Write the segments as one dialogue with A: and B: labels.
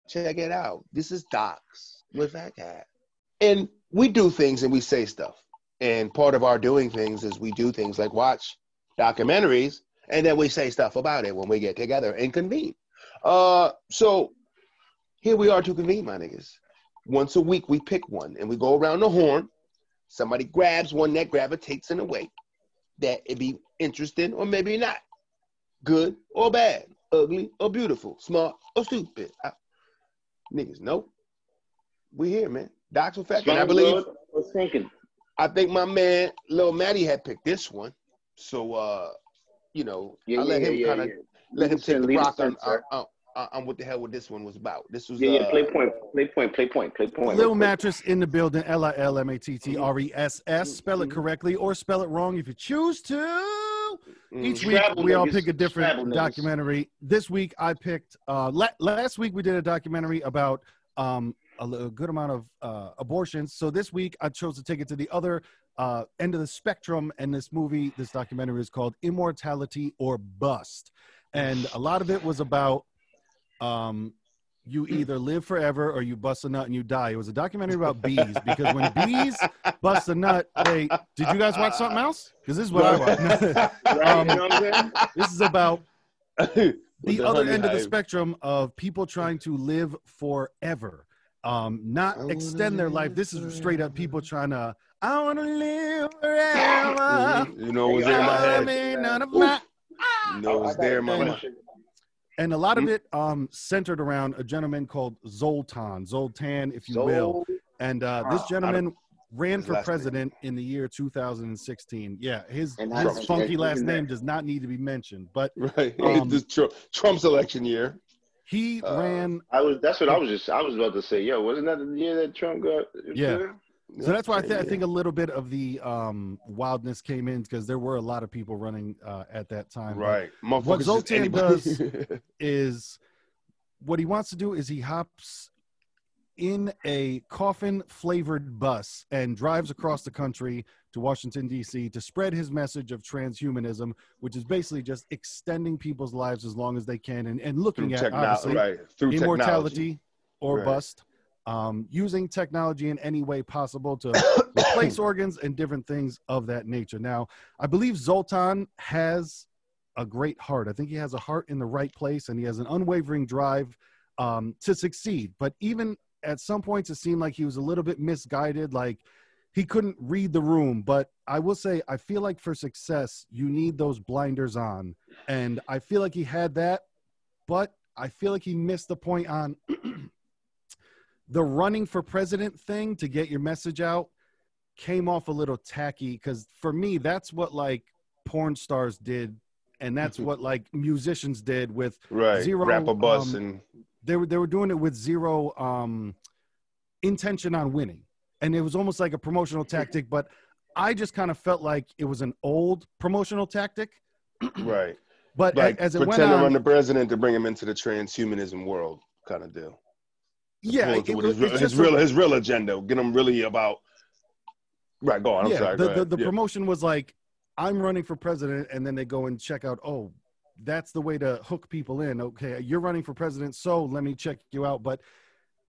A: Check it out. This is Docs with that cat. And we do things and we say stuff. And part of our doing things is we do things like watch documentaries and then we say stuff about it when we get together and convene. So here we are to convene, my niggas. Once a week we pick one and we go around the horn. Somebody grabs one that gravitates in a way that it be interesting or maybe not. Good or bad, ugly or beautiful, smart or stupid. Niggas, nope. We here, man. Docs with Phat. And I believe, I think my man, Lil Matty had picked this one. So, you know, I let him take the rock on what the hell this one was about. This was play point.
B: Lil Mattress in the building, LILMATTRESS. Spell it correctly or spell it wrong if you choose to. Each week we all pick a different documentary. This week I picked. Last week we did a documentary about a good amount of abortions. So this week I chose to take it to the other end of the spectrum. And this documentary is called Immortality or Bust. And a lot of it was about you either live forever or you bust a nut and you die. It was a documentary about bees because when bees bust a nut, did you guys watch something else? Because this is what I watched. This is about the other end of the spectrum of people trying to live forever, not extend their life. This is straight up people trying to, I want to live forever.
A: You know what's there in my head? You know what's there in my mind.
B: And a lot of it centered around a gentleman called Zoltan, if you will. And this gentleman ran for president in the year 2016. Yeah, his funky last name does not need to be mentioned. But
A: this Trump's election year.
B: He ran.
C: That's what I was about to say. Yo, wasn't that the year that Trump got?
B: Yeah. So that's why I think a little bit of the wildness came in because there were a lot of people running at that time.
A: Right.
B: What Zoltan does is what he wants to do is he hops in a coffin-flavored bus and drives across the country to Washington, D.C. to spread his message of transhumanism, which is basically just extending people's lives as long as they can and looking at, obviously, immortality or bust. Using technology in any way possible to replace organs and different things of that nature. Now, I believe Zoltan has a great heart. I think he has a heart in the right place, and he has an unwavering drive to succeed. But even at some points, it seemed like he was a little bit misguided, like he couldn't read the room. But I will say, I feel like for success, you need those blinders on. And I feel like he had that, but I feel like he missed the point on the running for president thing to get your message out came off a little tacky because for me, that's what like porn stars did. And that's what like musicians did with zero
A: rap a bus and
B: they were doing it with zero intention on winning. And it was almost like a promotional tactic, but I just kind of felt like it was an old promotional tactic.
A: Right.
B: But
A: like
B: as it went
A: pretend
B: on,
A: to run the president to bring him into the transhumanism world kind of deal.
B: Yeah,
A: his real agenda, get him really about. Right, go on. I'm sorry.
B: The promotion was like, I'm running for president, and then they go and check out. Oh, that's the way to hook people in. Okay, you're running for president, so let me check you out. But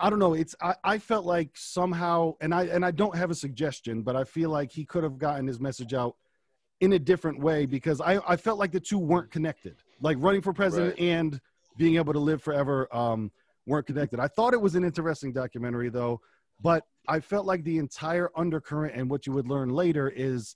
B: I don't know. I felt like somehow, and I don't have a suggestion, but I feel like he could have gotten his message out in a different way because I felt like the two weren't connected. Like running for president and being able to live forever. Weren't connected. I thought it was an interesting documentary though, but I felt like the entire undercurrent and what you would learn later is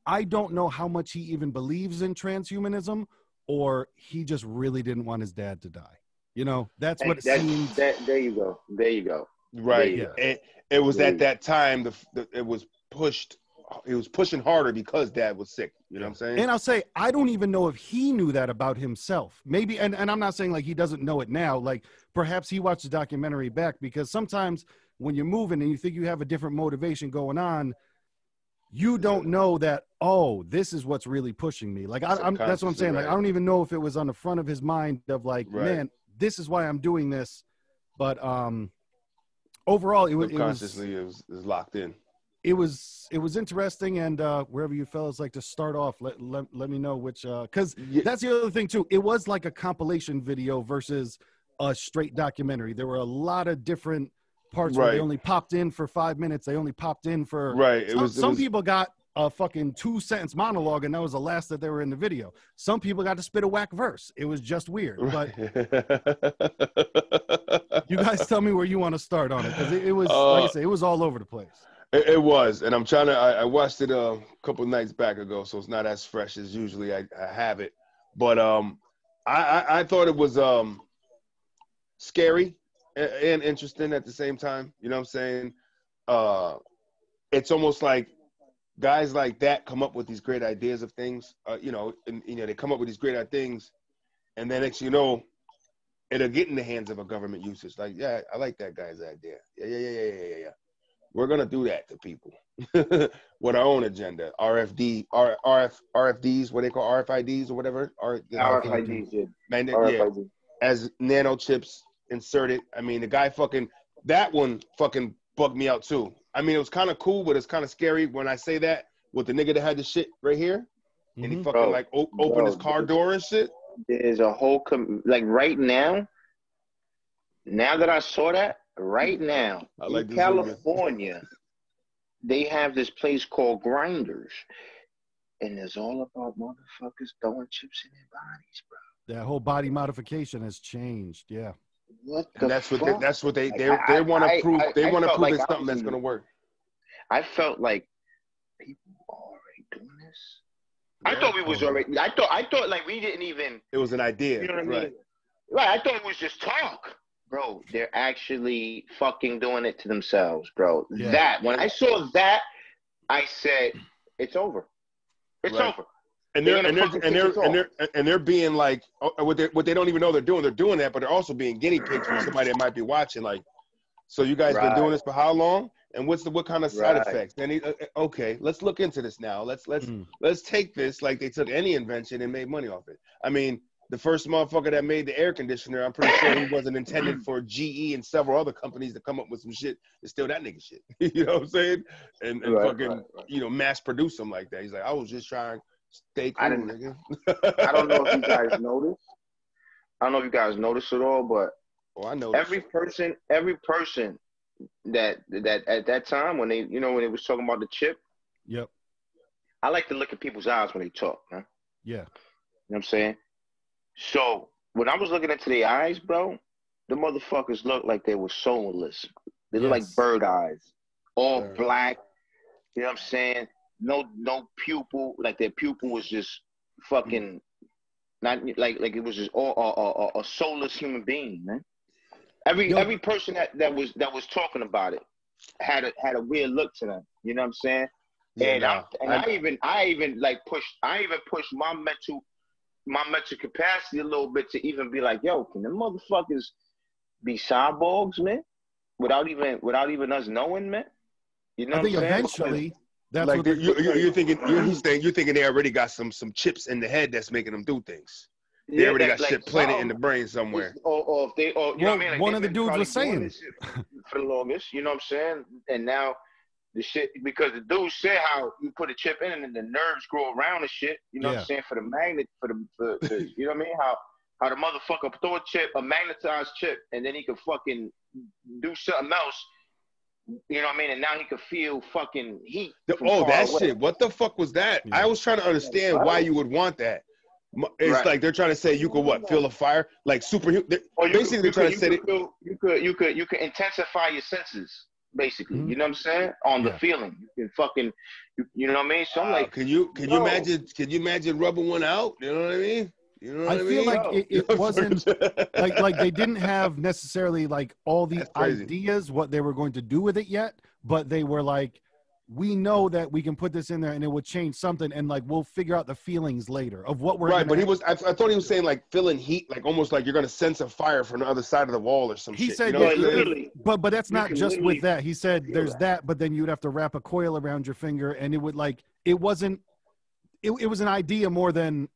B: I don't know how much he even believes in transhumanism or he just really didn't want his dad to die. You know, that's what it seemed.
C: There you go.
A: Right. It was at that time it was pushed. It was pushing harder because dad was sick. You know what I'm saying?
B: And I'll say, I don't even know if he knew that about himself. Maybe, and I'm not saying like he doesn't know it now. Like perhaps he watched the documentary back because sometimes when you're moving and you think you have a different motivation going on, you don't know that, oh, this is what's really pushing me. Like that's what I'm saying. Like I don't even know if it was on the front of his mind of like, man, this is why I'm doing this. But overall, it was
A: locked in.
B: It was interesting, and wherever you fellas like to start off, let me know which because that's the other thing too. It was like a compilation video versus a straight documentary. There were a lot of different parts where
A: Right.
B: they only popped in for 5 minutes. They only popped in for
A: Right.
B: Some people got a fucking 2-sentence monologue, and that was the last that they were in the video. Some people got to spit a whack verse. It was just weird. But you guys tell me where you want to start on it, because it was like I said, it was all over the place.
A: It was, and I'm trying to. I watched it a couple nights back ago, so it's not as fresh as usually I have it. But I thought it was scary and interesting at the same time. You know what I'm saying? It's almost like guys like that come up with these great ideas of things. They come up with these great things, and then next you know, it'll get in the hands of a government usage. Like, yeah, I like that guy's idea. Yeah. We're gonna do that to people with our own agenda. RFDs, what they call RFIDs or whatever.
D: RFIDs, yeah.
A: RFID. As nano chips inserted. I mean, the guy that one fucking bugged me out too. I mean, it was kind of cool, but it's kind of scary when I say that with the nigga that had the shit right here, and he fucking opened his car door and shit.
D: There's a whole like right now. Now that I saw that, right now in California, they have this place called Grinders, and it's all about motherfuckers throwing chips in their bodies, bro.
B: That whole body modification has changed. Yeah.
D: What the fuck?
A: That's what they want to prove. They want to prove it's something that's gonna work.
D: I felt like people were already doing this. Yeah. I thought we was already. I thought like we didn't even.
A: It was an idea.
D: You know what I mean? Right. I thought it was just talk. Bro, they're actually fucking doing it to themselves, bro. Yeah. When I saw that, I said, it's over. It's over.
A: And they're being like, what they don't even know they're doing. They're doing that, but they're also being guinea pigs for somebody that might be watching. Like, so you guys been doing this for how long? And what kind of side effects? And okay, let's look into this now. Let's take this like they took any invention and made money off it. I mean, the first motherfucker that made the air conditioner, I'm pretty sure he wasn't intended for GE and several other companies to come up with some shit to steal that nigga shit. You know what I'm saying? And mass produce them like that. He's like, I was just trying to stay cool, nigga.
D: I don't know if you guys noticed. I don't know if you guys noticed at all, but
A: I know
D: every person that at that time when they was talking about the chip.
B: Yep.
D: I like to look at people's eyes when they talk, man.
B: Yeah.
D: You know what I'm saying? So when I was looking into their eyes, bro, the motherfuckers looked like they were soulless. They look like bird eyes, all black. You know what I'm saying? No pupil. Like their pupil was just fucking not like it was just all a soulless human being, man. Every person that was talking about it had a weird look to them. You know what I'm saying? Yeah, I even pushed my mental capacity a little bit to even be like, yo, can them motherfuckers be cyborgs, man? Without even us knowing, man. You know
B: I think eventually that's
A: like
B: what
A: you're thinking they already got some chips in the head that's making them do things. They already got shit planted in the brain somewhere.
D: Or if they, you know what I mean? Like
B: one of the dudes was saying
D: for the longest, you know what I'm saying? And now the shit, because the dude said how you put a chip in and the nerves grow around the shit, you know what I'm saying? For the magnet, for you know what I mean? How the motherfucker throw a magnetized chip, and then he could fucking do something else. You know what I mean? And now he could feel fucking heat.
A: That shit. What the fuck was that? Yeah. I was trying to understand why you would want that. It's like they're trying to say you could feel a fire, like superhuman. Basically, they're trying to say
D: you could intensify your senses. Basically, you know what I'm saying? On the feeling, you can fucking, you know what I mean? So I'm like,
A: can you imagine rubbing one out? You know what I mean? You know what I
B: feel
A: mean?
B: like it wasn't like they didn't have necessarily like all the ideas what they were going to do with it yet, but they were like, we know that we can put this in there and it would change something, and like we'll figure out the feelings later of what we're
A: right. But I thought he was saying like feeling heat, like almost like you're gonna sense a fire from the other side of the wall or some shit.
B: He said, but that's not just with that. He said there's that, but then you'd have to wrap a coil around your finger, and it would like it was an idea more than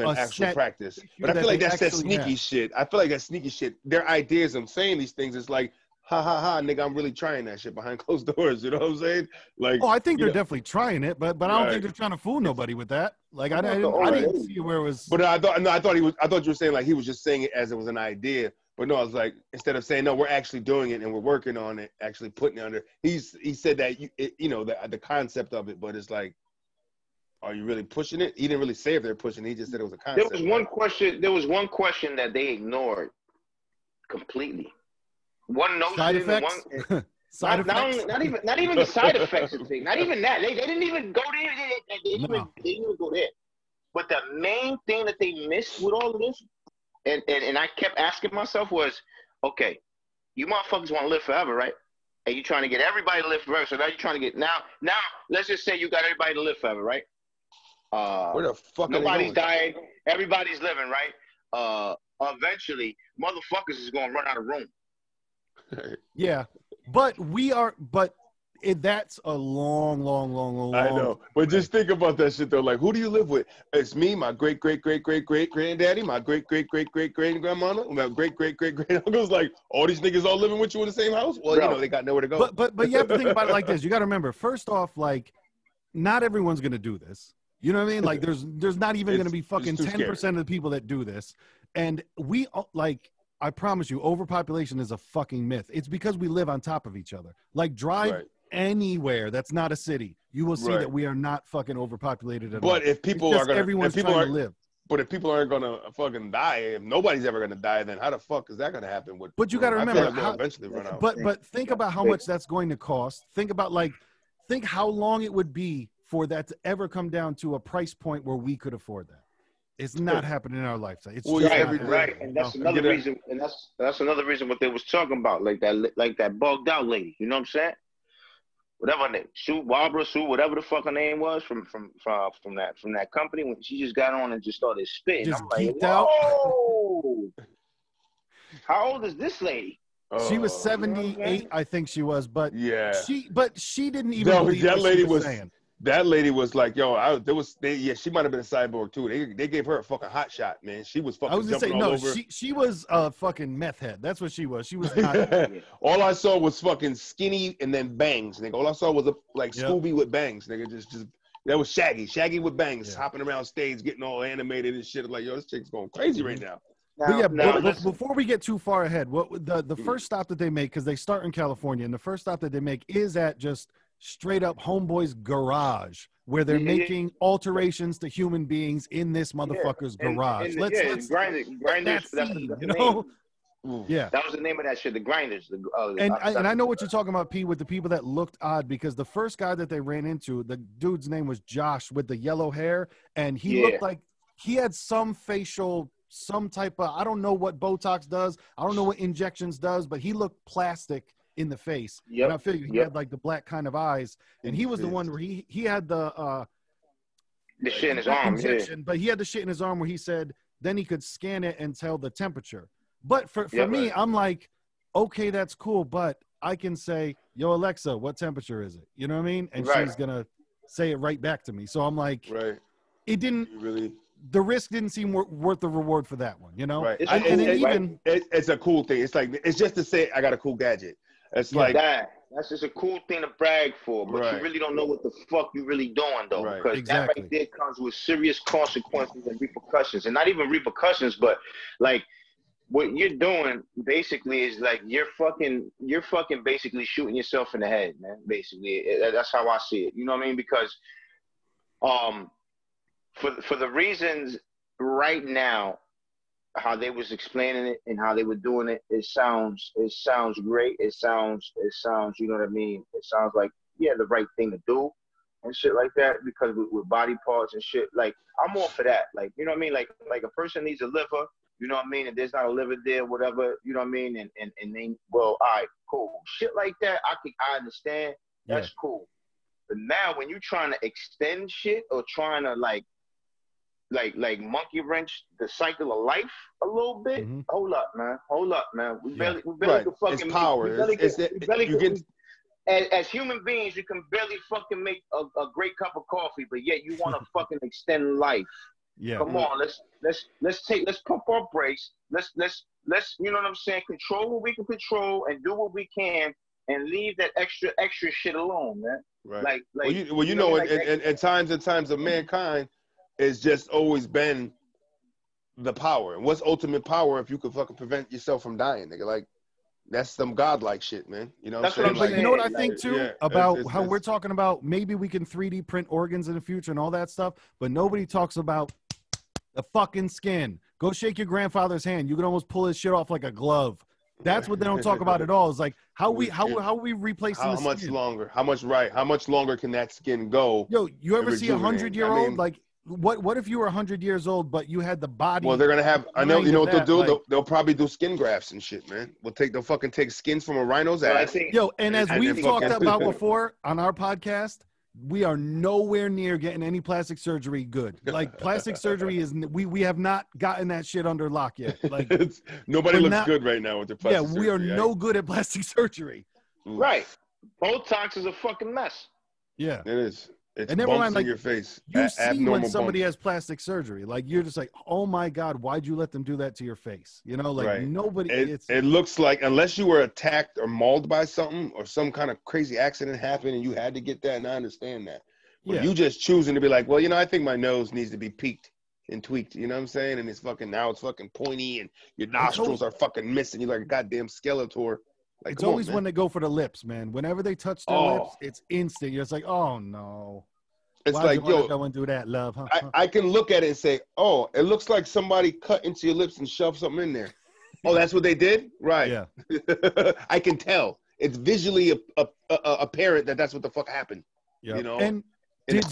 A: actual practice. But I feel like that's that sneaky shit. I feel like that sneaky shit. Their ideas of saying these things is like, ha, nigga, I'm really trying that shit behind closed doors. You know what I'm saying? Like,
B: I think they're definitely trying it, but I don't think they're trying to fool nobody with that. Like, I didn't see where it was.
A: But I thought you were saying like he was just saying it as it was an idea, But no, I was like, instead of saying no, we're actually doing it and we're working on it, actually putting it under. He said that the concept of it, but it's like, are you really pushing it? He didn't really say if they're pushing it. He just said it was a concept.
D: There was one question. There was one question that they ignored completely. One notion.
B: Side effects. Side effects.
D: Not even the side effects of things. Not even that. They didn't even go there. They didn't even go there. But the main thing that they missed with all of this, and I kept asking myself was, okay, you motherfuckers want to live forever, right? And you're trying to get everybody to live forever. So now you're trying to get now. Let's just say you got everybody to live forever, right?
A: Where the fuck
D: nobody's dying, everybody's living, right? Eventually, motherfuckers is gonna run out of room.
B: Yeah, but that's a long.
A: I know, but just think about that shit though. Like, who do you live with? It's me, my great granddaddy, my great grandmama, my great uncles. Like, all these niggas all living with you in the same house. Well,
D: Bro.
A: they got nowhere to go.
B: But you have to think about it like this. You got to remember, first off, like, not everyone's gonna do this. You know what I mean? Like, there's not even going to be fucking 10% of the people that do this. And we, like, I promise you, overpopulation is a fucking myth. It's because we live on top of each other. Like, drive anywhere that's not a city. You will see that we are not fucking overpopulated at all.
A: But if people are going to,
B: everyone's trying to live.
A: But if people aren't going to fucking die, if nobody's ever going to die, then how the fuck is that going to happen?
B: But you got to remember,
A: they'll eventually run out.
B: But think about how much that's going to cost. Think how long it would be for that to ever come down to a price point where we could afford that. It's not happening in our lifetime. It's
D: right. And that's another reason. And that's another reason what they was talking about, like that bugged out lady. You know what I'm saying? Whatever her name, Barbara Sue, whatever the fuck her name was from that company, when she just got on and just started spitting.
B: Just
D: I'm like,
B: geeked out.
D: whoa! How old is this lady?
B: She was 78, I think she was, but she didn't even believe
A: that
B: what
A: lady
B: she was
A: was
B: saying.
A: That lady was like, she might have been a cyborg too. They gave her a fucking hot shot, man. She was fucking jumping all over.
B: She was a fucking meth head. That's what she was. She was not.
A: All I saw was fucking skinny and then bangs, nigga. All I saw was Scooby with bangs, nigga. Just that was Shaggy with bangs, hopping around stage, getting all animated and shit. Like, yo, this chick's going crazy right now.
B: But before we get too far ahead, the first stop that they make, because they start in California, and the first stop that they make is at just straight up Homeboy's garage, where they're making alterations to human beings in this motherfucker's garage. Let's
D: grinders.
B: You know? Yeah,
D: that was the name of that shit. The grinders.
B: And I know what you're talking about, P, with the people that looked odd, because the first guy that they ran into, the dude's name was Josh with the yellow hair, and he looked like he had some type of, I don't know what Botox does, I don't know what injections does, but he looked plastic in the face. And I figured he had like the black kind of eyes, and he was the one where he had the
D: shit in his arm,
B: but he had the shit in his arm where he said then he could scan it and tell the temperature. But for me, I'm like, okay, that's cool, but I can say, yo, Alexa, what temperature is it? You know what I mean? And she's gonna say it right back to me. So I'm like, it didn't really. The risk didn't seem worth the reward for that one, you know?
A: Right. It's a cool thing. It's like, it's just to say I got a cool gadget. It's like
D: that's just a cool thing to brag for, but you really don't know what the fuck you really doing though, because that right there comes with serious consequences and repercussions, and not even repercussions, but like what you're doing basically is like you're fucking basically shooting yourself in the head, man. Basically, that's how I see it. You know what I mean? Because for the reasons right now, how they was explaining it and how they were doing it, it sounds great. It sounds, you know what I mean? It sounds like, the right thing to do and shit like that, because with body parts and shit, like, I'm all for that. Like, you know what I mean? Like a person needs a liver, you know what I mean? And there's not a liver there, whatever, you know what I mean? And they, well, all right, cool. Shit like that, I understand. That's cool. But now when you're trying to extend shit or trying to like monkey wrench the cycle of life a little bit. Hold up, man. We barely can fucking
A: it's power.
D: As human beings, you can barely fucking make a great cup of coffee, but yet you want to fucking extend life. Yeah. Come on, let's pump our brakes. Let's you know what I'm saying? Control what we can control and do what we can, and leave that extra shit alone, man.
A: Right. In times of mankind, it's just always been the power. And what's ultimate power if you could fucking prevent yourself from dying, nigga? Like, that's some godlike shit, man. You know what I'm saying?
C: That's what I'm
B: But you know what I think too
A: yeah,
B: about how we're talking about maybe we can 3D print organs in the future and all that stuff, but nobody talks about the fucking skin. Go shake your grandfather's hand. You can almost pull his shit off like a glove. That's what they don't talk about at all. Is like how are we replacing the skin?
A: How much longer can that skin go?
B: Yo, you ever see a 100-year-old?
A: I mean,
B: Like what if you were 100 years old but you had the body?
A: Well, they're gonna have. I know. You know what they'll do?
B: Like,
A: They'll probably do skin grafts and shit, man. They'll fucking take skins from a rhino's ass.
B: And as we've talked about before on our podcast, we are nowhere near getting any plastic surgery good. Like plastic surgery is we have not gotten that shit under lock yet. Like
A: nobody looks good right now with their plastic surgery.
B: Yeah, we are no good at plastic surgery.
D: Right. Botox is a fucking mess.
B: Yeah.
A: It is. It's
B: and never mind, like,
A: in your face.
B: You see when somebody has plastic surgery, like you're just like, oh my God, why'd you let them do that to your face? You know, like nobody.
A: It looks like unless you were attacked or mauled by something or some kind of crazy accident happened and you had to get that, and I understand that. But you just choosing to be like, well, you know, I think my nose needs to be peaked and tweaked. You know what I'm saying? And it's fucking pointy and your nostrils are fucking missing. You're like a goddamn Skeletor. Like,
B: it's always when they go for the lips, man. Whenever they touch their lips, it's instant. You're just like, oh no.
A: It's like, yo,
B: go and do that, love, huh?
A: I can look at it and say, oh, it looks like somebody cut into your lips and shoved something in there. Oh, that's what they did? Right.
B: Yeah.
A: I can tell. It's visually apparent that that's what the fuck happened.
B: Yeah.
A: You know?
B: And did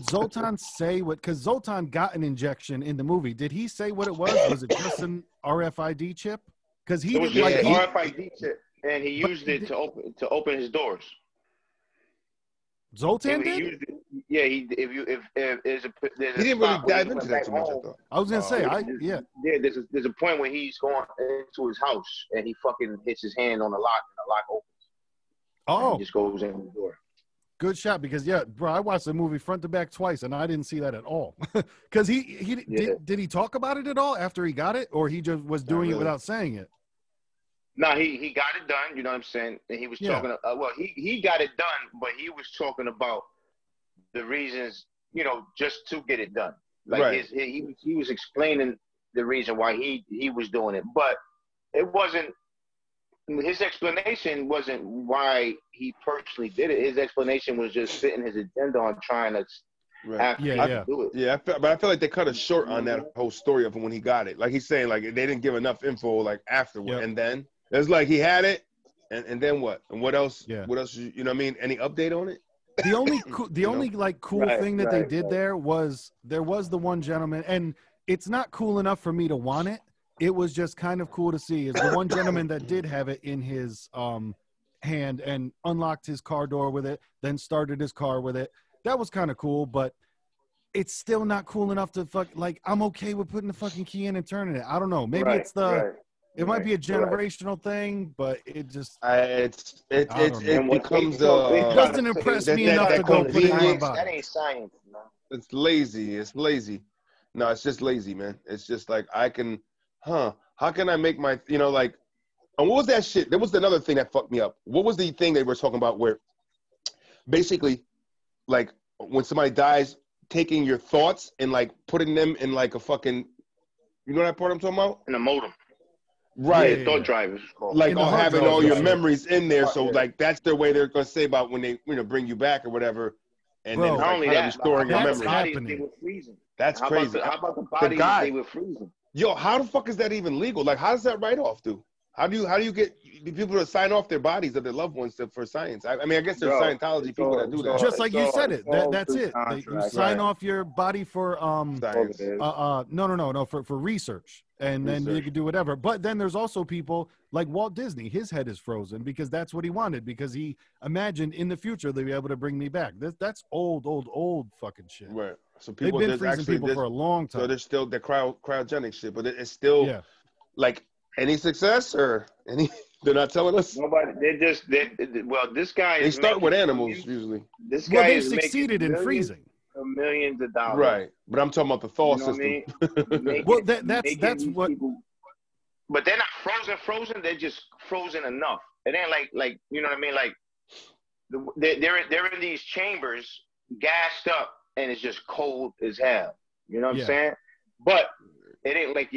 B: Zoltan say what? Because Zoltan got an injection in the movie. Did he say what it was? Was it just an RFID chip? Because he
D: didn't like RFID chip, and he used it to open his doors.
B: Zoltan did?
D: Used it. Yeah, he
A: he didn't really dive into that too much.
B: I was gonna say,
D: there's a point where he's going into his house and he fucking hits his hand on the lock and the lock opens.
B: Oh,
D: and he just goes in the door.
B: Good shot, because bro, I watched the movie front to back twice and I didn't see that at all. Because did he talk about it at all after he got it, or he just was doing it without saying it?
D: No, he got it done. You know what I'm saying? And he was talking. He got it done, but he was talking about the reasons, you know, just to get it done. Like he was explaining the reason why he was doing it, but it wasn't. His explanation wasn't why he personally did it. His explanation was just fitting his agenda on trying to do it.
A: Yeah, but I feel like they cut it short on that whole story of when he got it. Like he's saying, like they didn't give enough info, like afterward, and then it's like he had it, and then what? And what else? Yeah. What else? You know what I mean? Any update on it?
B: The only cool thing that they did there was the one gentleman, and it's not cool enough for me to want it. It was just kind of cool to see is the one gentleman that did have it in his hand and unlocked his car door with it, then started his car with it. That was kind of cool, but it's still not cool enough to I'm okay with putting the fucking key in and turning it. I don't know. Maybe it might be a generational thing, but it just
A: it becomes
B: it doesn't impress me enough to go put it in my body.
D: That ain't science, man.
A: It's lazy. No, it's just lazy, man. It's just like how can I make my, and what was that shit? There was another thing that fucked me up. What was the thing they were talking about where basically, like, when somebody dies, taking your thoughts and, like, putting them in, like, a fucking, you know that part I'm talking about?
D: In a modem.
A: Right.
D: Yeah, thought drivers.
A: Like, having all your memories in there. So, like, that's their way they're going to say about when they, bring you back or whatever. And then
D: not only that,
A: storing your memories.
D: They were freezing.
A: That's crazy.
D: How about the bodies they were freezing?
A: Yo, how the fuck is that even legal? Like, how does that write off do? How do you get people to sign off their bodies of their loved ones for science? I mean, I guess there's Scientology people that do that.
B: Just like you said it. That's it. You sign off your body for
A: science.
B: No, for research. And then you can do whatever. But then there's also people like Walt Disney. His head is frozen because that's what he wanted, because he imagined in the future they'll be able to bring me back. That's old fucking shit.
A: Right. So
B: people, they've been freezing people for a long time.
A: So there's still the cryogenic shit, but it's still like any success or any. They're not telling us.
D: Nobody. This guy.
A: They start with animals usually.
D: This guy
B: they've succeeded in freezing.
D: Millions of dollars.
A: Right, but I'm talking about the thaw system.
B: Well, that's what.
D: People, but they're not frozen. They're just frozen enough. It ain't like you know what I mean. Like they're in these chambers, gassed up, and it's just cold as hell. You know what I'm saying? But it ain't like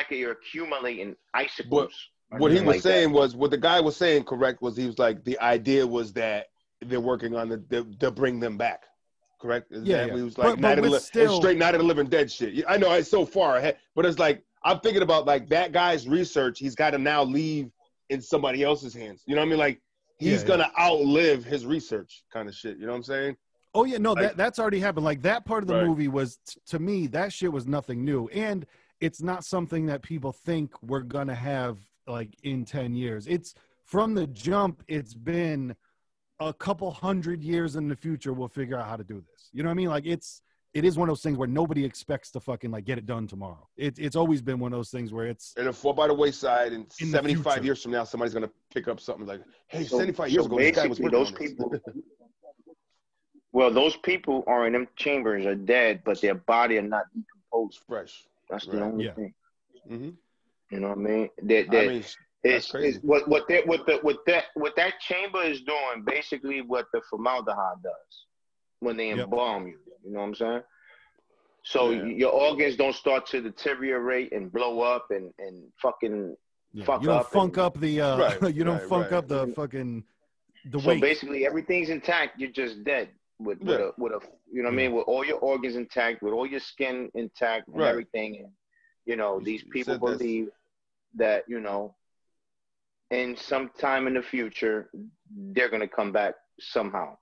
D: you're accumulating icicles.
A: What he was
D: like
A: saying
D: that.
A: was, what the guy was saying, correct, was he was like, the idea was that they're working on to bring them back. Correct? Is that what he was like? It's straight Night of the Living Dead shit. I know it's so far ahead, but it's like, I'm thinking about like that guy's research. He's got to now leave in somebody else's hands. You know what I mean? Like he's gonna outlive his research, kind of shit. You know what I'm saying?
B: Oh yeah, no,
A: like,
B: that's already happened. Like that part of the movie was, to me, that shit was nothing new, and it's not something that people think we're gonna have like in 10 years. It's from the jump. It's been a couple hundred years in the future. We'll figure out how to do this. You know what I mean? Like it is one of those things where nobody expects to fucking like get it done tomorrow. It's always been one of those things where it's
A: it'll fall by the wayside, and 75 years from now, somebody's gonna pick up something like, "Hey, 75 years ago, this guy was working on this."
D: Well, those people are in them chambers are dead, but their body are not decomposed.
A: Fresh.
D: That's the only thing.
A: Mm-hmm.
D: You know what I mean? It's what that chamber is doing. Basically, what the formaldehyde does when they embalm you. You know what I'm saying? So your organs don't start to deteriorate and blow up and fucking fuck up.
B: You don't funk up the you don't funk up the fucking the weight.
D: So basically, everything's intact. You're just dead with a you know what I mean, with all your organs intact, with all your skin intact and everything. And you know, these people believe that, you know, in some time in the future they're gonna come back somehow.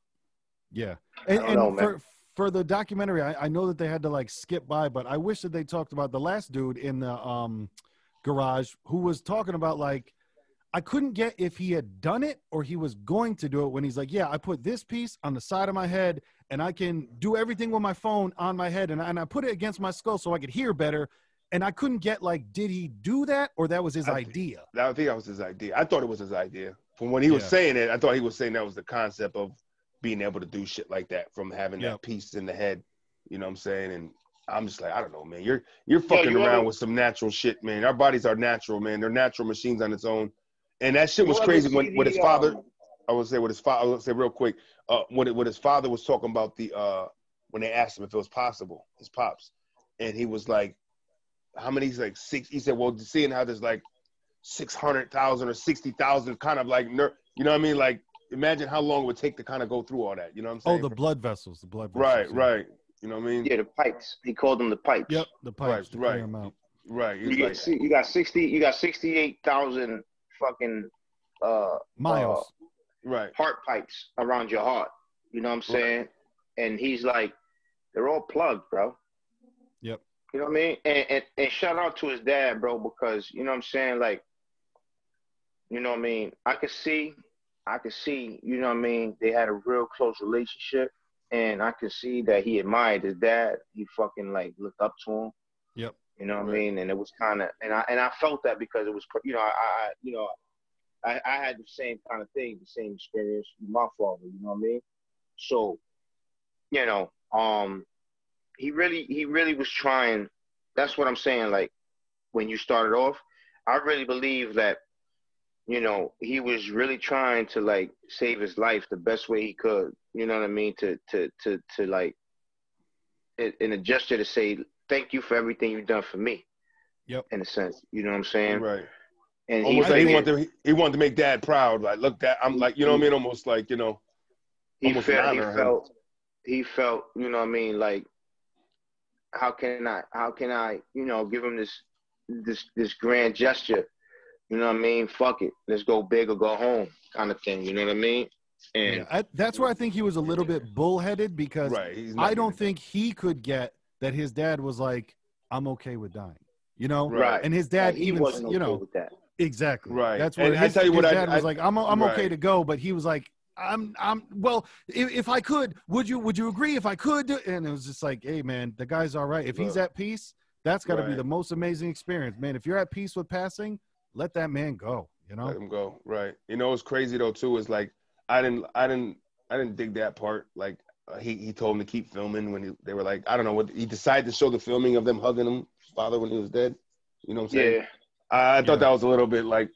B: Yeah, and for the documentary, I know that they had to like skip by, but I wish that they talked about the last dude in the garage who was talking about like, I couldn't get if he had done it or he was going to do it, when he's like, yeah, I put this piece on the side of my head and I can do everything with my phone on my head, and I put it against my skull so I could hear better. And I couldn't get like, did he do that or that was his idea?
A: I think that was his idea. I thought it was his idea. From when he was saying it, I thought he was saying that was the concept of being able to do shit like that, from having that piece in the head. You know what I'm saying? And I'm just like, I don't know, man. You're fucking around with some natural shit, man. Our bodies are natural, man. They're natural machines on its own. And that shit was crazy when with his father. I would say with his father. I would say real quick. What his father was talking about when they asked him if it was possible, his pops, and he was like, how many? He's like 6. He said, well, seeing how there's like 600,000 or 60,000 kind of like, you know what I mean? Like, imagine how long it would take to kind of go through all that. You know what I'm saying?
B: Oh, the blood vessels.
A: Right. You know what I mean?
D: Yeah, the pipes. He called them the pipes.
B: Yep, the pipes.
A: Right.
D: You got 68,000 fucking
B: miles.
D: Heart pipes around your heart. You know what I'm saying? Right. And he's like, they're all plugged, bro.
B: Yep.
D: You know what I mean? And shout out to his dad, bro, because, you know what I'm saying, like, you know what I mean? I could see, you know what I mean, they had a real close relationship, and I could see that he admired his dad. He fucking, like, looked up to him.
B: Yep.
D: You know what I mean? And it was kind of, and I felt that because it was, you know, I had the same kind of thing, the same experience with my father, you know what I mean? So, you know, he really was trying. That's what I'm saying. Like, when you started off, I really believe that, you know, he was really trying to like save his life the best way he could. You know what I mean? To like, in a gesture to say thank you for everything you've done for me.
B: Yep.
D: In a sense, you know what I'm saying?
A: Right.
D: And
A: almost like he wanted to make dad proud. Like, look, that I'm like, you know what I mean? Almost like, you know,
D: he felt, you know what I mean? Like, how can I, you know, give him this grand gesture? You know what I mean? Fuck it. Let's go big or go home kind of thing. You know what I mean? And
B: that's where I think he was a little bit bullheaded, because I don't think he could get that his dad was like, I'm okay with dying. You know?
D: Right.
B: And his dad
D: he wasn't
B: you know,
D: okay with that.
B: Exactly.
A: Right.
B: That's what
A: I tell you what,
B: his dad was like, I'm okay to go, but he was like, well, if I could, would you agree if I could? And it was just like, hey man, the guy's all right. If he's at peace, that's got to be the most amazing experience, man. If you're at peace with passing, let that man go, you know?
A: Let him go. Right. You know, what's crazy though too is like, I didn't dig that part. Like he told him to keep filming when they were like, I don't know what, he decided to show the filming of them hugging his father when he was dead. You know what I'm saying?
D: Yeah.
A: I thought that was a little bit like,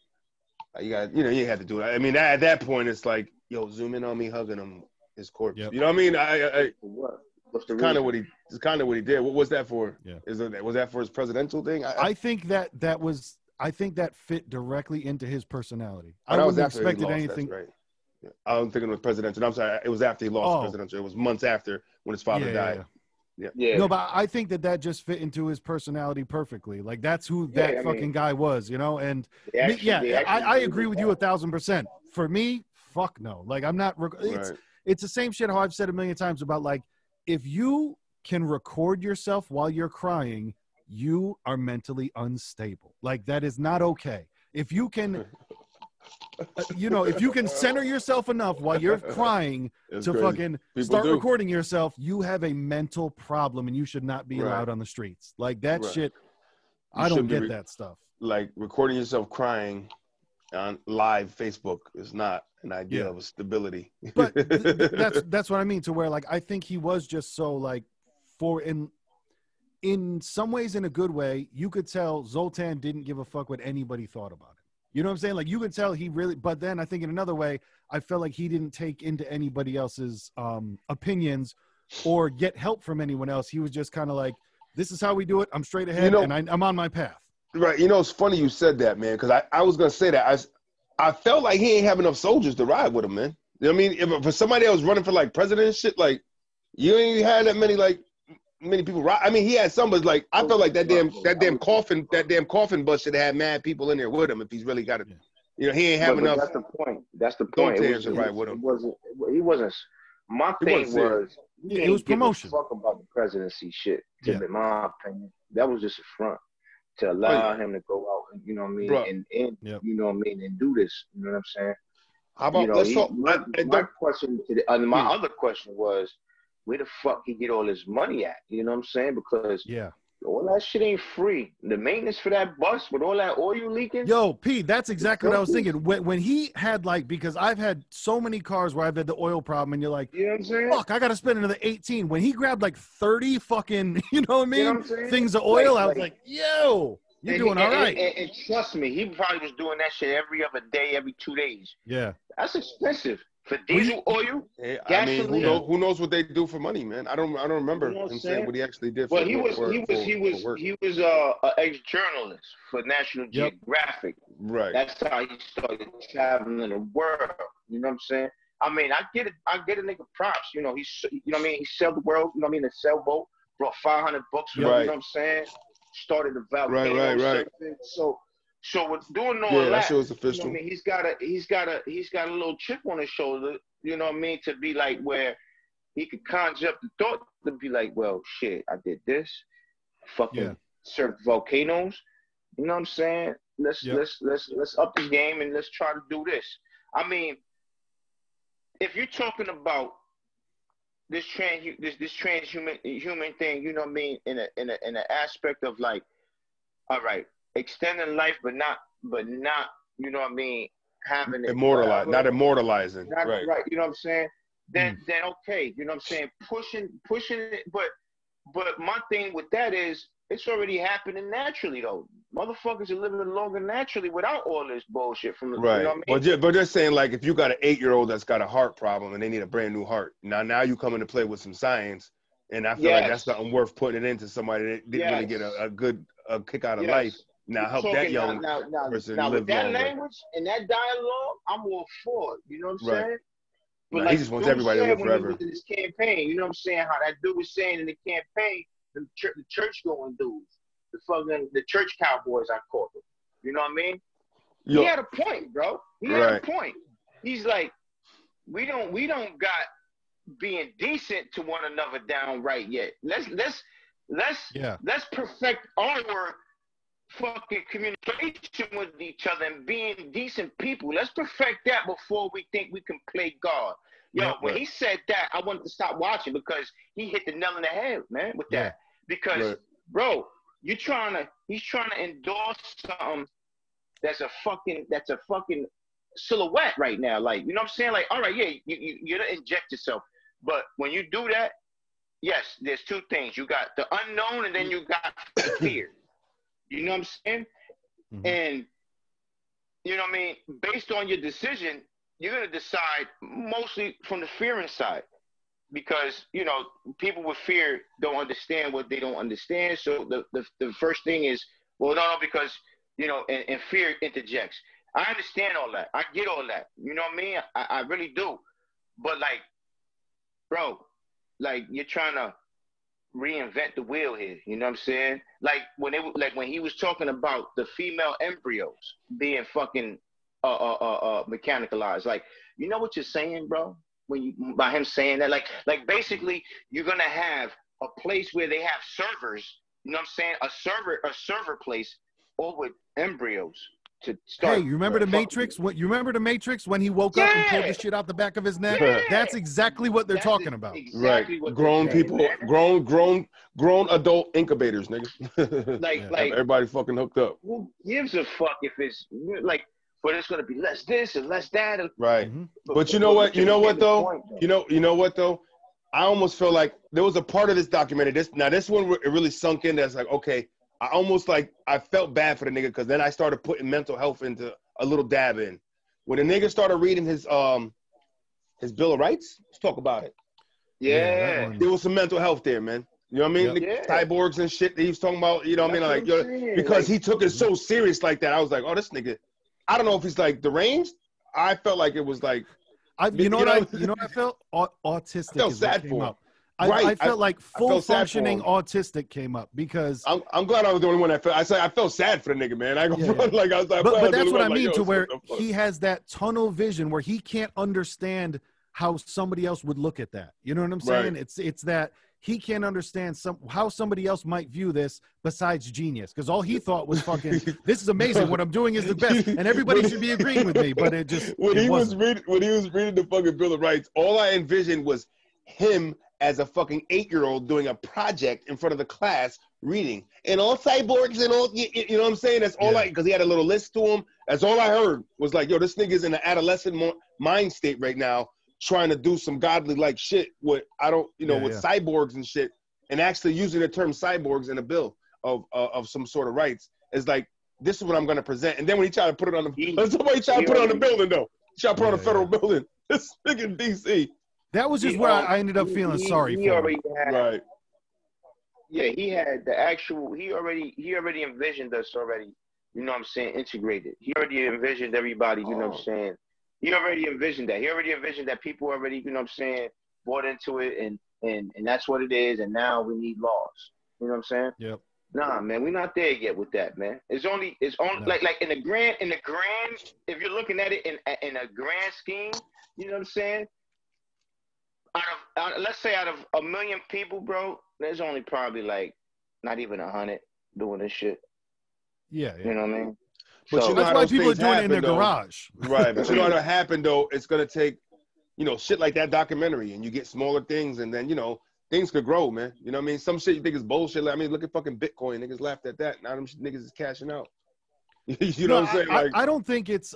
A: you had to do it. I mean, at that point, it's like, yo, zoom in on me hugging him, his corpse. Yep. You know what I mean?
C: What's the
A: It's kind of
C: reason?
A: what he did. What was that for?
B: Yeah.
A: Was that for his presidential thing?
B: I think that fit directly into his personality. I
A: that was
B: wouldn't have
A: after he
B: expected
A: lost.
B: anything.
A: That's right. Yeah. I'm thinking it was presidential. I'm sorry. It was after he lost presidential. It was months after when his father died.
C: Yeah.
B: No, but I think that just fit into his personality perfectly. Like that's who that fucking guy was, you know. And I agree with you 1,000%. For me, fuck no. Like I'm not. It's the same shit how I've said a million times about like if you can record yourself while you're crying, you are mentally unstable. Like that is not okay. If you can. If you can center yourself enough while you're crying to
A: crazy.
B: fucking
A: People
B: start
A: do.
B: recording yourself, you have a mental problem and you should not be allowed on the streets. Like that shit, I don't get that stuff.
A: Like recording yourself crying on live Facebook is not an idea of a stability.
B: But that's what I mean. To where like I think he was just so like in some ways in a good way, you could tell Zoltan didn't give a fuck what anybody thought about it. You know what I'm saying? Like you could tell he really, but then I think in another way, I felt like he didn't take into anybody else's opinions or get help from anyone else. He was just kind of like, this is how we do it. I'm straight ahead and I'm on my path.
A: Right. You know, it's funny you said that, man, because I was going to say that. I felt like he ain't have enough soldiers to ride with him, man. You know what I mean? If for somebody that was running for like president and shit, like you ain't had that many people ride. I mean, he had some, but like I felt like that damn coffin bus should have had mad people in there with him if he's really got it. You know, he ain't have enough.
C: That's the point. That's the point. He wasn't. My thing was
B: it was promotion.
C: Fuck about the presidency shit. In my opinion, that was just a front to allow him to go out and you know what I mean, and you know what I mean, and do this. You know what I'm saying?
A: How about let's talk?
C: My question to my other question was, where the fuck he get all his money at? You know what I'm saying? Because all that shit ain't free. The maintenance for that bus with all that oil leaking.
B: Yo, P, that's exactly what I was thinking. When he had like, because I've had so many cars where I've had the oil problem and you're like,
C: you know what I'm saying?
B: Fuck, I got to spend another 18. When he grabbed like 30 fucking, you know what I mean? You know what things of oil, I was like, yo, you're doing all right.
C: And trust me, he probably was doing that shit every other day, every 2 days.
B: Yeah.
C: That's expensive. For diesel oil,
A: gasoline. I mean, who knows what they do for money, man? I don't remember him saying what he actually did.
C: Well, he was a ex-journalist for National Geographic.
A: Right.
C: That's how he started traveling the world. You know what I'm saying? I mean, I get it. I get a nigga props. You know, you know what I mean? He sailed the world. You know what I mean? The sailboat brought 500 books. You know what I'm saying? Started the volcano.
A: Right.
C: So with doing all that,
A: shit was official.
C: You know what I mean? He's got a little chip on his shoulder, you know what I mean, to be like where he could conjure up the thought to be like, well, shit, I did this, fucking surf volcanoes, you know what I'm saying? Let's up the game and let's try to do this. I mean, if you're talking about this transhuman thing, you know what I mean, in an aspect of like, all right, extending life, but not, you know what I mean, having it
A: not immortalizing, right?
C: You know what I'm saying? Then okay, you know what I'm saying? Pushing it, but my thing with that is it's already happening naturally though. Motherfuckers are living longer naturally without all this bullshit from the You know what I mean?
A: But just saying, like, if you got an 8-year-old that's got a heart problem and they need a brand new heart, now you come into play with some science, and I feel like that's something worth putting it into somebody that didn't really get a good kick out of life. Now help that young person
C: now
A: live
C: with that
A: longer.
C: language and that dialogue, I'm all for it. You know what I'm saying? But
A: he just wants everybody to live forever.
C: In this campaign, you know what I'm saying? How that dude was saying in the campaign, the church going dudes, the church cowboys, I call them. You know what I mean? He had a point, bro. He had a point. He's like, we don't got being decent to one another downright yet. Let's perfect our fucking communication with each other and being decent people. Let's perfect that before we think we can play God. When he said that, I wanted to stop watching because he hit the nail in the head, man, with that. Because, bro, he's trying to endorse something that's a fucking silhouette right now. Like, you know what I'm saying? Like, all right, you're gonna inject yourself. But when you do that, yes, there's two things. You got the unknown and then you got the fear. You know what I'm saying? Mm-hmm. And, you know what I mean? Based on your decision, you're going to decide mostly from the fearing side. because people with fear don't understand what they don't understand. So the first thing is, well, no, because and fear interjects. I understand all that. I get all that. You know what I mean? I really do. But like, bro, like you're trying to reinvent the wheel here. You know what I'm saying? Like when he was talking about the female embryos being fucking mechanicalized. Like, you know what you're saying, bro? By him saying that, like basically you're gonna have a place where they have servers. You know what I'm saying? A server place all with embryos to start.
B: Hey, you remember the Matrix? You remember the Matrix when he woke up and pulled the shit out the back of his neck?
C: Yeah.
B: That's exactly what they're talking about.
C: Exactly what
A: grown
C: saying,
A: people,
C: man.
A: grown adult incubators, nigga.
C: like
A: everybody fucking hooked up.
C: Who gives a fuck if it's like, but it's gonna be less this and less that.
A: Right. But you know what? You know what though? You know what though? I almost feel like there was a part of this documentary. This one it really sunk in. That's like, okay, I felt bad for the nigga because then I started putting mental health into a little dab in. When the nigga started reading his Bill of Rights, let's talk about it.
C: Yeah.
A: There was some mental health there, man. You know what I mean?
C: Yep.
A: Cyborgs and shit that he was talking about, you know what I mean? Like, because he took it so serious like that. I was like, oh, this nigga, I don't know if he's like deranged. I felt like it was like,
B: you know what I felt? Autistic.
A: I felt sad for him.
B: I felt like full functioning autistic came up because
A: I'm glad I was the only one that felt. I felt sad for the nigga, man. I was like,
B: but that's what I mean, to where he has that tunnel vision where he can't understand how somebody else would look at that. You know what I'm saying? Right. It's that he can't understand how somebody else might view this besides genius, because all he thought was fucking, this is amazing. What I'm doing is the best, and everybody should be agreeing with me. But it just
A: when he was reading the fucking Bill of Rights, all I envisioned was him as a fucking 8-year-old doing a project in front of the class reading, and all cyborgs and all, you know what I'm saying? That's all because he had a little list to him. That's all I heard was like, yo, this nigga's in an adolescent mind state right now, trying to do some godly like shit with cyborgs and shit, and actually using the term cyborgs in a bill of some sort of rights. Is like, this is what I'm going to present. And then when he tried to put it on the building though. He tried to put it on a federal building. This nigga in DC.
B: That was just where I ended up feeling sorry for him.
A: Right.
C: Yeah, he had the actual, he already envisioned us already, you know what I'm saying, integrated. He already envisioned everybody, you know what I'm saying. He already envisioned that. He already envisioned that people already, you know what I'm saying, bought into it, and that's what it is, and now we need laws. You know what I'm saying?
B: Yep.
C: Nah, man, we're not there yet with that, man. It's only no. like in the grand, if you're looking at it in a grand scheme, you know what I'm saying? Let's say out of 1 million people, bro, there's only probably like not even 100 doing this shit.
B: Yeah.
C: You know what I mean?
A: But
C: so,
B: that's why people are doing it in their garage.
A: Right. But you know what'll happen though? It's gonna take, shit like that documentary, and you get smaller things, and then things could grow, man. You know what I mean? Some shit you think is bullshit. Like, I mean, look at fucking Bitcoin. Niggas laughed at that. Now them niggas is cashing out. You know what I'm saying?
B: I don't think it's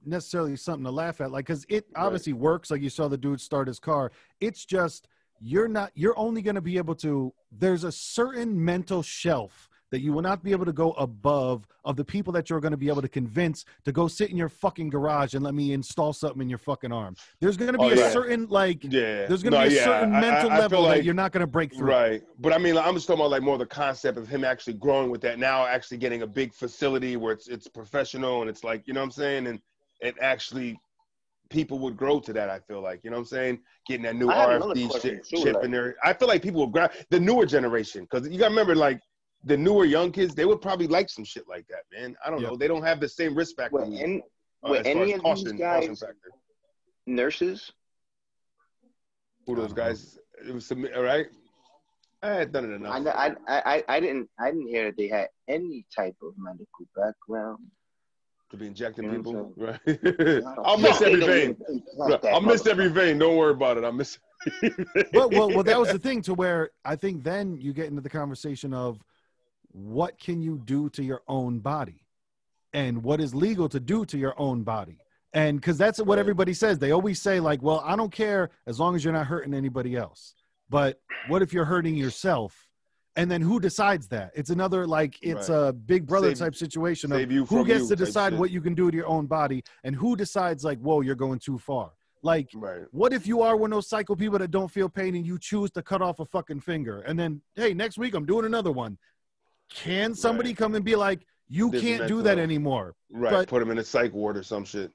B: necessarily something to laugh at, like, because it obviously works. Like, you saw the dude start his car. It's just you're only going to be able to. There's a certain mental shelf that you will not be able to go above of the people that you're going to be able to convince to go sit in your fucking garage and let me install something in your fucking arm. There's going to be a certain there's going to be a certain mental level that you're not going to break through.
A: Right. But I mean, I'm just talking about like more the concept of him actually growing with that now, actually getting a big facility where it's professional, and it's like, you know what I'm saying? And actually people would grow to that, I feel like, you know what I'm saying? Getting that new RFD chip in there. I feel like people will grab the newer generation, because you got to remember, like, the newer young kids, they would probably like some shit like that, man. I don't know. They don't have the same risk factor.
C: Were any of these guys nurses?
A: Who those guys? It was all right. I had done it enough.
C: I didn't hear that they had any type of medical background.
A: To be injecting people, right? I'll miss every vein. I'll miss every vein. Don't worry about it. I'll miss.
B: Well, that was the thing, to where I think then you get into the conversation of, what can you do to your own body, and what is legal to do to your own body? And because that's what everybody says. They always say, like, well, I don't care as long as you're not hurting anybody else. But what if you're hurting yourself? And then who decides that? It's another, like, it's a big brother type situation of who gets to decide what you can do to your own body, and who decides, like, whoa, you're going too far. Like,
A: right.
B: What if you are one of those psycho people that don't feel pain and you choose to cut off a fucking finger, and then, hey, next week I'm doing another one? Can somebody come and be like, you can't do that anymore?
A: Right. But put him in a psych ward or some shit.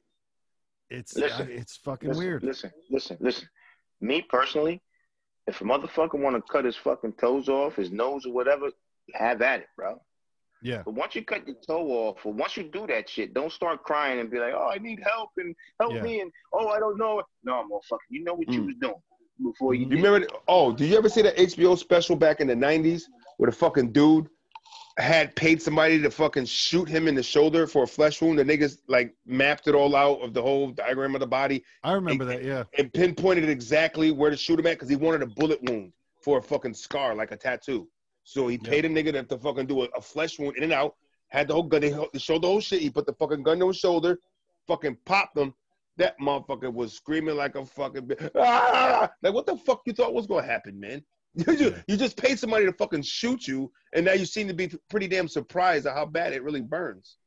B: It's fucking weird.
D: Listen. Me personally, if a motherfucker want to cut his fucking toes off, his nose or whatever, have at it, bro.
B: Yeah.
D: But once you cut your toe off, or once you do that shit, don't start crying and be like, oh, I need help and help me, and oh, I don't know. No, motherfucker, you know what you was doing before you did.
A: Remember? Oh, did you ever see that HBO special back in the 90s where the fucking dude had paid somebody to fucking shoot him in the shoulder for a flesh wound? The niggas like mapped it all out of the whole diagram of the body.
B: I remember that, yeah.
A: And pinpointed exactly where to shoot him at because he wanted a bullet wound for a fucking scar, like a tattoo. So he paid a nigga to fucking do a flesh wound in and out. Had the whole gun. They showed the whole shit. He put the fucking gun to his shoulder, fucking popped him. That motherfucker was screaming like a fucking ah! Like, what the fuck you thought was gonna happen, man? You just paid somebody to fucking shoot you, and now you seem to be pretty damn surprised at how bad it really burns.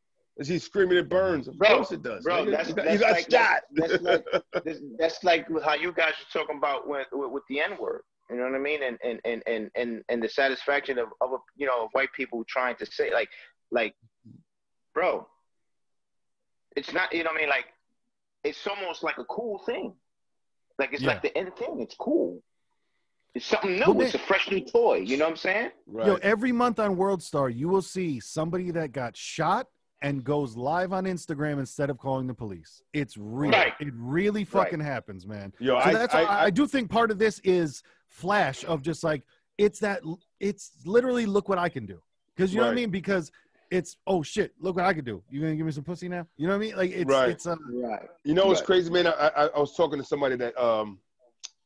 A: As he's screaming, it burns. Of course it does.
D: Bro,
A: you got shot.
D: That's like how you guys are talking about with the N-word. You know what I mean? And the satisfaction of white people trying to say like, bro, it's not, you know what I mean? Like, it's almost like a cool thing. Like, it's like the end thing. It's cool. It's something new. Well, it's a fresh new toy. You know what I'm saying?
B: Right. Yo, every month on World Star, you will see somebody that got shot and goes live on Instagram instead of calling the police. It's real.
D: Right.
B: It really fucking happens, man.
A: Yo,
B: so I do think part of this is flash of just like, it's literally look what I can do. Because you know what I mean? Because it's, oh shit, look what I can do. You gonna give me some pussy now? You know what I mean? Like it's
D: right.
A: You know what's crazy, man? I was talking to somebody that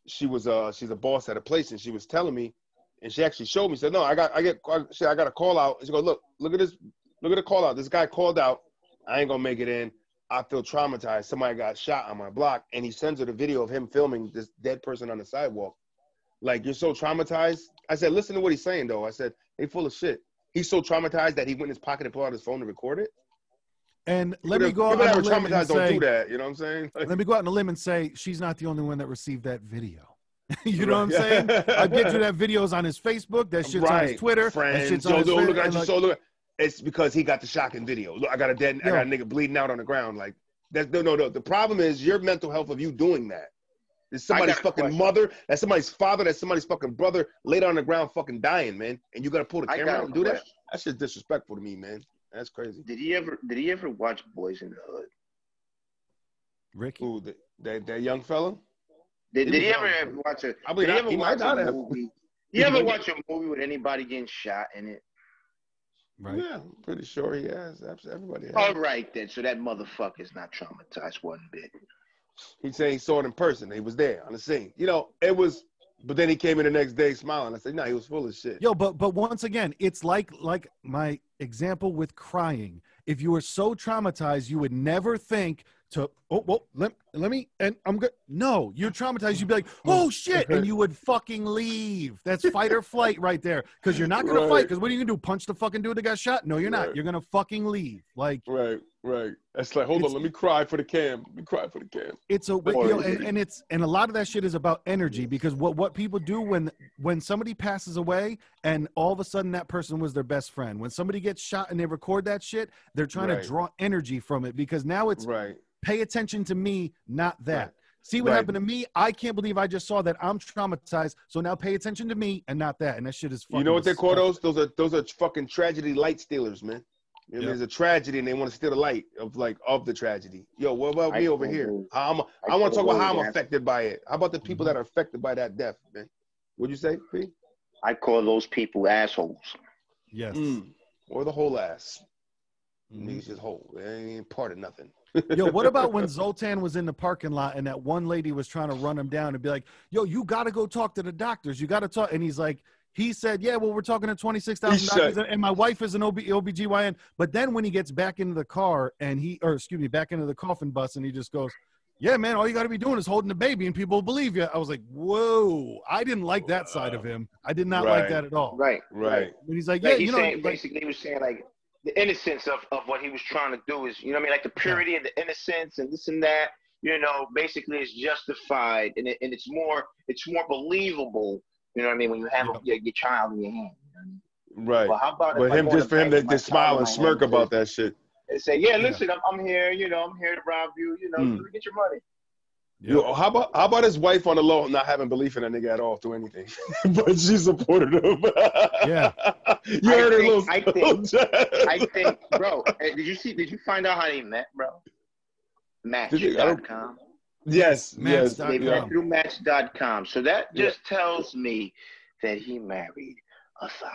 A: she's a boss at a place, and she was telling me, and she actually showed me, said, no, I got a call out. And she goes, look at this, look at the call out. This guy called out. I ain't gonna make it in. I feel traumatized. Somebody got shot on my block, and he sends her the video of him filming this dead person on the sidewalk. Like, you're so traumatized. I said, listen to what he's saying though. I said, they full of shit. He's so traumatized that he went in his pocket and pulled out his phone to record it.
B: And let me go out on a limb and say,
A: don't do that. You know what I'm saying? Like,
B: let me go out on a limb and say she's not the only one that received that video. You know what I'm saying? I bet you that video's on his Facebook. That shit's on his Twitter.
A: Friends,
B: that shit's on his
A: look. It's because he got the shocking video. Look, I got a nigga bleeding out on the ground. Like, that's no. The problem is your mental health of you doing that. It's somebody's fucking mother. That's somebody's father. That's somebody's fucking brother laid on the ground fucking dying, man. And you got to pull the camera out and do that? That's just disrespectful to me, man. That's crazy.
D: Did he ever watch Boys in the Hood?
B: Ricky?
A: Ooh, that young fella?
D: Did he ever watch a movie? You ever watch a movie with anybody getting shot in it?
B: Right.
A: Yeah, I'm pretty sure he has. Everybody has.
D: All right, then. So that motherfucker's not traumatized one bit.
A: He's saying he saw it in person. He was there on the scene. You know, it was, but then he came in the next day smiling. I said, no, he was full of shit.
B: Yo, but once again, it's like my example with crying. If you were so traumatized, you would never think to, let me, and I'm good. No, you're traumatized. You'd be like, oh shit. And you would fucking leave. That's fight or flight right there. Because you're not going to fight. Because what are you going to do? Punch the fucking dude that got shot? No, you're not. You're going to fucking leave. Like,
A: right. That's like, hold on, let me cry for the cam.
B: It's a, and a lot of that shit is about energy, because what people do when somebody passes away and all of a sudden that person was their best friend. When somebody gets shot and they record that shit, they're trying to draw energy from it, because now it's pay attention to me, not that. Right. See what happened to me? I can't believe I just saw that. I'm traumatized. So now pay attention to me and not that. And that shit is fucking.
A: You know what they call those? Those are fucking tragedy light stealers, man. You know, there's a tragedy and they want to steal the light of the tragedy. Yo, what about me over here? I want to talk about how I'm affected by it. How about the people that are affected by that death, man? What'd you say, P?
D: I call those people assholes.
B: Yes.
A: Or the whole ass. Niggas just whole. They ain't part of nothing.
B: Yo, what about when Zoltan was in the parking lot and that one lady was trying to run him down and be like, yo, you got to go talk to the doctors. You got to talk. And he's like, he said, yeah, well, we're talking to 26,000 doctors and my wife is an OBGYN. But then when he gets back into the car and back into the coffin bus, and he just goes, yeah, man, all you got to be doing is holding the baby and people will believe you. I was like, whoa, I didn't like that side of him. I did not like that at all.
D: Right.
B: And he's like, yeah,
D: basically he was saying like the innocence of what he was trying to do is, you know what I mean? Like the purity and the innocence and this and that. you know, basically it's justified and it's more believable. You know what I mean? When you have your child in your hand. You know what I mean?
A: Right.
D: Well, how about
A: but him just for him to smile and smirk about that shit.
D: And say, yeah, listen, I'm here. You know, I'm here to rob you. You know, get your money.
A: Yep. Yo, how about his wife on the low not having belief in that nigga at all to anything, but she supported him.
B: Yeah,
A: you heard her little.
D: I think, bro. Did you find out how they met, bro? Match.com.
A: Yes,
B: Match.
D: They met through Match.com. So that just tells me that he married a thought.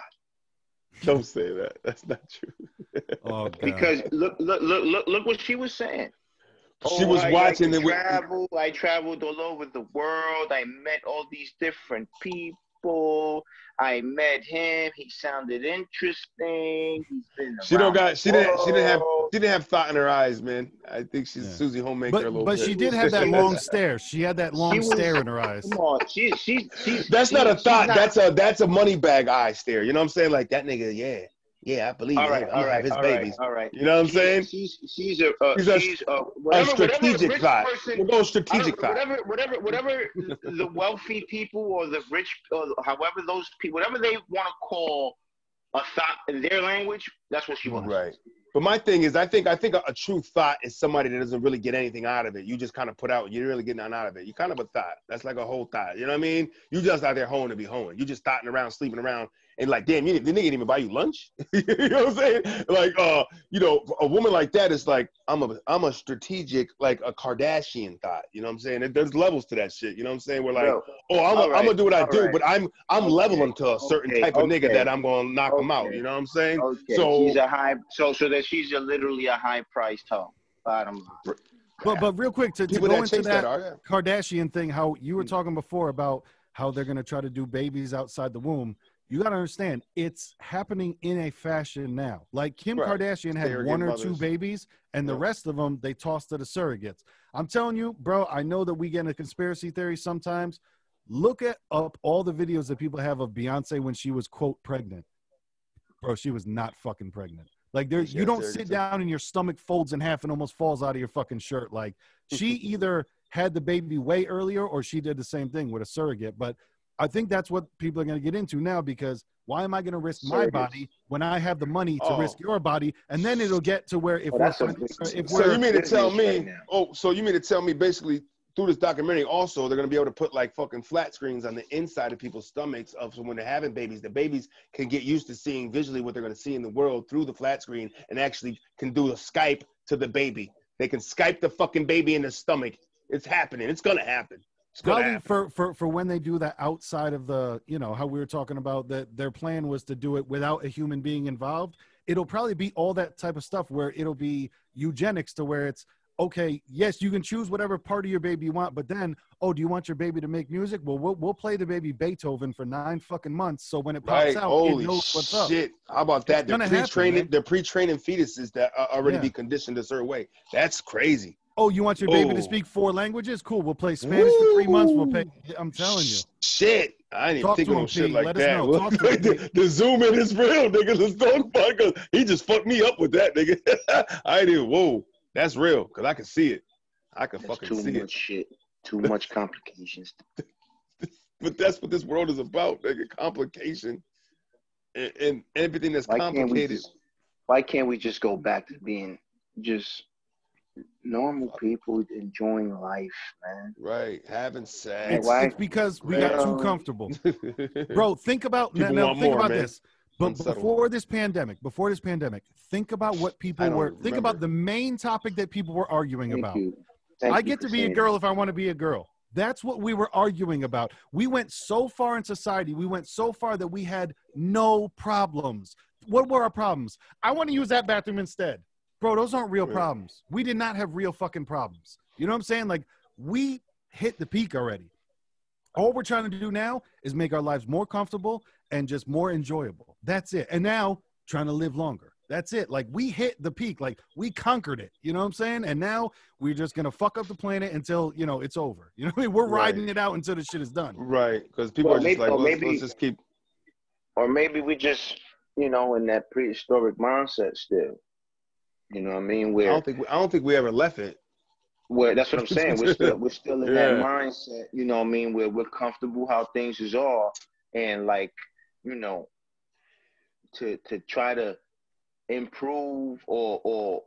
A: Don't say that. That's not true.
B: Oh, God.
D: Because look what she was saying.
A: She was watching it.
D: I traveled all over the world. I met all these different people. I met him. He sounded interesting. He's been
A: she didn't have thought in her eyes, man. I think she's Susie Homemaker a little bit.
B: But she did have that long stare. She had that long stare in her eyes.
D: Come on,
A: that's not a thought. That's a money bag eye stare. You know what I'm saying? Like that nigga, yeah, I believe him. I'm gonna have his babies.
D: All right.
A: You know what I'm saying?
D: She's
A: a strategic thought. We'll go strategic thought.
D: Whatever the wealthy people or the rich, or however those people, whatever they want to call a thought in their language, that's what she wants.
A: Right. But my thing is, I think a true thought is somebody that doesn't really get anything out of it. You just kind of put out, you're really getting nothing out of it. You kind of a thought. That's like a whole thought. You know what I mean? You just out there hoeing to be hoeing. You just thoughting around, sleeping around. And like, damn, the nigga didn't even buy you lunch. You know what I'm saying? Like, you know, a woman like that is like, I'm a strategic, like a Kardashian thought. You know what I'm saying? There's levels to that shit. You know what I'm saying? We're like, I'm gonna do what I do, but I'm leveling to a certain type of nigga that I'm gonna knock him out. You know what I'm saying?
D: Okay. So she's a high, so that she's literally a high priced hoe. Bottom line.
B: But real quick to go into that Kardashian thing, how you were talking before about how they're gonna try to do babies outside the womb. You got to understand, it's happening in a fashion now. Like Kim Kardashian had one or two babies, and the rest of them, they tossed to the surrogates. I'm telling you, bro, I know that we get into conspiracy theories sometimes. Look up all the videos that people have of Beyonce when she was, quote, pregnant. Bro, she was not fucking pregnant. Like, you don't sit down and your stomach folds in half and almost falls out of your fucking shirt. Like, she either had the baby way earlier or she did the same thing with a surrogate. But I think that's what people are going to get into now, because why am I going to risk my body when I have the money to risk your body? And then it'll get to where
A: so you mean to tell me, so you mean to tell me basically through this documentary also they're going to be able to put like fucking flat screens on the inside of people's stomachs so when they're having babies, the babies can get used to seeing visually what they're going to see in the world through the flat screen and actually can do a Skype to the baby. They can Skype the fucking baby in the stomach. It's happening. It's going to happen.
B: Probably for when they do that outside of the, you know, how we were talking about that their plan was to do it without a human being involved. It'll probably be all that type of stuff where it'll be eugenics to where it's, okay, yes, you can choose whatever part of your baby you want, but then, do you want your baby to make music? Well, we'll play the baby Beethoven for 9 fucking months. So when it pops out, it knows what's up.
A: How about that? The pre-training fetuses that are already be conditioned a certain way. That's crazy.
B: Oh, you want your baby to speak 4 languages? Cool. We'll play Spanish for 3 months. We'll pay. I'm telling you.
A: Shit. I ain't even think of no shit like that.
B: The
A: Zoom in is real, nigga. Let's talk about it. He just fucked me up with that, nigga. I ain't even, whoa. That's real, because I can see it. I can fucking see it.
D: Too much shit. Too much complications.
A: But that's what this world is about, nigga. Complication. And everything that's complicated.
D: Why can't we just go back to being just normal people enjoying life, man?
A: Right, having sex.
B: It's because we got too comfortable, bro. Think about this. But before this pandemic, think about what people were. Think about the main topic that people were arguing about. I get to be a girl if I want to be a girl. That's what we were arguing about. We went so far in society. We went so far that we had no problems. What were our problems? I want to use that bathroom instead. Bro, those aren't real problems. We did not have real fucking problems. You know what I'm saying? Like, we hit the peak already. All we're trying to do now is make our lives more comfortable and just more enjoyable. That's it. And now, trying to live longer. That's it. Like, we hit the peak. Like, we conquered it. You know what I'm saying? And now we're just going to fuck up the planet until, you know, it's over. You know what I mean? We're riding it out until the shit is done.
A: Right. Because people are just let's just keep.
D: Or maybe we just, you know, in that prehistoric mindset still. You know what I mean? Where
A: I don't think we ever left it.
D: Well, that's what I'm saying. We're still in that mindset, you know what I mean, where we're comfortable how things is all, and like, you know, to try to improve or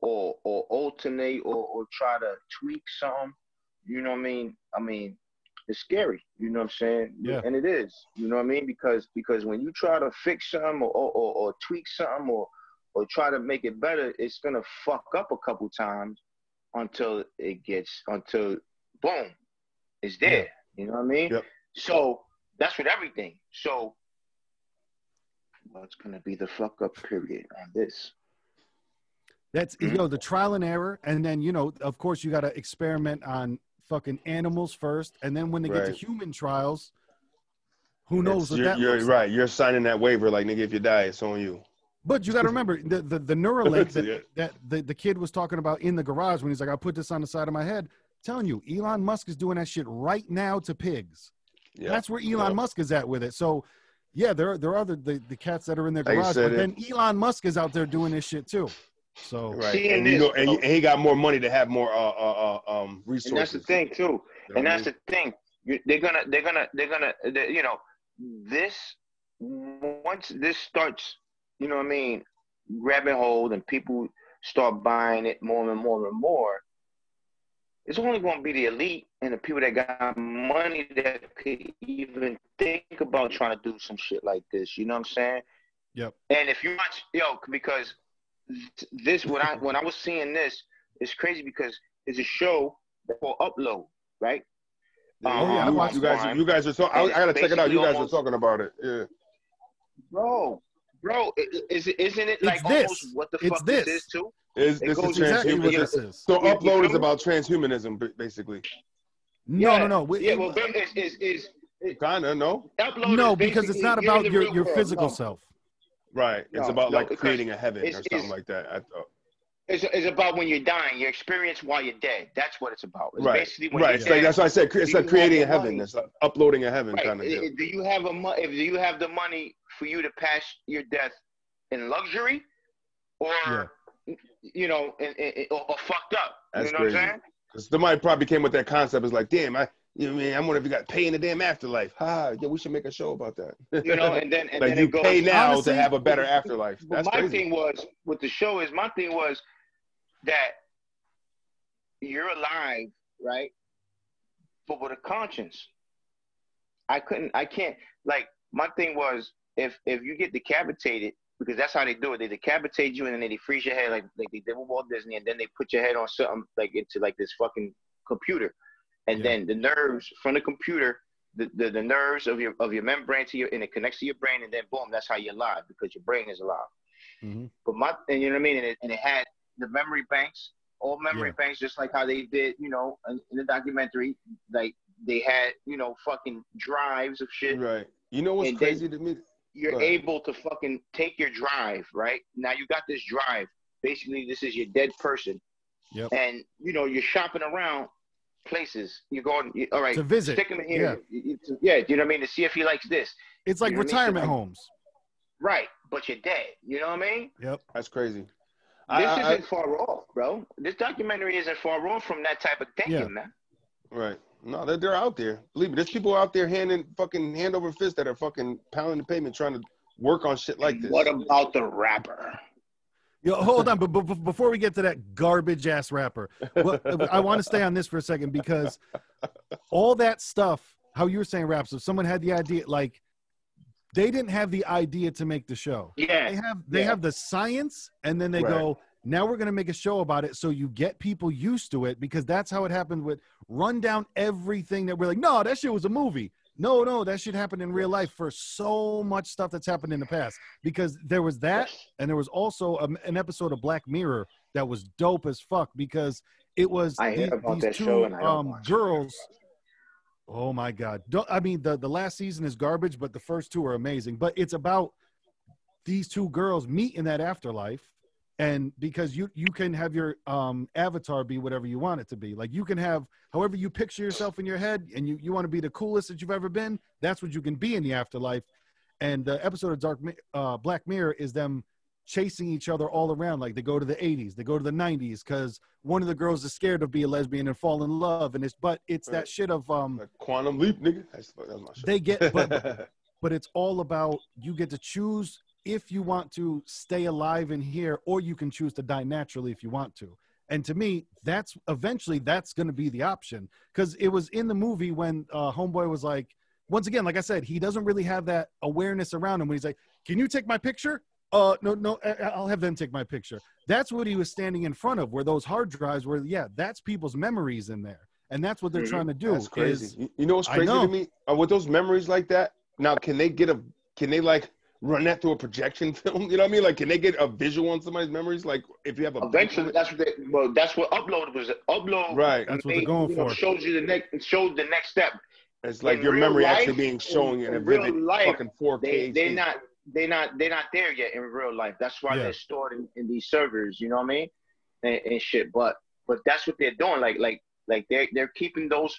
D: alternate or try to tweak something, you know what I mean? I mean, it's scary, you know what I'm saying?
B: Yeah.
D: And it is, you know what I mean? Because when you try to fix something or tweak something or try to make it better, it's gonna fuck up a couple times until boom, it's there. You know what I mean?
A: Yep.
D: So that's with everything. So what's gonna be the fuck up period on this?
B: That's the trial and error, and then of course you got to experiment on fucking animals first, and then when they get to human trials, who knows what that
A: you're
B: looks
A: right.
B: like.
A: You're signing that waiver, like, nigga, if you die, it's on you.
B: But you got to remember the Neuralink that the kid was talking about in the garage when he's like, I put this on the side of my head. I'm telling you, Elon Musk is doing that shit right now to pigs. Yeah. That's where Elon Musk is at with it. So, yeah, there are other the cats that are in their garage, but then Elon Musk is out there doing this shit too. So
A: and he got more money to have more resources.
D: And that's the thing too. And that's the thing. They're gonna this, once this starts, you know what I mean, grabbing hold and people start buying it more and more and more, it's only going to be the elite and the people that got money that could even think about trying to do some shit like this. You know what I'm saying?
B: Yep.
D: And if you watch, because this, when I was seeing this, it's crazy because it's a show called Upload, right?
A: You guys are talking. I gotta check it out. You guys are talking about it. Yeah.
D: Bro, isn't it like almost what the fuck this is too?
A: This is transhumanism. So Upload is about transhumanism, basically.
B: No.
D: Yeah, well, is
A: kinda no.
D: Upload
B: no, because it's not about your physical self.
A: Right. It's about like creating a heaven or something like that. I thought.
D: It's about when you're dying, your experience while you're dead. That's what it's about. It's basically when
A: right. It's like, that's why I said it's like creating a heaven. It's like uploading a heaven kind of deal.
D: Do you have the money for you to pass your death in luxury, or or fucked up?
A: That's
D: you know
A: crazy.
D: What I'm saying?
A: Because somebody probably came with that concept. It's like, damn, I wonder if you got pay in the damn afterlife. We should make a show about that.
D: And then
A: like you pay now honestly, to have a better afterlife. That's
D: my
A: crazy.
D: thing was with the show is my thing was that you're alive, right? But with a conscience. I can't, like, my thing was if you get decapitated, because that's how they do it. They decapitate you and then they freeze your head like they did with Walt Disney, and then they put your head on something like into like this fucking computer. And then the nerves from the computer, the nerves of your membrane and it connects to your brain, and then boom, that's how you're alive, because your brain is alive.
B: Mm-hmm.
D: But and you know what I mean? And it had the memory banks, all memory banks, just like how they did, in the documentary. Like they had, fucking drives of shit.
A: Right. You know what's crazy to me?
D: You're able to fucking take your drive, right? Now you got this drive. Basically, this is your dead person.
B: Yep.
D: And, you're shopping around places. You're going, all right,
B: to visit.
D: Stick him in here. Yeah. Do you know what I mean? To see if he likes this.
B: It's like retirement homes.
D: Right. But you're dead. You know what I mean?
B: Yep.
A: That's crazy.
D: This isn't far off, bro. This documentary isn't far off from that type of thinking, man.
A: Right. No, they're out there. Believe me, there's people out there hand over fist that are fucking pounding the pavement trying to work on shit like this.
D: What about the rapper?
B: Yo, hold on, but before we get to that garbage ass rapper, I want to stay on this for a second, because all that stuff, how you were saying raps, if someone had the idea, like they didn't have the idea to make the show.
D: Yeah.
B: They have the science, and then they go, now we're going to make a show about it, so you get people used to it, because that's how it happened with run down everything that we're like, no, that shit was a movie. No, that shit happened in real life for so much stuff that's happened in the past, because there was that, and there was also an episode of Black Mirror that was dope as fuck, because it was these two girls. Oh my God. The last season is garbage, but the first two are amazing. But it's about these two girls meet in that afterlife. And because you can have your avatar be whatever you want it to be. Like you can have however you picture yourself in your head, and you want to be the coolest that you've ever been. That's what you can be in the afterlife. And the episode of Black Mirror is them chasing each other all around. Like they go to the 80s, they go to the 90s because one of the girls is scared of being a lesbian and fall in love. And it's that shit of
A: like Quantum Leap, nigga. That's my shit.
B: They get, but it's all about you get to choose if you want to stay alive in here, or you can choose to die naturally if you want to. And to me, that's eventually going to be the option, because it was in the movie when Homeboy was like, once again, like I said, he doesn't really have that awareness around him when he's like, can you take my picture? No, I'll have them take my picture. That's what he was standing in front of, where those hard drives were. Yeah, that's people's memories in there. And that's what they're trying to do.
A: That's crazy. You know what's crazy to me? With those memories like that, now, can they like run that through a projection film? You know what I mean? Like, can they get a visual on somebody's memories? Like, if you have a
D: eventually, that's what upload was. Upload,
A: right?
B: That's what they're going for.
D: Shows you the next step.
A: It's like your memory actually being shown in a vivid fucking 4K.
D: They're not there yet in real life. That's why they're stored in these servers. You know what I mean? And shit. But that's what they're doing. Like they're keeping those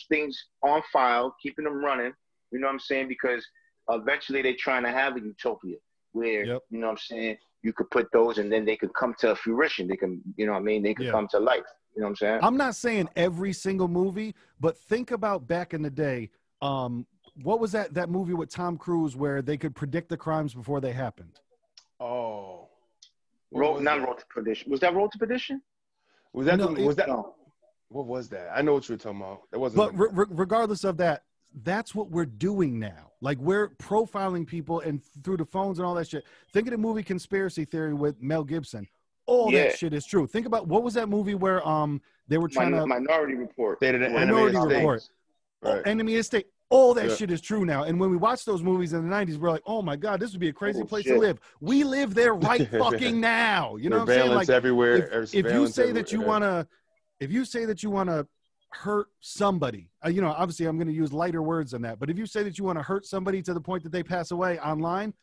D: things on file, keeping them running. You know what I'm saying? Because eventually they're trying to have a utopia where, you know what I'm saying, you could put those and then they could come to fruition. They can, you know what I mean? They could come to life. You know what I'm saying?
B: I'm not saying every single movie, but think about back in the day. What was that movie with Tom Cruise where they could predict the crimes before they happened?
A: Oh.
D: Road to Perdition. Was that Road to Perdition?
A: Was that no. What was that? I know what you were talking about. That wasn't.
B: But regardless of that, that's what we're doing now. Like, we're profiling people and through the phones and all that shit. Think of the movie Conspiracy Theory with Mel Gibson. All that shit is true. Think about, what was that movie where they were trying to
D: Minority Report.
A: They did an
B: Minority Report.
A: Right.
B: Enemy of State. All that shit is true now. And when we watched those movies in the 90s, we're like, oh my God, this would be a crazy place to live. We live there right fucking now. You know what I'm saying? Like,
A: everywhere.
B: If you say that you want to hurt somebody, obviously I'm going to use lighter words than that, but if you say that you want to hurt somebody to the point that they pass away online,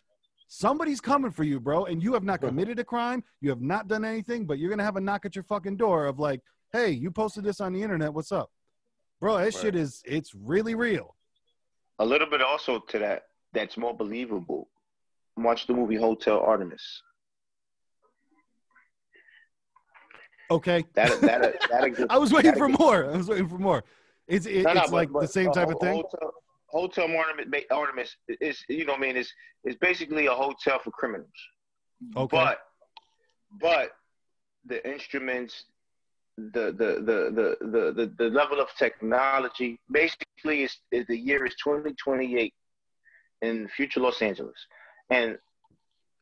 B: somebody's coming for you, bro. And you have not committed a crime. You have not done anything, but you're going to have a knock at your fucking door of like, hey, you posted this on the internet. What's up? Bro, that shit it's really real.
D: A little bit also to that's more believable. Watch the movie Hotel Artemis.
B: Okay.
D: I
B: was waiting for more. It's like the same type of thing.
D: Hotel Artemis is, you know what I mean, is basically a hotel for criminals.
B: Okay.
D: But the instruments, the level of technology, basically is the year is 2028 in future Los Angeles. And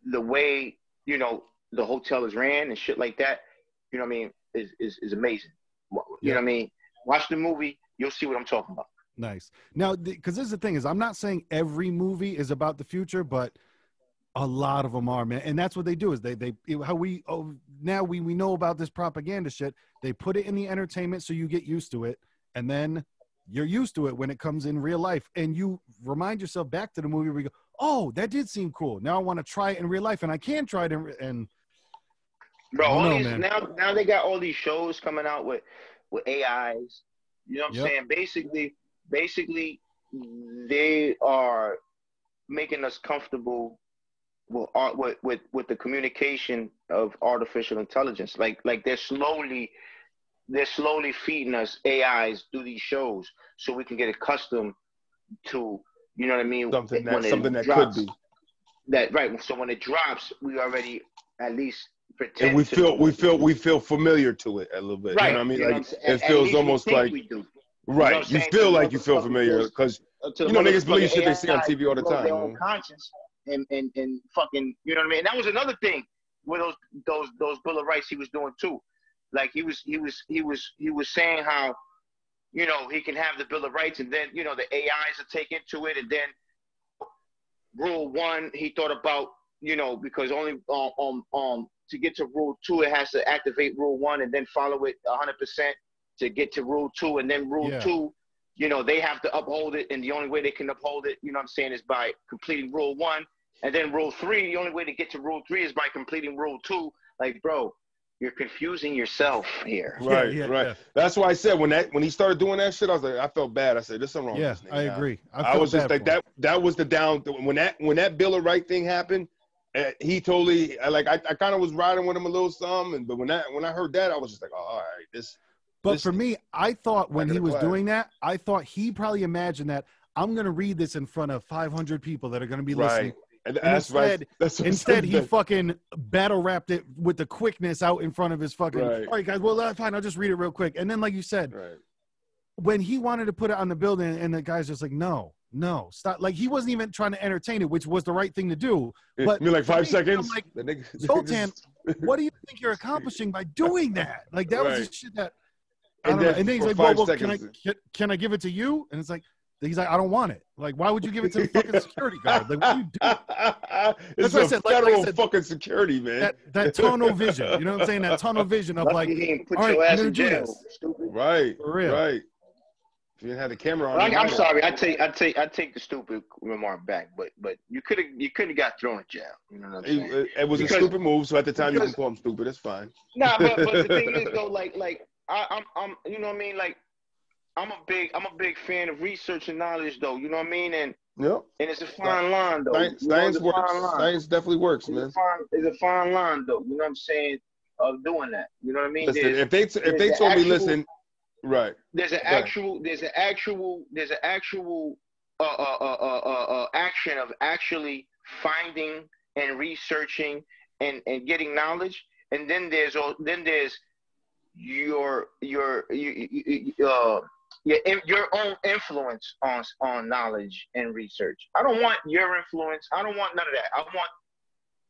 D: the way, the hotel is ran and shit like that, you know what I mean, is amazing. You know what I mean? Watch the movie, you'll see what I'm talking about.
B: Nice. Now, because this is the thing is, I'm not saying every movie is about the future, but a lot of them are, man. And that's what they do is now we know about this propaganda shit. They put it in the entertainment so you get used to it. And then you're used to it when it comes in real life. And you remind yourself back to the movie where you go, oh, that did seem cool. Now I want to try it in real life. And I can try it and
D: bro, now they got all these shows coming out with AIs. You know what I'm saying? Basically, they are making us comfortable with the communication of artificial intelligence. Like they're slowly feeding us AIs through these shows so we can get accustomed to, you know what I mean?
A: Something that could be.
D: That right. So when it drops, we already at least pretend.
A: And we feel familiar to it a little bit.
D: Right.
A: You know what I mean? Like it feels almost like
D: we do.
A: Right. You feel like you feel familiar because niggas believe shit they see on TV all the time.
D: Their own conscience and fucking, you know what I mean? And that was another thing with those Bill of Rights he was doing too. Like he was saying how, he can have the Bill of Rights and then, the AIs will take into it, and then Rule 1 he thought about, because only to get to Rule 2 it has to activate Rule 1 and then follow it 100% to get to Rule 2, and then Rule 2, they have to uphold it, and the only way they can uphold it, is by completing Rule 1, and then Rule 3, the only way to get to Rule 3 is by completing Rule 2. Like, bro, you're confusing yourself here.
A: Right. Yeah. That's why I said when he started doing that shit, I was like, I felt bad. I said, there's something wrong with this nigga.
B: I agree.
A: I was just like that was the down when that Bill of Rights thing happened. he totally like I kind of was riding with him a little some, but when I heard that, I was just like, oh, all right, this.
B: But for me, I thought when he was doing that, I thought he probably imagined that I'm going to read this in front of 500 people that are going to be listening.
A: And instead,
B: he fucking battle rapped it with the quickness out in front of his fucking. All right, guys. Well, fine. I'll just read it real quick. And then, like you said, when he wanted to put it on the building, and the guy's just like, no, stop. Like he wasn't even trying to entertain it, which was the right thing to do. But
A: like 5 seconds.
B: I'm like, Sultan, what do you think you're accomplishing by doing that? Like that was the shit that. And then he's like, well, can I give it to you? And it's like, he's like, I don't want it. Like, why would you give it to the fucking security guard? Like, what do you do?
A: That's what I said. Federal fucking security, man.
B: That tunnel vision. You know what I'm saying? That tunnel vision of like, all right, I'm gonna do this.
A: Right.
B: For real.
A: Right. If you didn't have the camera on.
D: I'm sorry. I take the stupid remark back, but you could have got thrown in jail. You know what I'm saying?
A: It was a stupid move, so at the time you can call him stupid. It's fine.
D: Nah, but the thing is though, like I'm you know what I mean? Like I'm a big fan of research and knowledge though, you know what I mean? And it's a fine line though.
A: Science works. Science definitely works, man.
D: It's a fine line though, you know what I'm saying, of doing that. You know what I mean?
A: Listen, if they told me, listen, right.
D: There's an actual action of actually finding and researching and getting knowledge, and then there's your own influence on knowledge and research. I don't want your influence. I don't want none of that. I want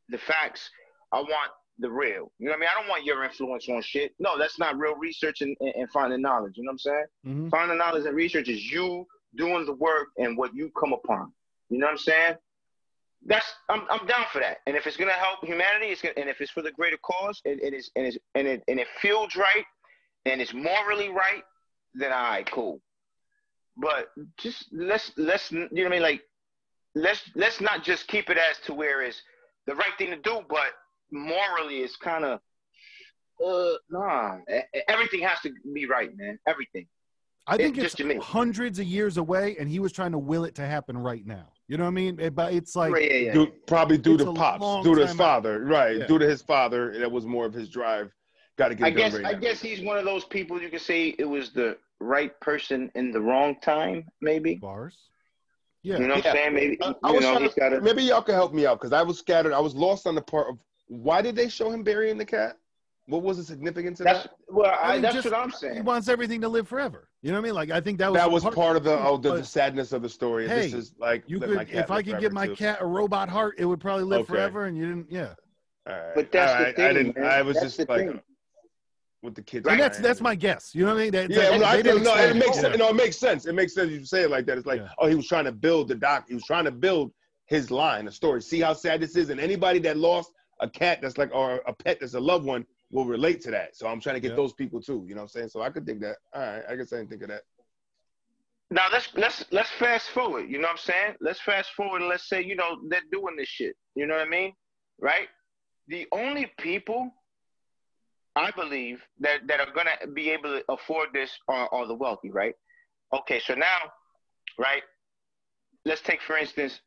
D: the facts. I want the real. You know what I mean? I don't want your influence on shit. No, that's not real research and finding knowledge. You know what I'm saying? Mm-hmm. Finding knowledge and research is you doing the work and what you come upon. You know what I'm saying? I'm down for that. And if it's gonna help humanity, and if it's for the greater cause, and it feels right, and it's morally right, then all right, cool. But just let's you know what I mean? Like let's not just keep it as to where it's the right thing to do, but morally it's kind of nah. Everything has to be right, man. Everything.
B: I think it's hundreds of years away, and he was trying to will it to happen right now. You know what I mean? But it's like
A: probably due to pops, due to his father, right? Yeah. Due to his father, that was more of his drive. Got to get it done right now.
D: I guess he's one of those people you could say it was the right person in the wrong time, maybe.
B: Bars.
D: Yeah. You know what I'm saying? Maybe
A: maybe y'all can help me out because I was scattered. I was lost on the part of why did they show him burying the cat? What was the significance of that?
D: Well, that's what I'm saying.
B: He wants everything to live forever. You know what I mean? Like I think that
A: was part of the sadness of the story.
B: Hey,
A: this is like
B: if I could give my cat a robot heart, it would probably live forever. And you didn't, yeah.
A: All right.
D: But that's the thing.
A: I didn't.
D: Man.
A: I was
D: that's
A: just like with the kids.
B: And that's my guess. You know what I mean?
A: It makes sense. No, it makes sense. It makes sense. You say it like that. It's like, he was trying to build the doc. He was trying to build his line, a story. See how sad this is, and anybody that lost a cat that's like or a pet that's a loved one will relate to that. So I'm trying to get those people too. You know what I'm saying? So I could think that. All right, I guess I didn't think of that.
D: Now let's fast forward. You know what I'm saying? Let's fast forward and let's say they're doing this shit. You know what I mean? Right? The only people I believe that are gonna be able to afford this are the wealthy, right? Okay, so now, right? Let's take for instance.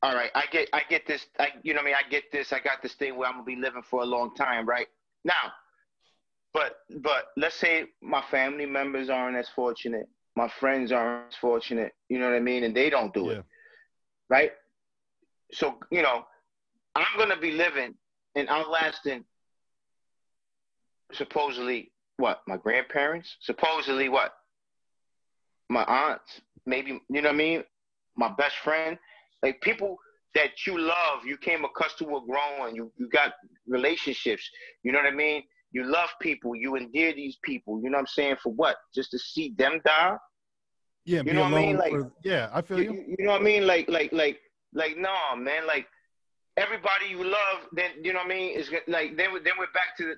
D: All right, I get this. You know what I mean? I get this. I got this thing where I'm gonna be living for a long time, right? Now, but let's say my family members aren't as fortunate. My friends aren't as fortunate. You know what I mean? And they don't do it, right? So I'm gonna be living and outlasting supposedly what? My grandparents? Supposedly what? My aunts? Maybe, you know what I mean? My best friend? Like people that you love, you came accustomed to growing, you got relationships, you know what I mean? You love people, you endear these people, you know what I'm saying? For what? Just to see them die?
B: Yeah,
D: you know what I mean? Like,
B: I feel you.
D: You know what I mean? Like, no, man, like everybody you love, then you know what I mean? Is like then we're back to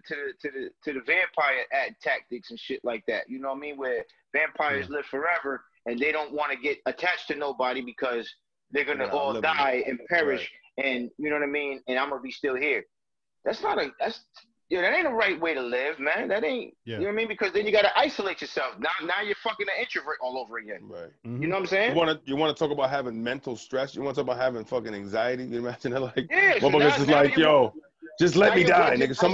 D: the vampire tactics and shit like that. You know what I mean? Where vampires live forever and they don't want to get attached to nobody because they're gonna all die and perish, and you know what I mean. And I'm gonna be still here. That's
C: Yeah, that ain't the right way to live, man. That ain't, you know what I mean? Because then you got to isolate yourself. Now you're fucking an introvert all over again.
A: Right.
C: Mm-hmm. You know what I'm saying?
A: You want to talk about having mental stress? You want to talk about having fucking anxiety? You imagine that? Like,
C: yeah, so
A: motherfuckers is like, yo, just let me die, nigga. Some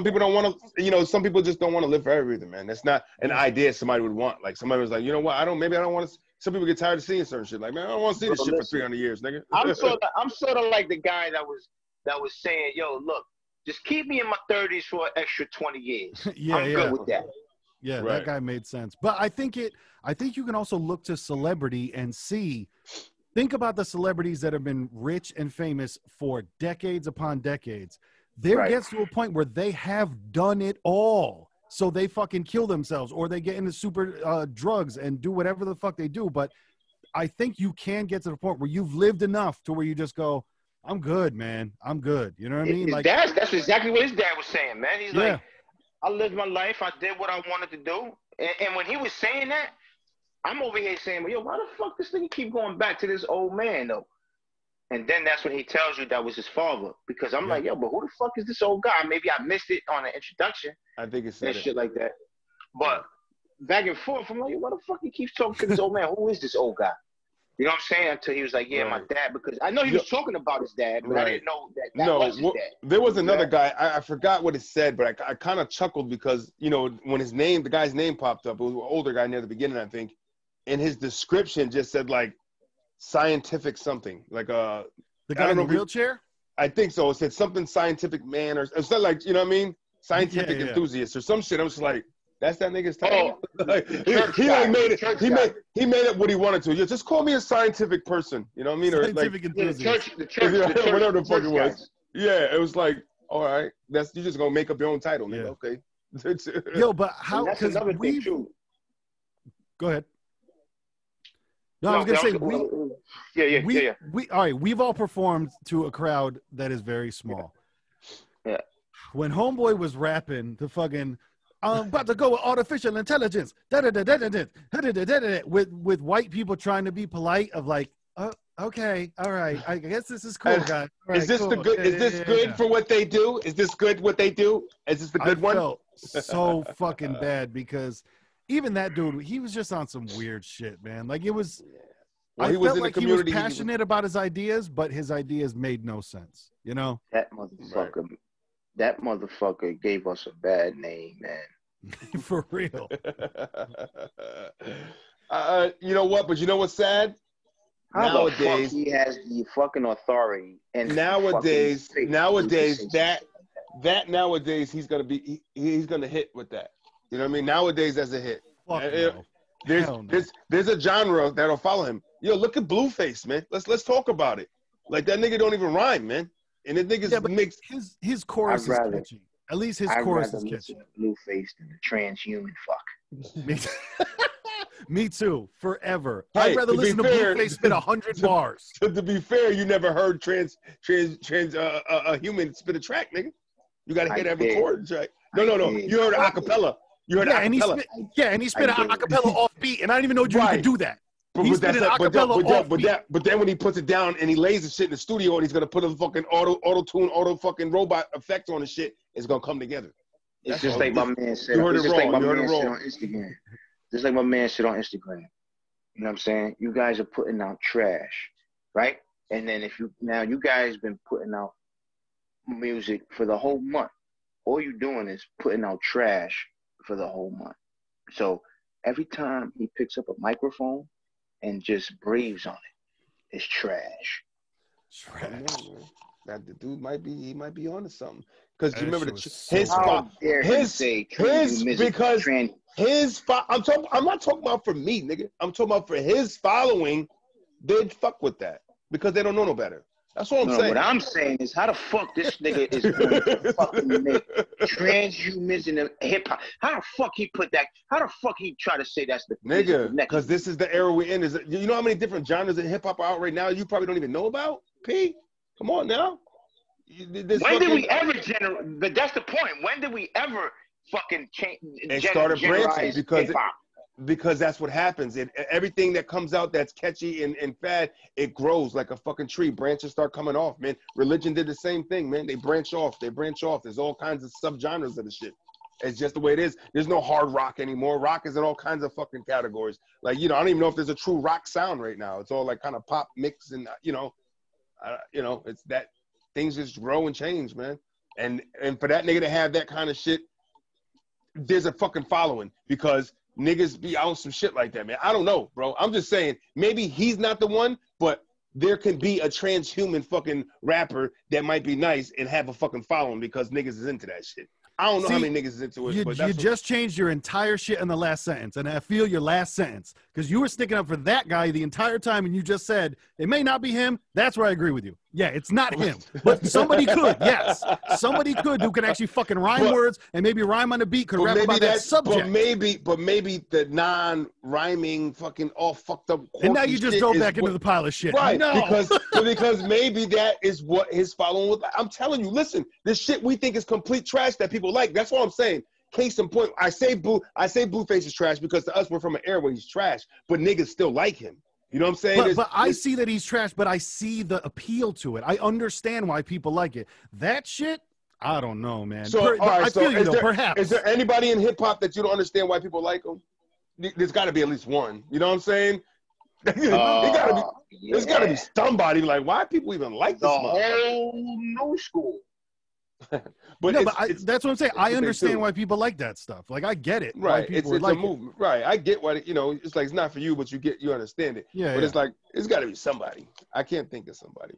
A: people don't want to, you know, some people just don't want to live forever either, man. That's not an idea somebody would want. Like, somebody was like, you know what? Maybe I don't want to. Some people get tired of seeing certain shit. Like, man, I don't want to see this shit for 300 years, nigga.
C: I'm sort of like the guy that was saying, yo, look, just keep me in my 30s for an extra 20 years. I'm good with that.
B: Yeah, right. That guy made sense. But I think you can also look to celebrity and think about the celebrities that have been rich and famous for decades upon decades. There gets to a point where they have done it all. So they fucking kill themselves or they get into super drugs and do whatever the fuck they do. But I think you can get to the point where you've lived enough to where you just go, I'm good, man. I'm good. You know what I mean?
C: Like that's exactly what his dad was saying, man. He's like, I lived my life. I did what I wanted to do. And when he was saying that, I'm over here saying, well, yo, why the fuck this nigga keep going back to this old man, though? And then that's when he tells you that was his father. Because I'm like, yo, but who the fuck is this old guy? Maybe I missed it on the introduction.
A: I think it's
C: shit like that. But back and forth, I'm like, yo, why the fuck he keeps talking to this old man? Who is this old guy? You know what I'm saying? Until he was like, my dad. Because I know he was talking about his dad, but I didn't know that was his dad.
A: There was another guy. I forgot what it said, but I kind of chuckled because, you know, when the guy's name popped up, it was an older guy near the beginning, I think. And his description just said, like, scientific something. Like, the
B: guy in the wheelchair?
A: I think so. It said something scientific man or it's not like, you know what I mean? Scientific enthusiast or some shit. I was just like, that's that nigga's title. Like, he made up what he wanted to. Just call me a scientific person. You know what I mean?
B: Scientific enthusiast.
C: The church,
A: whatever the fuck it was. Yeah, it was like, all right, you just gonna make up your own title, nigga. Okay.
B: Yo, but how? Because we. Go ahead. No, I was gonna say all right. We've all performed to a crowd that is very small.
C: Yeah.
B: When Homeboy was rapping, the fucking. I'm about to go with artificial intelligence. With white people trying to be polite, of like, oh, okay, all right. I guess this is cool, guys.
A: Is this the good? Is this good for what they do? Is this good what they do? Is this the good one? I felt
B: so fucking bad because even that dude, he was just on some weird shit, man. Like it was. Well, I felt like he was passionate about his ideas, but his ideas made no sense. You know.
C: That motherfucker. Right. That motherfucker gave us a bad name, man.
B: For real.
A: You know what? But you know what's sad?
C: How the fuck he has the fucking authority and
A: nowadays nowadays he's gonna hit with that. You know what I mean? Nowadays that's a hit. There's a genre that'll follow him. Yo, look at Blueface, man. Let's talk about it. Like that nigga don't even rhyme, man. And the niggas mix
B: his chorus is catchy. At least his chorus is catchy.
C: Blueface than the transhuman fuck.
B: Me too. Forever. Hey, I'd rather listen to Blueface spit 100 bars.
A: To be fair, you never heard a human spit a track, nigga. You got to hit every chord track. No. You heard acapella. You heard acapella.
B: And he spit acapella off beat, and I didn't even know you could do that. But
A: then when he puts it down and he lays the shit in the studio and he's gonna put a fucking auto fucking robot effect on the shit, it's gonna come together.
C: It's just like my man said. You heard it wrong. You heard it wrong on Instagram. Just like my man said on Instagram. You know what I'm saying? You guys are putting out trash, right? And then you guys been putting out music for the whole month. All you're doing is putting out trash for the whole month. So every time he picks up a microphone and just breathes on it, it's trash.
A: That the dude might be onto something. Because you remember I'm not talking about for me, nigga. I'm talking about for his following. They'd fuck with that because they don't know no better. That's what I'm saying.
C: What I'm saying is, how the fuck this nigga is going to fucking make transhumanism and hip hop? How the fuck he put that? How the fuck he try to say that's the
A: nigga? Because this is the era we're in. You know how many different genres of hip hop are out right now? You probably don't even know about. P, come on now.
C: When did we ever generate? But that's the point. When did we ever fucking change?
A: It started branching because Because that's what happens. Everything that comes out that's catchy and fad, it grows like a fucking tree. Branches start coming off, man. Religion did the same thing, man. They branch off. There's all kinds of subgenres of the shit. It's just the way it is. There's no hard rock anymore. Rock is in all kinds of fucking categories. Like, I don't even know if there's a true rock sound right now. It's all like kind of pop mix and, it's that things just grow and change, man. And for that nigga to have that kind of shit, there's a fucking following because niggas be on some shit like that, man. I don't know, bro. I'm just saying, maybe he's not the one, but there can be a transhuman fucking rapper that might be nice and have a fucking following because niggas is into that shit. I don't know how many niggas is into it.
B: You just changed your entire shit in the last sentence, and I feel your last sentence because you were sticking up for that guy the entire time, and you just said it may not be him. That's where I agree with you. Yeah, it's not him, but somebody could. Yes, somebody could who can actually fucking rhyme words and maybe rhyme on a beat. Could rap about that subject.
A: But maybe the non-rhyming fucking all fucked up.
B: And now you just dove back into the pile of shit,
A: right?
B: No.
A: because maybe that is what his following was. I'm telling you, listen, this shit we think is complete trash that people like. That's what I'm saying. Case in point, I say Blueface is trash because to us we're from an era where he's trash, but niggas still like him. You know what I'm saying?
B: But I see that he's trash, but I see the appeal to it. I understand why people like it. That shit, I don't know, man.
A: So,
B: I feel you, though, perhaps.
A: Is there anybody in hip-hop that you don't understand why people like him? There's got to be at least one. You know what I'm saying? There's got to be somebody like, why people even like this?
C: The whole new school.
A: But
B: that's what I'm saying. I understand why people like that stuff. Like, I get it.
A: Right. It's a movement. Right. I get why, it's like, it's not for you, but you understand it.
B: Yeah.
A: But it's like, it's got to be somebody. I can't think of somebody.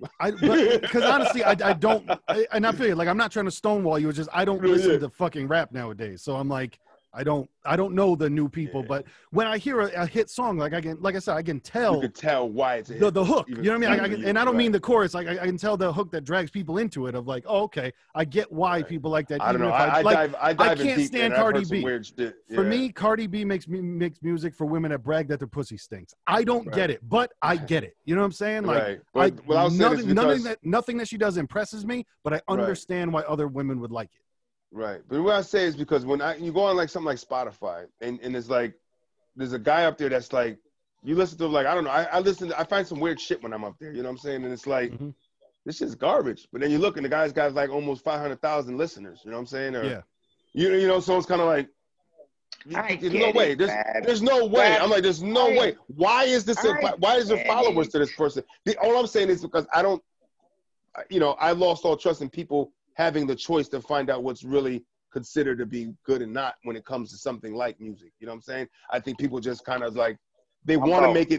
B: Because honestly, I don't, and I feel you, like, I'm not trying to stonewall you. It's just, I don't listen to fucking rap nowadays. So I'm like, I don't know the new people, but when I hear a hit song, like I can tell.
A: You can tell why it's a hit.
B: The hook, you know what I mean? I don't mean the chorus. Like I can tell the hook that drags people into it. Of like, oh, okay, I get why people like that.
A: I don't know.
B: I can't stand Cardi B.
A: Yeah.
B: For me, Cardi B makes music for women that brag that their pussy stinks. I don't get it, but I get it. You know what I'm saying? Like, nothing that she does impresses me, but I understand why other women would like it.
A: Right. But what I say is because when you go on like something like Spotify and it's like there's a guy up there that's like you listen to like I don't know, I find some weird shit when I'm up there, you know what I'm saying? And it's like this shit's garbage. But then you look and the guy's got like almost 500,000 listeners, you know what I'm saying? Or, you know, so it's kind of like there's no way. There's no way. I'm like, there's no way. Why is there followers to this person? All I'm saying is because I lost all trust in people having the choice to find out what's really considered to be good and not when it comes to something like music. You know what I'm saying? I think people just kind of like they want to make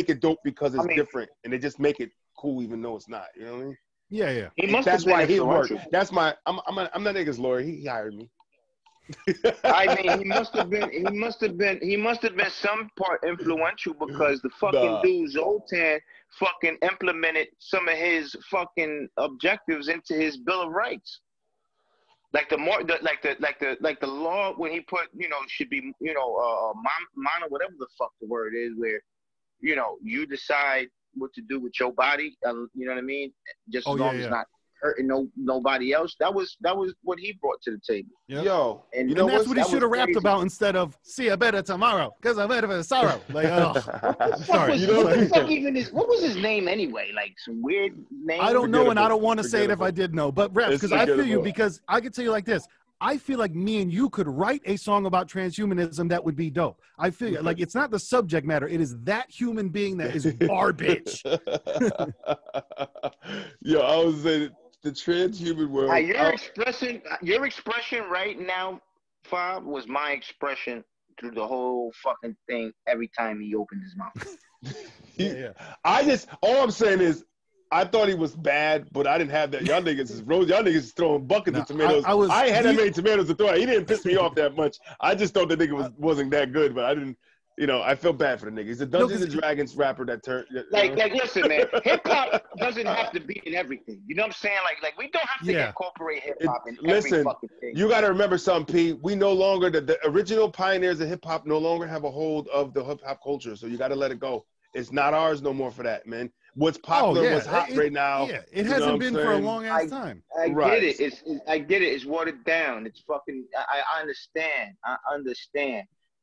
A: it dope because it's different and they just make it cool even though it's not. You know what I mean?
B: Yeah.
A: That's why he worked. That's my I'm that nigga's lawyer. He hired me.
C: I mean, he must have been some part influential because the fucking dude Zoltan fucking implemented some of his fucking objectives into his Bill of Rights. Like the law when he put, should be, mono, whatever the fuck the word is, where, you decide what to do with your body, you know what I mean? Just as long as it's not hurting nobody else. That was what he brought to the table.
B: Yep.
A: Yo,
B: and that's what he should have rapped about instead of "see you better tomorrow" because I'm better for sorrow. Like, sorry.
C: What was his name anyway? Like some weird name.
B: I don't know, and I don't want to say it if I did know. But rep, because I feel you. Because I could tell you like this. I feel like me and you could write a song about transhumanism that would be dope. I feel like it's not the subject matter. It is that human being that is garbage.
A: Yo, I was saying the transhuman world.
C: Your expression right now, Phat, was my expression through the whole fucking thing every time he opened his mouth.
A: All I'm saying is, I thought he was bad, but I didn't have that. Y'all niggas is throwing buckets of tomatoes. I had that many tomatoes to throw. He didn't piss me off that much. I just thought the nigga wasn't that good, but I didn't. I feel bad for the nigga. He's a Dungeons and Dragons rapper that turned.
C: Like, listen, man. Hip hop doesn't have to be in everything. You know what I'm saying? Like we don't have to incorporate hip hop in every fucking thing.
A: You got to remember something, P. We no longer the original pioneers of hip hop no longer have a hold of the hip hop culture. So you got to let it go. It's not ours no more for that, man. What's popular, what's hot right now.
B: Yeah, it hasn't been for a long ass time.
C: I get it. I get it. It's watered down. It's fucking. I understand.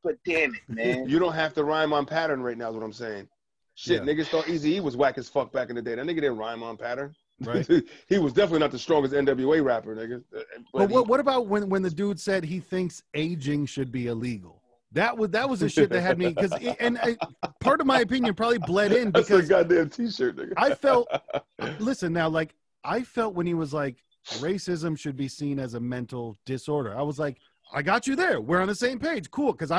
C: but damn it, man.
A: You don't have to rhyme on pattern right now is what I'm saying. Shit, niggas thought Eazy-E was whack as fuck back in the day. That nigga didn't rhyme on pattern.
B: Right.
A: He was definitely not the strongest NWA rapper, nigga.
B: But what about when the dude said he thinks aging should be illegal? That was the shit that had me, because part of my opinion probably bled in because
A: that's a goddamn t-shirt, nigga.
B: I felt, listen now, like I felt when he was like, racism should be seen as a mental disorder. I was like, I got you there. We're on the same page. Cool. Because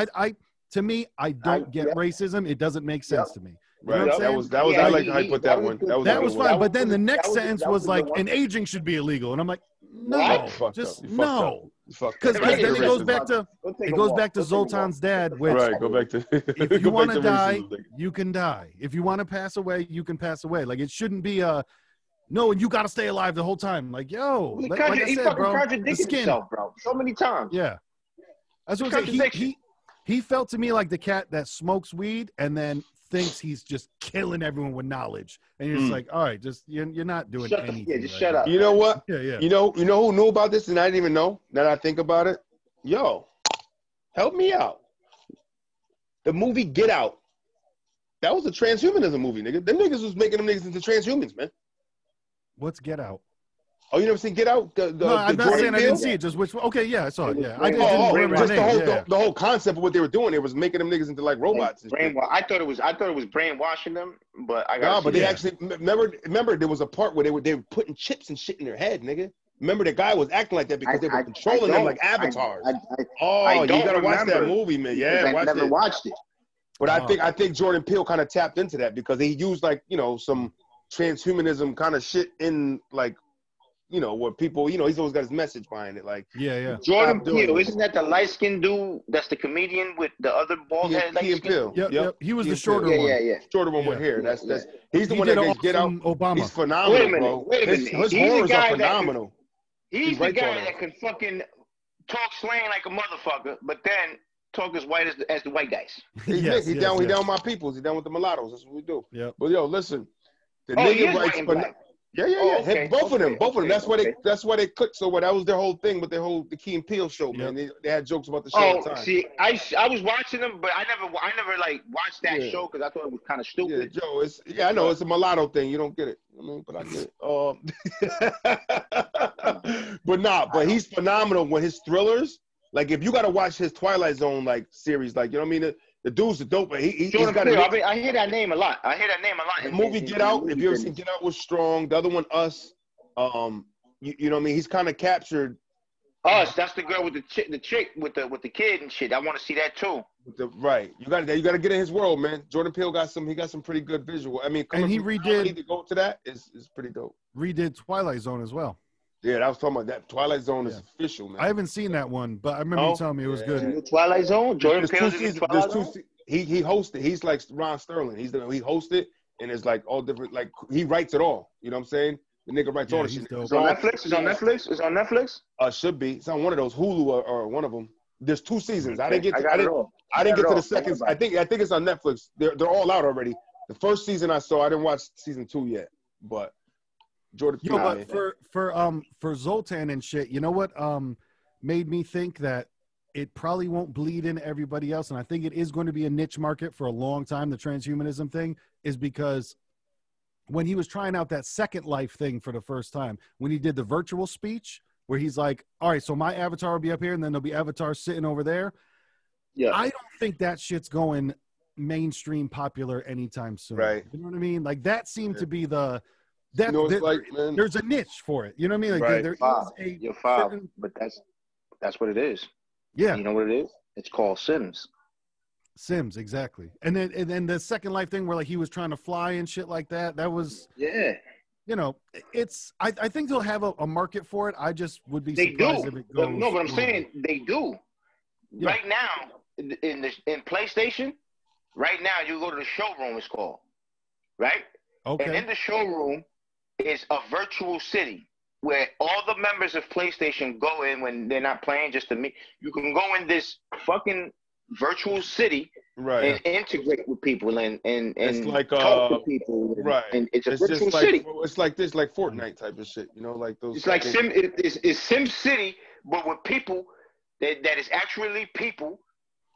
B: to me, I don't get racism. It doesn't make sense to me. You know what I'm
A: that was I like how you put that one.
B: That was fine. But then the next sentence was like, and aging should be illegal. And I'm like, no, just no. Because then it goes back to Zoltan's dad, which
A: go back to
B: if you want to die, you can die. If you want to pass away, you can pass away. Like it shouldn't be no, and you got to stay alive the whole time. Like, yo,
C: he
B: like I said,
C: fucking
B: bro,
C: contradicted himself, bro, so many times.
B: Yeah, that's what I'm saying. He felt to me like the cat that smokes weed and then thinks he's just killing everyone with knowledge, and you're just like, all right, just you're not doing anything.
C: Yeah, just shut up.
A: You know what?
B: Yeah.
A: You know who knew about this and I didn't even know? Now that I think about it, yo, help me out. The movie Get Out. That was a transhumanism movie, nigga. Them niggas was making them niggas into transhumans, man.
B: What's Get Out?
A: Oh, you never seen Get Out?
B: No, I'm not saying I didn't see it. Just which one? Okay, yeah, I saw it. Yeah, I didn't remember the name.
A: The whole concept of what they were doing, it was making them niggas into like robots. And shit.
C: I thought it was brainwashing them, but I got.
A: No, but they actually remember there was a part where they were putting chips and shit in their head, nigga. Remember the guy was acting like that because they were controlling them like avatars. You gotta watch that movie, man. Yeah,
C: I never watched it.
A: But I think Jordan Peele kind of tapped into that because he used like some transhumanism kind of shit in like. What people, he's always got his message behind it. Like,
B: yeah.
C: Jordan Peele, isn't that the light skinned dude? That's the comedian with the other bald head.
B: Yep. He was the shorter one.
C: Yeah.
A: Shorter one with hair. That's he's the one that gets Get Out.
B: Obama.
A: He's phenomenal,
C: Wait a minute.
A: His horrors are phenomenal.
C: He's the guy that can fucking talk slang like a motherfucker, but then talk as white as the white guys.
A: He's down with my peoples. He's down with the mulattoes. That's what we do.
B: Yeah.
A: But yo, listen, the nigga writes. Yeah.
C: Okay.
A: Both of them. That's why they clicked so well. That was their whole thing with the Key and Peele show, man. They had jokes about the show all the time.
C: See, I was watching them, but I never like watched that show because I thought it was kind of stupid.
A: Yeah, Joe, I know it's a mulatto thing. You don't get it. But I get it. But he's phenomenal when his thrillers. Like if you got to watch his Twilight Zone like series, like the dude's the dope. He's got
C: I hear that name a lot.
A: The movie Get Out. If you ever seen Get Out, was strong. The other one, Us. You know what I mean? He's kind of captured.
C: Us. That's the girl with the chick with the kid and shit. I want to see that too.
A: Right. You got to get in his world, man. Jordan Peele got some pretty good visual. I mean,
B: and he redid
A: to go to that is pretty dope.
B: Redid Twilight Zone as well.
A: Yeah, I was talking about that. Twilight Zone is official, man.
B: I haven't seen that one, but I remember you telling me it was good.
C: Twilight Zone? Jordan Peele's in Twilight Zone?
A: He hosted. He's like Ron Sterling. He hosted, and it's like all different. Like he writes it all. You know what I'm saying? The nigga writes all the shit.
C: It's on Netflix. It's on Netflix.
A: Should be. It's on one of those Hulu or one of them. There's 2 seasons. I didn't get to the second. I think it's on Netflix. They're all out already. The first season I saw. I didn't watch season 2 yet, but. Jordan Peele,
B: but for Zoltan and shit, you know what made me think that it probably won't bleed in everybody else, and I think it is going to be a niche market for a long time. The transhumanism thing is because when he was trying out that Second Life thing for the first time, when he did the virtual speech where he's like, "All right, so my avatar will be up here, and then there'll be avatars sitting over there." Yeah, I don't think that shit's going mainstream popular anytime soon.
A: Right?
B: You know what I mean? Like that seemed to be the. There's a niche for it. You know what I mean? Like there is a certain...
C: but that's what it is.
B: Yeah.
C: You know what it is? It's called Sims.
B: Sims, exactly. And then the Second Life thing where like he was trying to fly and shit like that. That was it's I think they'll have a market for it. I just would be surprised if it goes.
C: No, but I'm saying they do. Yeah. Right now in PlayStation, right now you go to the showroom, it's called. Right?
B: Okay.
C: And in the showroom is a virtual city where all the members of PlayStation go in when they're not playing just to meet. You can go in this fucking virtual city and integrate with people and
A: it's like,
C: talk to people. And it's a virtual city.
A: It's like this, like Fortnite type of shit, like those.
C: It's like it's Sim City, but with people that is actually people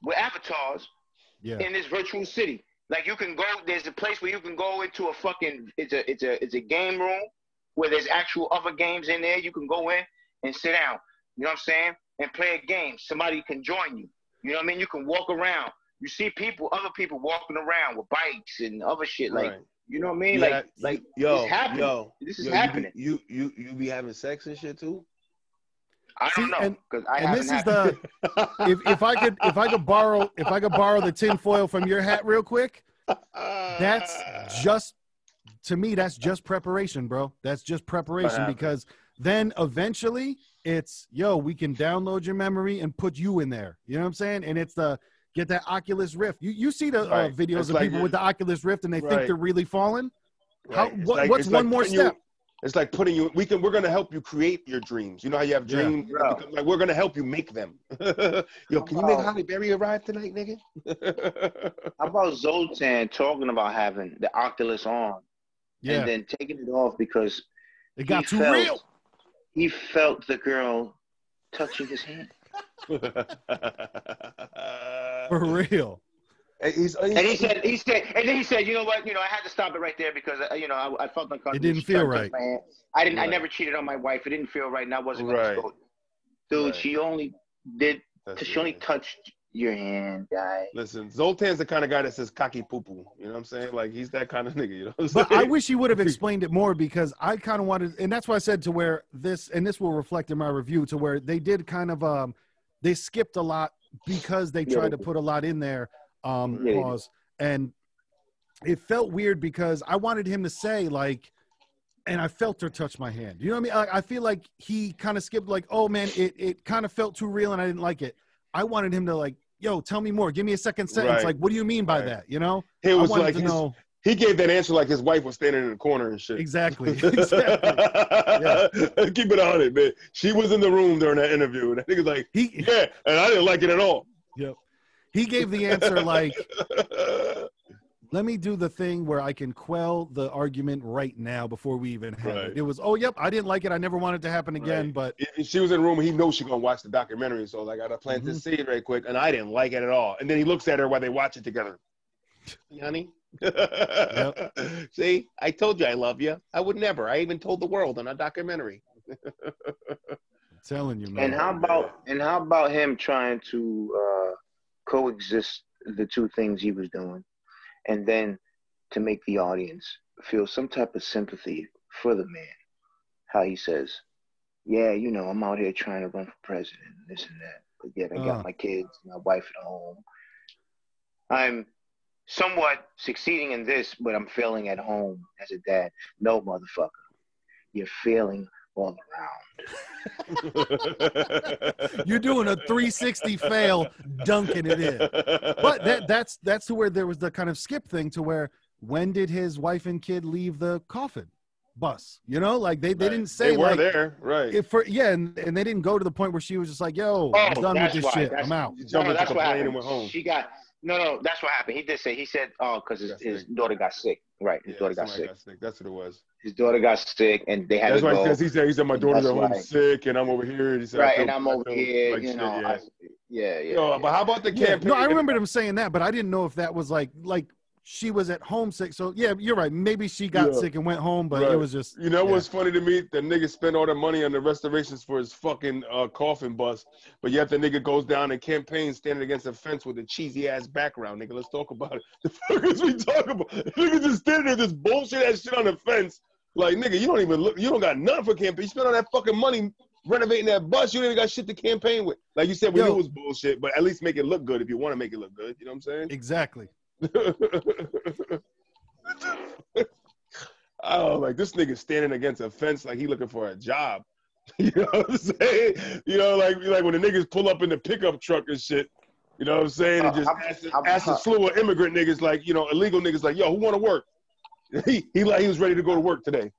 C: with avatars in this virtual city. Like you can go, there's a place where you can go into a fucking, it's a game room where there's actual other games in there. You can go in and sit down, you know what I'm saying, and play a game. Somebody can join you. You know what I mean? You can walk around. You see other people walking around with bikes and other shit. Like, you know what I mean?
A: Yeah,
C: like
A: it's
C: happening. This is happening.
A: You be having sex and shit too?
C: I don't know, because
B: and this is the if I could borrow the tinfoil from your hat real quick, that's just, to me, that's just preparation, bro. That's just preparation, because then eventually it's, we can download your memory and put you in there. You know what I'm saying? And it's get that Oculus Rift. You see the videos of people with the Oculus Rift and they think they're really falling. What's one more step?
A: It's like putting you. We're gonna help you create your dreams. You know how you have dreams. Like we're gonna help you make them. Yo, can you make Holly Berry arrive tonight, nigga?
D: How about Zoltan talking about having the Oculus on, and then taking it off because
B: it got too real.
D: He felt the girl touching his hand.
B: For real.
C: And he said, you know what, I had to stop it right there because, I felt uncomfortable.
B: It didn't feel right.
C: I never cheated on my wife. It didn't feel right, and I wasn't going to scold you. Dude, she only touched your hand, guy.
A: Listen, Zoltan's the kind of guy that says cocky poo-poo. You know what I'm saying? Like, he's that kind of nigga, you know what I'm saying?
B: But I wish he would have explained it more, because I kind of wanted, and that's why I said to where this will reflect in my review, to where they did kind of, they skipped a lot because they tried to put a lot in there. Pause. And it felt weird because I wanted him to say, like, and I felt her touch my hand. You know what I mean? I feel like he kind of skipped, like, oh man, it kind of felt too real and I didn't like it. I wanted him to, like, yo, tell me more. Give me a second sentence. Like, what do you mean by that? You know?
A: He was like, he gave that answer like his wife was standing in the corner and shit.
B: Exactly.
A: Keep it 100, man. She was in the room during that interview, and that nigga's like, and I didn't like it at all.
B: Yep. He gave the answer like, let me do the thing where I can quell the argument right now before we even have it. It was, I didn't like it. I never want it to happen again. But
A: she was in the room, and he knows she's going to watch the documentary. So I got to plant this seed right quick. And I didn't like it at all. And then he looks at her while they watch it together. Honey. See, I told you I love you. I would never. I even told the world on a documentary.
B: I'm telling you, man.
D: And how about him trying to coexist the two things he was doing, and then to make the audience feel some type of sympathy for the man? How he says, I'm out here trying to run for president, this and that, but yet I got my kids, my wife at home. I'm somewhat succeeding in this, but I'm failing at home as a dad. No, motherfucker, you're failing all around.
B: You're doing a 360 fail, dunking it in. But that's to where there was the kind of skip thing, to where, when did his wife and kid leave the coffin bus? You know, like they didn't say,
A: they were
B: like,
A: there, right?
B: And they didn't go to the point where she was just like, yo, I'm done with this shit. I'm out.
C: That's what happened. Went home. She got that's what happened. He said, because his daughter got sick. Right, his daughter got sick.
A: That's what it was.
C: His daughter got sick, and they had to go.
A: That's why he said my daughter's at home sick, and I'm over here. He said,
C: and I'm over here. Like,
A: Yo, but how about the campaign?
B: No, I remember him saying that, but I didn't know if that was like she was at home sick. So yeah, you're right. Maybe she got sick and went home, but it was just.
A: You know what's funny to me? The nigga spent all the money on the restorations for his fucking coffin bus, but yet the nigga goes down and campaigns standing against a fence with a cheesy ass background. Nigga, let's talk about it. The fuck is we talking about? Nigga just standing there, this bullshit ass shit on the fence. Like, nigga, you don't even look. You don't got nothing for campaign. You spent all that fucking money renovating that bus. You ain't even got shit to campaign with. Like you said, we knew it was bullshit, but at least make it look good if you want to make it look good. You know what I'm saying?
B: Exactly.
A: Oh, like this nigga standing against a fence like he looking for a job. You know what I'm saying? You know, like when the niggas pull up in the pickup truck and shit. You know what I'm saying? And just ask a slew of immigrant niggas, like, illegal niggas, like, yo, who want to work? He was ready to go to work today.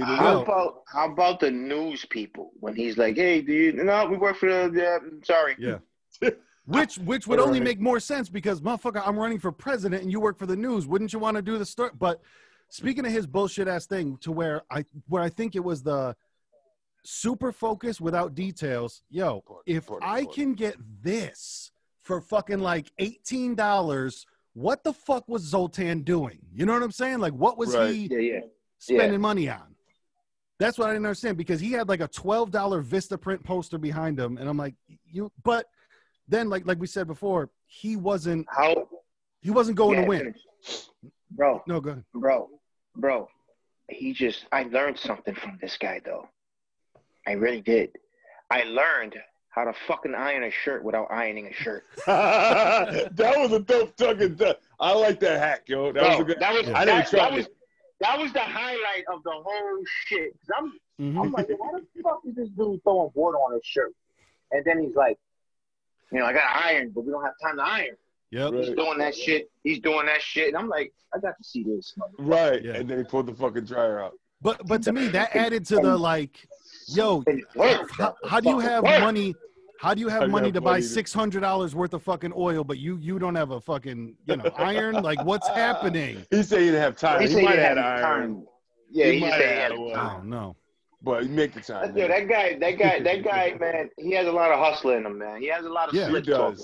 D: How about the news people when he's like, hey, we work for the sorry.
B: Yeah. Which would only make more sense because, motherfucker, I'm running for president and you work for the news. Wouldn't you want to do the story? But speaking of his bullshit ass thing, to where I think it was the super focus without details. Yo, if I can get this for fucking like $18. What the fuck was Zoltan doing? You know what I'm saying? Like, what was he spending money on? That's what I didn't understand, because he had like a $12 Vistaprint poster behind him, and I'm like, but then like we said before, he wasn't going to win.
D: Bro.
B: No, go ahead.
D: Bro. I learned something from this guy though. I really did. I learned how to fucking iron a shirt without ironing a shirt.
A: That was a dope fucking. I like that hack, yo. That was a good. I never tried it.
C: That was the highlight of the whole shit. I'm like, why the fuck is this dude throwing water on his shirt? And then he's like, I got to iron, but we don't have time to iron.
B: Yep.
C: He's doing that shit. And I'm like, I got to see this.
A: Right. Yeah. And then he pulled the fucking dryer out.
B: But to me, that added to the like, yo, how do you have money? How do you have money to buy $600 worth of fucking oil, but you don't have a fucking iron? Like, what's happening?
A: He said he didn't have time. He might have had iron.
C: Yeah, he just said he had time.
B: I don't know.
A: But you make the time.
C: Yeah, that guy, man, he has a lot of hustle in him, man. He has a lot of
A: slick talk.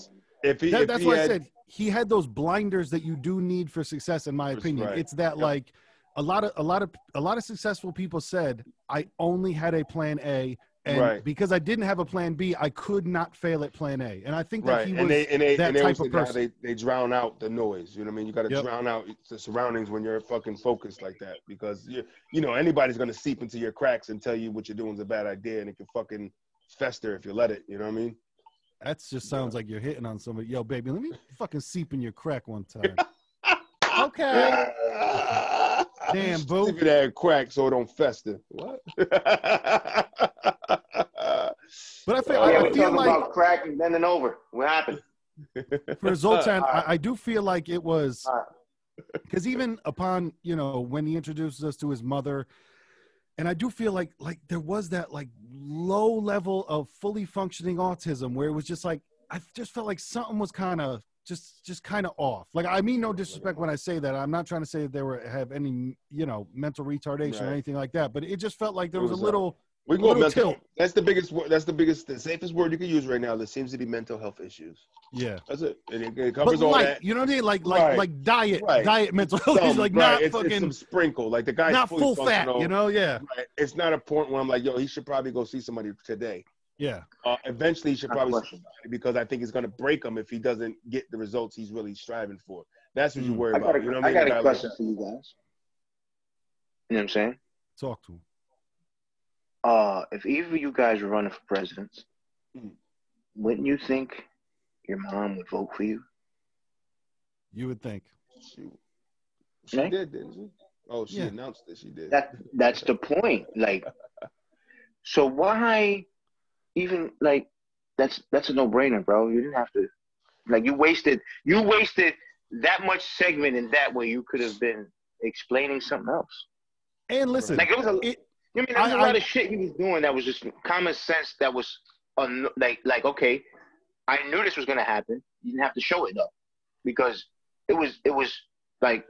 B: That's why I said he had those blinders that you do need for success, in my opinion. Right. It's that like a lot of successful people said, I only had a plan A, and because I didn't have a plan B, I could not fail at plan A. And I think that he was that type of person.
A: They drown out the noise. You know what I mean? You got to drown out the surroundings when you're fucking focused like that, because anybody's gonna seep into your cracks and tell you what you're doing is a bad idea, and it can fucking fester if you let it. You know what I mean?
B: That just sounds like you're hitting on somebody. Yo, baby, let me fucking seep in your crack one time. Okay. Damn, boo.
A: Seep in that crack so it don't fester. What?
B: But I feel like
C: about crack and bending over. What happened?
B: For Zoltan, I do feel like it was because even upon when he introduces us to his mother, and I do feel like there was that like low level of fully functioning autism where it was just like I just felt like something was kind of just kind of off. Like, I mean no disrespect when I say that. I'm not trying to say that have any mental retardation or anything like that, but it just felt like there was a little.
A: We can go mental. That's the biggest. The safest word you can use right now. There seems to be mental health issues.
B: Yeah,
A: that's it. And it covers all that.
B: You know what I mean? Like diet mental health. It's like not fucking.
A: It's some sprinkle. Like the guy's
B: not full fat.
A: Yeah. Right. It's not a point where I'm like, yo, he should probably go see somebody today.
B: Yeah.
A: Eventually, he should probably see somebody, because I think it's going to break him if he doesn't get the results he's really striving for. That's what you worry about.
C: I got a question for you guys. You know what I'm saying?
B: Talk to him.
D: If either of you guys were running for president, wouldn't you think your mom would vote for you?
B: You would think.
A: She did, didn't she? Oh, she announced that she did.
D: That's the point. Like, so why even like that's a no-brainer, bro. You didn't have to. Like, you wasted that much segment in that way. You could have been explaining something else.
B: And listen,
D: like it was there was a lot of shit he was doing that was just common sense. That was like okay, I knew this was gonna happen. You didn't have to show it though, because it was like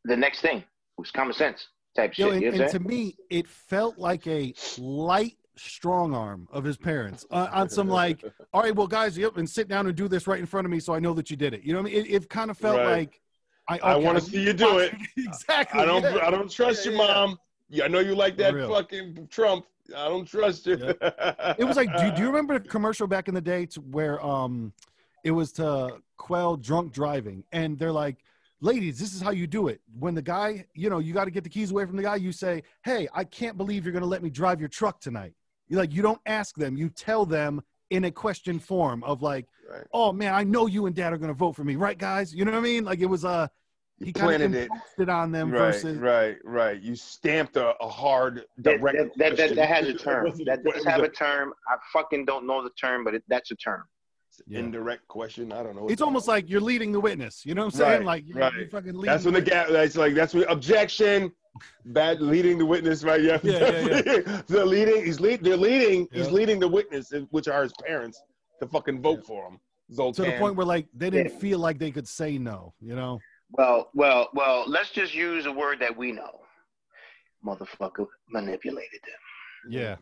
D: the next thing. It was common sense type shit.
B: And to me, it felt like a light strong arm of his parents on some like, all right, well, guys, and sit down and do this right in front of me so I know that you did it. You know what I mean? It kind of felt like
A: I want to see you do it.
B: Exactly.
A: I don't trust you, Mom. Yeah, I know you like that fucking Trump. I don't trust you.
B: It was like, do you remember the commercial back in the day where it was to quell drunk driving, and they're like, ladies, this is how you do it. When the guy, you got to get the keys away from the guy, you say, hey, I can't believe you're going to let me drive your truck tonight. You don't ask them, you tell them in a question form of like, oh man, I know you and Dad are going to vote for me, right, guys? You know what I mean? Like, it was he kind of imposed it on them versus
A: right. You stamped a hard direct.
D: That has a term. That does have a term. I fucking don't know the term, but that's a term.
A: Indirect question. I don't know.
B: It's almost like you're leading the witness. You know what I'm saying? Like you're fucking leading.
A: That's when the gap. That's when objection. Bad leading the witness, right? Yeah. They're leading. They're leading. He's leading the witness, which are his parents, to fucking vote for him. Zoltan.
B: To the point where like they didn't feel like they could say no.
D: Well. Let's just use a word that we know. Motherfucker manipulated them.
B: Yeah.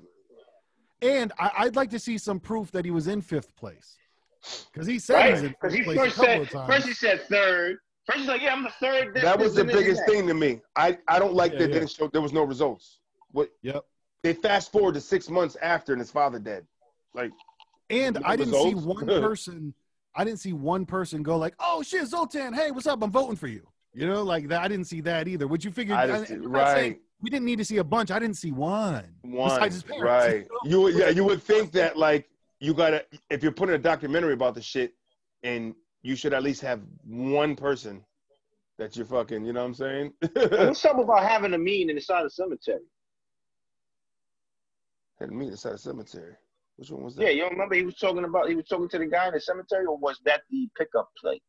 B: And I'd like to see some proof that he was in 5th place. Because he said he's in
C: Because he
B: place
C: first
B: a couple
C: said,
B: of times.
C: first he said third. First he's like, yeah, I'm the third.
A: That was the biggest thing to me. I don't like that they didn't show there was no results. What?
B: Yep.
A: They fast forward to 6 months after and his father dead. Like,
B: and I didn't see
A: results?
B: one person. I didn't see one person go like, "Oh shit, Zoltan! Hey, what's up? I'm voting for you." You know, like that. I didn't see that either. Would you figure?
A: Right.
B: We didn't need to see a bunch. I didn't see one. Besides his parents.
A: Right. You would think that like you gotta if you're putting a documentary about the shit, and you should at least have one person that you're fucking. You know what I'm saying?
C: What's up about having a meeting inside the cemetery?
A: Had a meeting inside the cemetery. Which one was that?
C: Yeah, you don't remember he was talking to the guy in the cemetery, or was that the pickup place?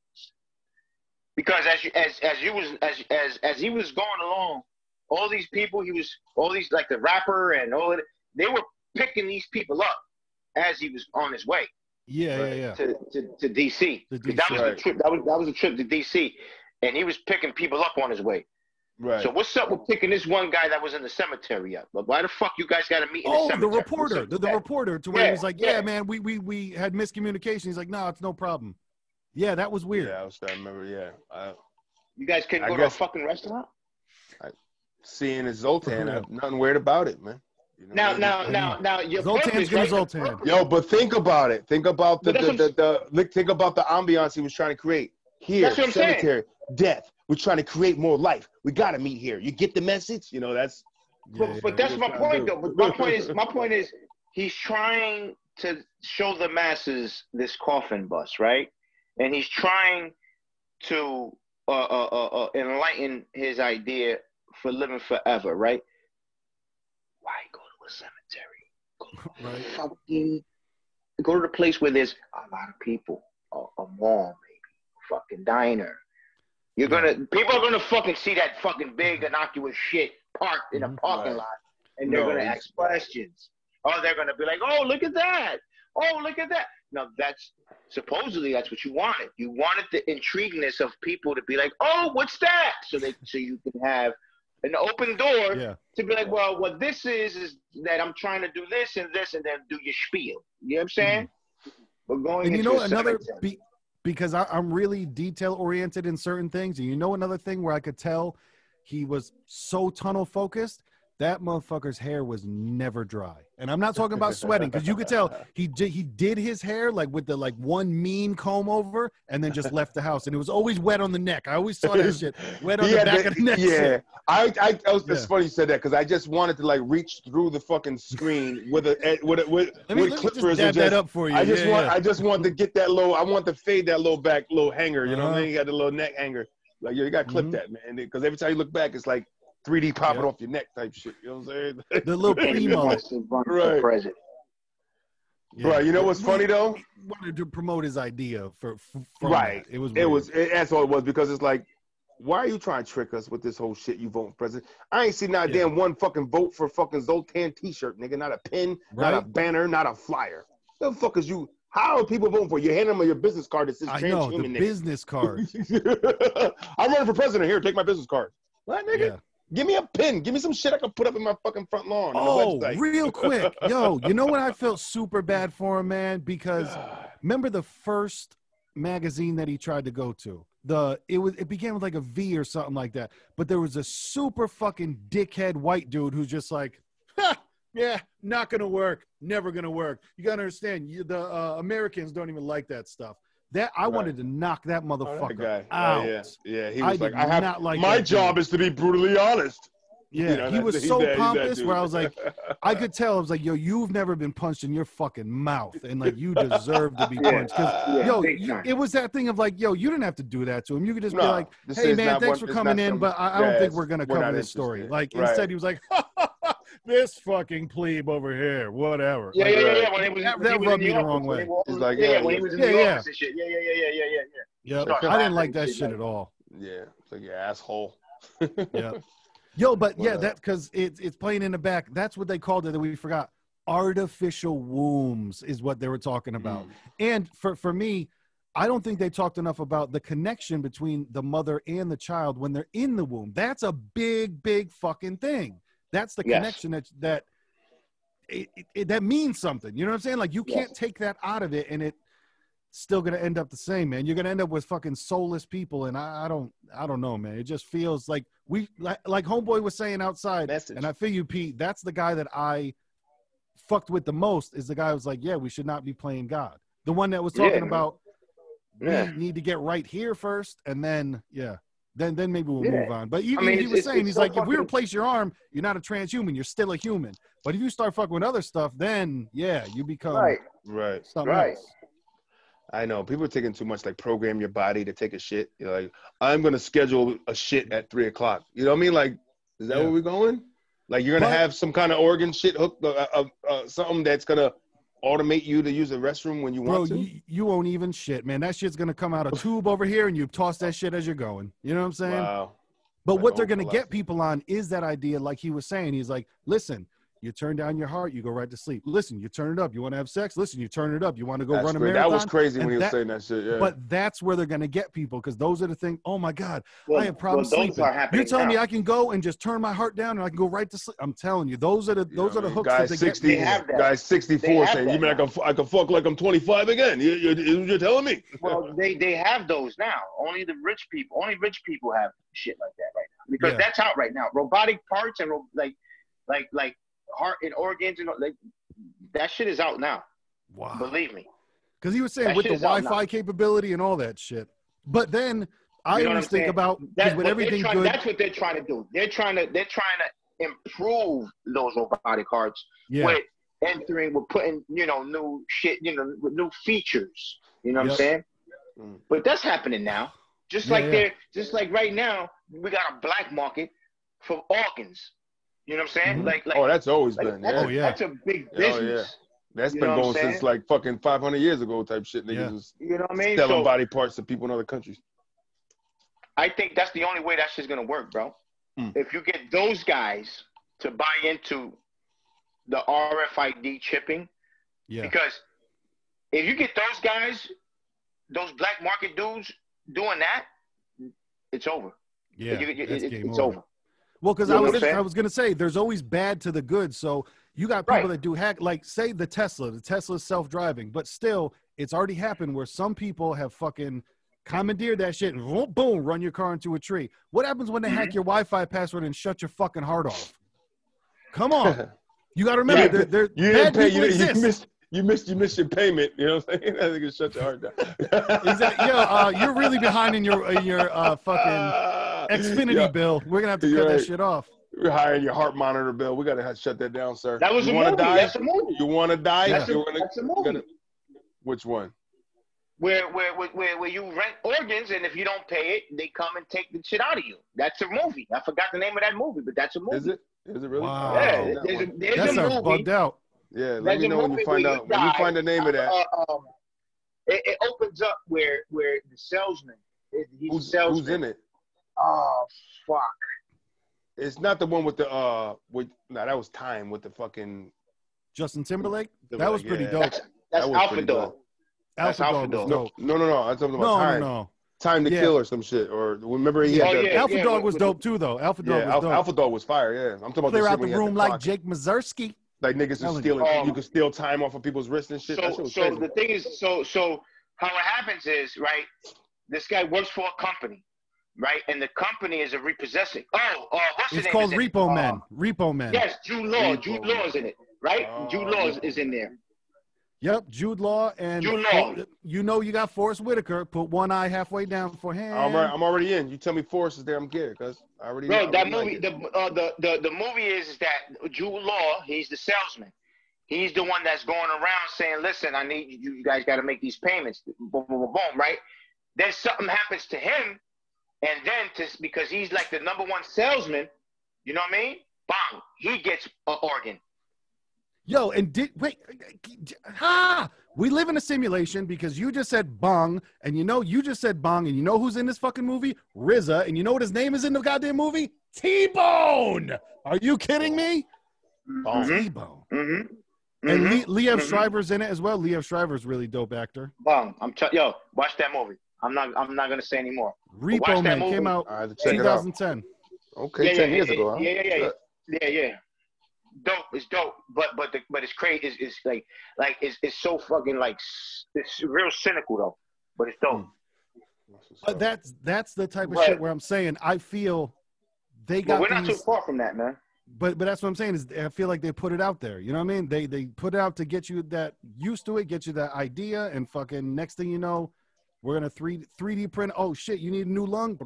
C: Because as he was going along, all these people like the rapper and all of it, they were picking these people up as he was on his way.
B: Yeah.
C: To DC. That was the trip. That was a trip to DC, and he was picking people up on his way.
A: Right.
C: So what's up with picking this one guy that was in the cemetery up? But why the fuck you guys got to meet in the cemetery?
B: The reporter, the reporter, to where he was like, "Yeah, man, we had miscommunication." He's like, "No, it's no problem." Yeah, that was weird.
A: Yeah, I was trying to remember. Yeah.
C: You guys couldn't go to a fucking restaurant?
A: Seeing his Zoltan, nothing weird about it, man. You know,
C: now, your
B: Zoltan's gonna Zoltan.
A: Yo, but think about it. Think about think about the ambiance he was trying to create. Here, cemetery, death. We're trying to create more life. We gotta meet here. You get the message? You know, that's.
C: But that's my point, though. But my point is, he's trying to show the masses this coffin bus, right? And he's trying to enlighten his idea for living forever, right? Why go to a cemetery? Go to the place where there's a lot of people, a mall, maybe, a fucking diner. People are gonna fucking see that fucking big innocuous shit parked in a parking lot, and they're gonna ask questions. Oh, they're gonna be like, "Oh, look at that! Oh, look at that!" Now supposedly that's what you wanted. You wanted the intrigueness of people to be like, "Oh, what's that?" So you can have an open door to be like, "Well, what this is that I'm trying to do this and this, and then do your spiel." You know what I'm saying? We're going
B: and
C: into
B: another because I'm really detail oriented in certain things, and another thing where I could tell he was so tunnel focused. That motherfucker's hair was never dry. And I'm not talking about sweating, because you could tell he did his hair like with the one mean comb over, and then just left the house. And it was always wet on the neck. I always saw that shit wet on the back of the neck.
A: Yeah. It's funny you said that, because I just wanted to reach through the fucking screen with clippers.
B: Let me that up for you.
A: I just want to get that I want to fade that little hanger. You know what I mean? You got the little neck hanger. Like, you got to clip that, man. Because every time you look back, it's like 3D popping off your neck type shit. You know what I'm saying?
B: The little pre-mullet.
A: Right. Bro, you know what's funny though?
B: He wanted to promote his idea from
A: right.
B: That. It was
A: that's all it was, because it's like, why are you trying to trick us with this whole shit you voting president? I ain't seen not damn one fucking vote for fucking Zoltan t-shirt, nigga. Not a pin, not a banner, not a flyer. The fuck is you? How are people voting for you? Hand them your business card that says transhuman, nigga.
B: Business card.
A: I'm running for president. Here, take my business card. What, nigga?
B: Yeah.
A: Give me a pin. Give me some shit I can put up in my fucking front lawn.
B: Oh, real quick. Yo, you know what? I felt super bad for him, man, because remember the first magazine that he tried to go to? It began with like a V or something like that. But there was a super fucking dickhead white dude who's just like, yeah, not going to work. Never going to work. You got to understand, the Americans don't even like that stuff. That I wanted to knock that motherfucker out.
A: Yeah. He was
B: my
A: job is to be brutally honest.
B: Yeah, he was so pompous where I was like, I could tell. I was like, yo, you've never been punched in your fucking mouth, and like you deserve to be punched. Because it was that thing of like, yo, you didn't have to do that to him. You could just be like, hey man, thanks for coming in, but I don't think we're gonna cover this story. Like instead, he was like, this fucking plebe over here, whatever.
C: Yeah.
B: That rubbed me the wrong way.
C: He's like, when he was in the office and shit. Yeah.
B: I didn't like that shit at all.
A: Yeah, it's like, you asshole.
B: Yeah. Yo, but that because it's playing in the back. That's what they called it that we forgot. Artificial wombs is what they were talking about. And for me, I don't think they talked enough about the connection between the mother and the child when they're in the womb. That's a big, big fucking thing. That's the connection that means something. You know what I'm saying? Like you can't take that out of it, and still gonna end up the same, man. You're gonna end up with fucking soulless people, and I don't know, man. It just feels like like Homeboy was saying outside, and I feel you, Pete. That's the guy that I fucked with the most. Is the guy who was like, yeah, we should not be playing God. The one that was talking about we need to get right here first, and then then maybe we'll move on. But even he was saying, he's so like, if we replace your arm, you're not a transhuman, you're still a human. But if you start fucking with other stuff, then you become something else.
A: I know people are taking too much, like program your body to take a shit. You're like, I'm gonna schedule a shit at 3:00. You know what I mean? Like, is that where we're going? Like, you're gonna have some kind of organ shit hooked, something that's gonna automate you to use the restroom when you want to?
B: You won't even shit, man. That shit's gonna come out a tube over here, and you toss that shit as you're going. You know what I'm saying?
A: Wow.
B: But what they're gonna get people on is that idea, like he was saying. He's like, listen, you turn down your heart, you go right to sleep. Listen, you turn it up. You want to have sex? Listen, you turn it up. You want to go run a marathon?
A: That was crazy when he was saying that shit. Yeah.
B: But that's where they're gonna get people, because those are the things. Oh my God, I have problems sleeping. You're telling me I can go and just turn my heart down and I can go right to sleep? I'm telling you, those are the hooks that they get.
A: Guys 64 saying, you mean I can fuck like I'm 25 again? You're telling me?
C: Well, they have those now. Only rich people have shit like that right now, because that's out right now. Robotic parts and like heart and organs and like that shit is out now.
B: Wow.
C: Believe me.
B: Because he was saying with the Wi-Fi capability and all that shit. But then I always think about with everything good.
C: That's what they're trying to do. They're trying to improve those robotic hearts with putting new shit, with new features. You know what I'm saying? But that's happening now. Just like right now, we got a black market for organs. You know what I'm saying?
B: Mm-hmm.
C: Like
A: that's always been.
C: That's a big business.
A: That's been going since like fucking 500 years ago type shit. Niggas was selling body parts to people in other countries.
C: I think that's the only way that shit's gonna work, bro. If you get those guys to buy into the RFID chipping, because if you get those guys, those black market dudes doing that, it's over.
B: Yeah,
C: it's over.
B: Well, because I was going to say, there's always bad to the good. So you got people that do hack, like say the Tesla's self-driving, but still it's already happened where some people have fucking commandeered that shit and boom, run your car into a tree. What happens when they hack your Wi-Fi password and shut your fucking heart off? Come on. You got to remember,
A: you missed your payment. You know what I'm saying? I think it shut your heart down.
B: Exactly. You're really behind in your fucking Xfinity bill. We're gonna have to cut that shit off.
A: We're hiring your heart monitor bill. We gotta shut that down, sir.
C: That was a movie. That's a movie.
A: You want to die?
C: That's a movie.
A: Which one?
C: Where you rent organs, and if you don't pay it, they come and take the shit out of you. That's a movie. I forgot the name of that movie, but that's a movie.
A: Is it? Is it really?
B: Wow.
C: Yeah, there's a movie.
B: Bugged out.
A: Yeah, let me know when you find out. When you find the name of that.
C: It opens up where the salesman. He's
A: who's in it?
C: Oh fuck!
A: It's not the one with the that was Time with the fucking
B: Justin Timberlake. That was pretty dope.
C: That's Alpha Dog.
B: Alpha Dog was dope.
A: No. I'm talking about Time.
B: No.
A: Time to Kill or some shit. Or remember he had
B: Alpha Dog was dope too, though. Alpha Dog was dope.
A: Alpha Dog was fire. Yeah, I'm talking about
B: clear out the room like Jake Mazursky.
A: Like niggas are stealing. You can steal time off of people's wrists and shit.
C: So the thing is, so how it happens is, right? This guy works for a company, right? And the company is a repossessing. What's his name?
B: It's called Repo Man. Repo Man.
C: Yes, Jude Law. Jude Law is in it, right? Jude Law is in there.
B: Yep, Jude Law and you got Forrest Whitaker. Put one eye halfway down for him.
A: All right, I'm already in. You tell me Forrest is there, I'm scared because I already.
C: Bro, that movie. The movie is that Jude Law. He's the salesman. He's the one that's going around saying, "Listen, I need you guys got to make these payments." Boom, boom, boom, boom. Right? Then something happens to him, and then because he's like the number one salesman, you know what I mean? Bang, he gets an organ.
B: Yo, and we live in a simulation because you just said bong, and you just said bong, and you know who's in this fucking movie? RZA, and you know what his name is in the goddamn movie? T-Bone. Are you kidding me?
C: Mm-hmm.
B: T-Bone. Mm-hmm. And Liev Schreiber's in it as well. Liev Schreiber's really dope actor.
C: Bong. Watch that movie. I'm not gonna say anymore.
B: Repo Man came out 2010.
A: Okay, 10 years ago. Huh?
C: Yeah. dope. It's dope. But it's crazy. It's like it's so fucking like it's real cynical though. But it's dope.
B: But that's the type of shit where I'm saying I feel they got.
C: We're not too far from that, man.
B: But that's what I'm saying is I feel like they put it out there. You know what I mean? They put it out to get you that used to it, get you that idea, and fucking next thing you know, we're gonna 3D print. Oh shit, you need a new lung.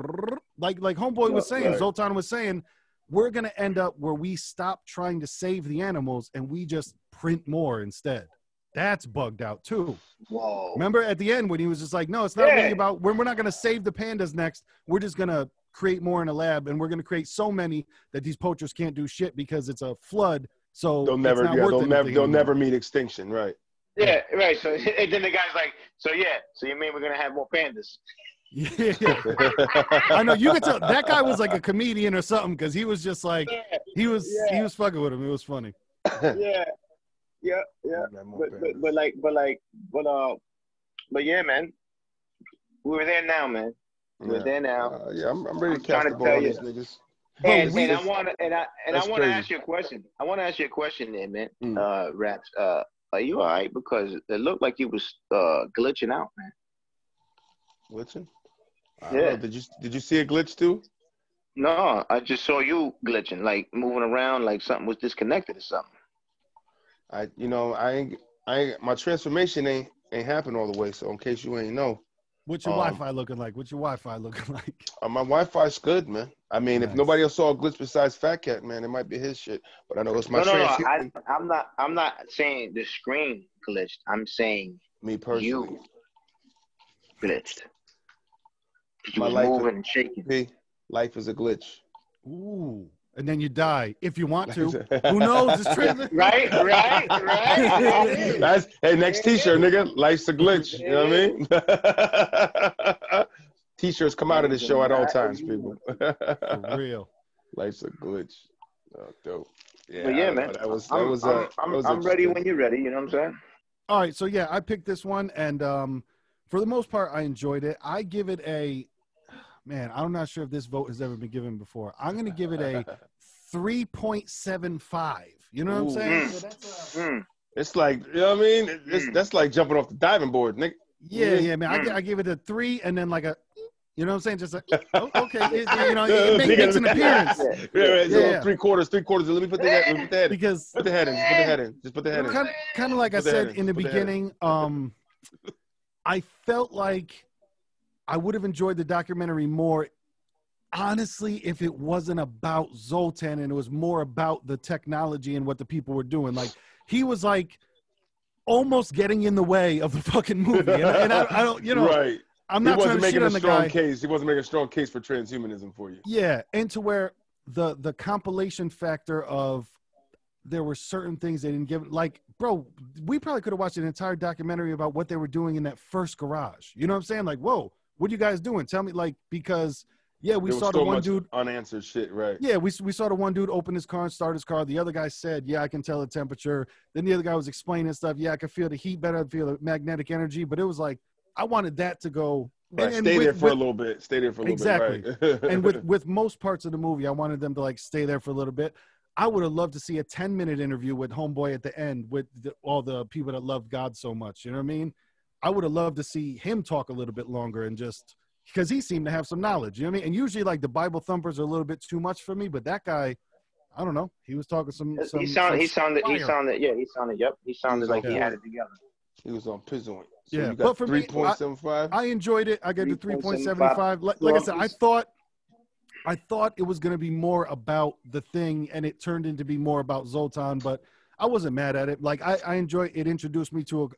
B: Like Homeboy was saying, Zoltan was saying, we're gonna end up where we stop trying to save the animals and we just print more instead. That's bugged out too.
C: Whoa.
B: Remember at the end when he was just like, no, it's not really about we're not gonna save the pandas next. We're just gonna create more in a lab, and we're going to create so many that these poachers can't do shit because it's a flood. So
A: they'll never meet extinction, right?
C: Yeah, right. So and then the guy's like, so you mean we're going to have more pandas?
B: Yeah. I know you could tell that guy was like a comedian or something because he was just like he was fucking with him. It was funny.
C: Yeah. But yeah, man, we're there now, man. We're there now.
A: I'm ready to cast the ball on these niggas.
C: And I want to ask you a question. I want to ask you a question there, man. Raps, are you all right? Because it looked like you was glitching out, man.
A: Glitching? Yeah. Did you see a glitch too?
C: No, I just saw you glitching, like moving around, like something was disconnected or something.
A: My transformation ain't happened all the way. So in case you ain't know.
B: What's your Wi-Fi looking like? My
A: Wi-Fi's good, man. I mean, if nobody else saw a glitch besides Fat Cat, man, it might be his shit. But I know it's my transhuman.
C: I'm not saying the screen glitched. I'm saying
A: me personally.
C: You glitched. You were moving and shaking.
A: Life is a glitch.
B: Ooh. And then you die if you want to. Who knows? It's tricky.
C: Right.
A: That's next T-shirt, nigga. Life's a glitch. You know what I mean? T-shirts come out of this show at all times, people.
B: For real.
A: Life's a glitch. Oh, dope. Yeah,
C: but yeah, man. I'm ready when you're ready. You know what I'm saying?
B: All right, so yeah, I picked this one, and for the most part, I enjoyed it. I give it a. Man, I'm not sure if this vote has ever been given before. I'm going to give it a 3.75. You know what I'm saying? So that's
A: It's like, you know what I mean? That's like jumping off the diving board, Nick.
B: Yeah, man. I give it a 3 and then like a, you know what I'm saying? Just like, okay. It makes an appearance.
A: Yeah. Three quarters. Let me put the head in.
B: Because
A: put the head in. Just put the head in.
B: Kind of like I said in the beginning, I felt like I would have enjoyed the documentary more, honestly, if it wasn't about Zoltan and it was more about the technology and what the people were doing. Like, he was like almost getting in the way of the fucking movie. And I don't,
A: right.
B: I'm not trying to shit on the guy.
A: He wasn't making a strong case for transhumanism for you.
B: Yeah, and to where the compilation factor of there were certain things they didn't give, like, bro, we probably could have watched an entire documentary about what they were doing in that first garage. You know what I'm saying? Like, whoa. What are you guys doing? Tell me, like, because, we saw the one dude.
A: Unanswered shit, right?
B: Yeah, we saw the one dude open his car and start his car. The other guy said, yeah, I can tell the temperature. Then the other guy was explaining stuff. Yeah, I can feel the heat better. I feel the magnetic energy. But it was like, I wanted that to go.
A: Right, stay there for a little bit.
B: Exactly.
A: Right.
B: And with most parts of the movie, I wanted them to, like, stay there for a little bit. I would have loved to see a 10-minute interview with Homeboy at the end with all the people that love God so much. You know what I mean? I would have loved to see him talk a little bit longer and just because he seemed to have some knowledge. You know what I mean? And usually, like, the Bible thumpers are a little bit too much for me, but that guy, I don't know. He was talking He sounded
C: like he had it together.
A: He was on Pizzle. So
B: yeah, but for
A: 3.75.
B: I enjoyed it. I gave it 3.75. Like I said, I thought it was going to be more about the thing, and it turned into be more about Zoltan. But I wasn't mad at it. Like I enjoyed it. Introduced me to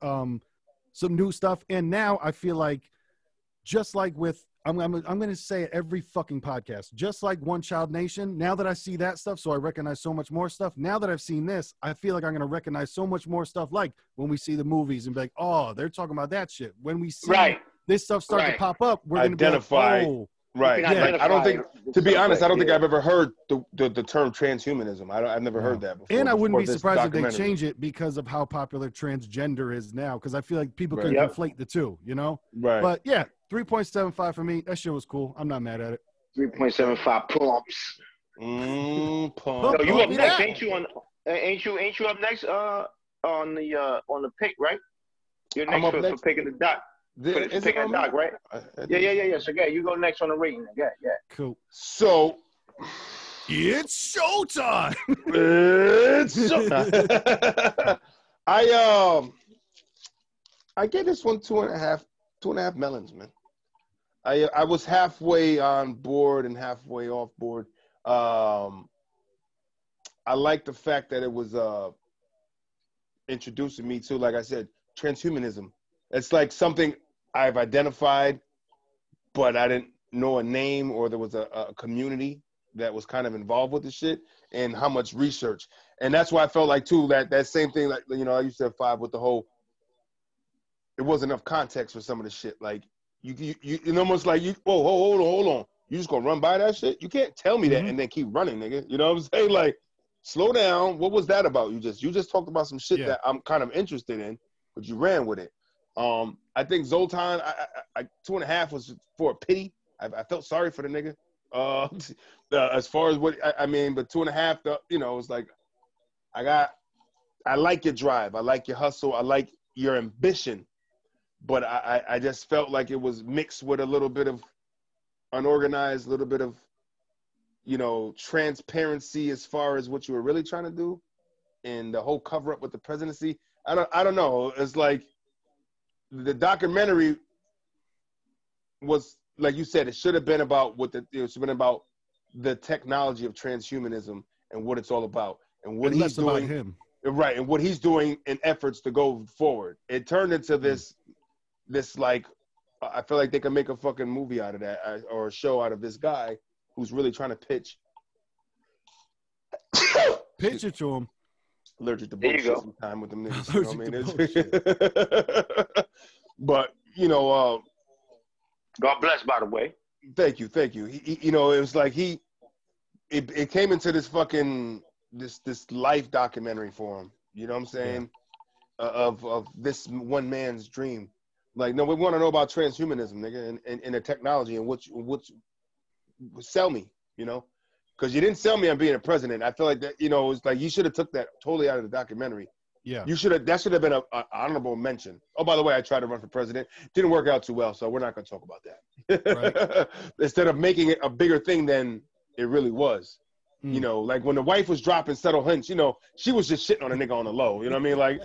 B: some new stuff, and now I feel like, just like with I'm going to say it every fucking podcast. Just like One Child Nation, now that I see that stuff, so I recognize so much more stuff. Now that I've seen this, I feel like I'm going to recognize so much more stuff, like when we see the movies and be like, oh, they're talking about that shit. When we see this stuff start to pop up, we're going to
A: identify.
B: Be like, oh.
A: Right. Yeah. I don't think, to be honest, I don't think I've ever heard the term transhumanism. I've never heard that before.
B: And I wouldn't be surprised if they change it because of how popular transgender is now, because I feel like people could conflate the two, you know?
A: Right.
B: But yeah, 3.75 for me. That shit was cool. I'm not mad at it.
C: 3.75 pull-ups.
A: Pump.
C: No, you up next, ain't you? Ain't you up next? On the pick, right? You're
A: I'm
C: next
A: up
C: for
A: next.
C: picking the doc. For
A: Is it
C: picking
A: on
C: the
A: me?
C: doc, right? Yeah. So yeah, you go next on the rating. Yeah.
B: Cool.
A: So
B: it's showtime.
A: It's showtime. I gave this one 2.5 melons, man. I was halfway on board and halfway off board. I like the fact that it was introducing me to, like I said, transhumanism. It's like something I've identified, but I didn't know a name, or there was a community that was kind of involved with the shit, and how much research. And that's why I felt like, too, that same thing, like, you know, I used to have 5 with the whole, it wasn't enough context for some of the shit. Like, you almost like, hold on. You just gonna run by that shit? You can't tell me that and then keep running, nigga. You know what I'm saying? Like, slow down. What was that about? You just talked about some shit that I'm kind of interested in, but you ran with it. I think Zoltan, I 2.5 was for a pity. I felt sorry for the nigga. As far as what I mean, but 2.5, you know, it's like, I like your drive. I like your hustle. I like your ambition. But I just felt like it was mixed with a little bit of unorganized, a little bit of, you know, transparency as far as what you were really trying to do, and the whole cover up with the presidency. I don't know. It's like the documentary was, like you said, it should have been about it should have been about the technology of transhumanism and what it's all about, and what he's doing.
B: About him.
A: Right, and what he's doing in efforts to go forward. It turned into this like, I feel like they could make a fucking movie out of that, or a show out of this guy who's really trying to pitch
B: it to him.
A: Allergic to bullshit sometime with them niggas. You know what I mean? But, you know,
C: God bless, by the way.
A: Thank you. He, you know, it was like it came into this fucking this life documentary for him. You know what I'm saying? Yeah. Of this one man's dream. Like, no, we want to know about transhumanism, nigga, and the technology, and what sell me, you know, because you didn't sell me on being a president. I feel like that, you know, it's like you should have took that totally out of the documentary. Yeah, that should have been an honorable mention. Oh, by the way, I tried to run for president, didn't work out too well, so we're not going to talk about that. Right. Instead of making it a bigger thing than it really was. You know, like when the wife was dropping subtle hints, you know, she was just shitting on a nigga on the low. You know what I mean? Like,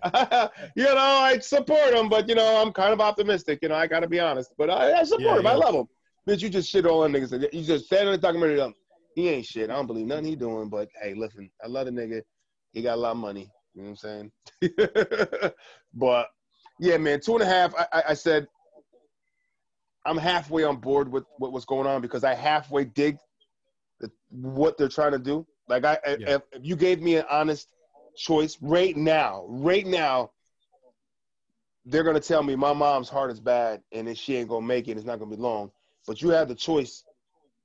A: you know, I support him, but, you know, I'm kind of optimistic. You know, I got to be honest. But I support him. I love him. Bitch, you just shit all on niggas. You just stand in the documentary. He ain't shit. I don't believe nothing he doing. But, hey, listen, I love the nigga. He got a lot of money. You know what I'm saying? But, yeah, man, 2.5, I said I'm halfway on board with what was going on, because I halfway dig what they're trying to do. Like, if you gave me an honest choice right now, they're going to tell me my mom's heart is bad and that she ain't going to make it. It's not going to be long. But you have the choice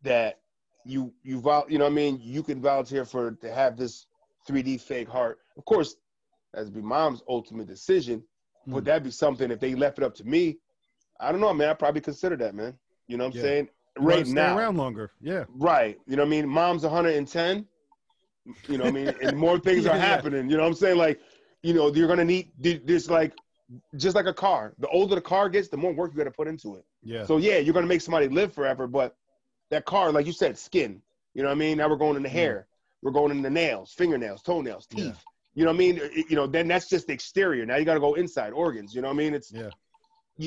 A: that you know what I mean? You can volunteer to have this 3D fake heart. Of course, that'd be mom's ultimate decision. Would that be something, if they left it up to me? I don't know, man. I'd probably consider that, man. You know what I'm saying? Right now.
B: Stay around longer. Yeah.
A: Right. You know what I mean? Mom's 110. You know what I mean? And more things are happening. You know what I'm saying? Like, you know, you're going to need this, like, just like a car. The older the car gets, the more work you got to put into it. Yeah. So, yeah, you're going to make somebody live forever. But that car, like you said, skin. You know what I mean? Now we're going in the hair. We're going in the nails, fingernails, toenails, teeth. Yeah. You know what I mean? You know, then that's just the exterior. Now you got to go inside, organs. You know what I mean? It's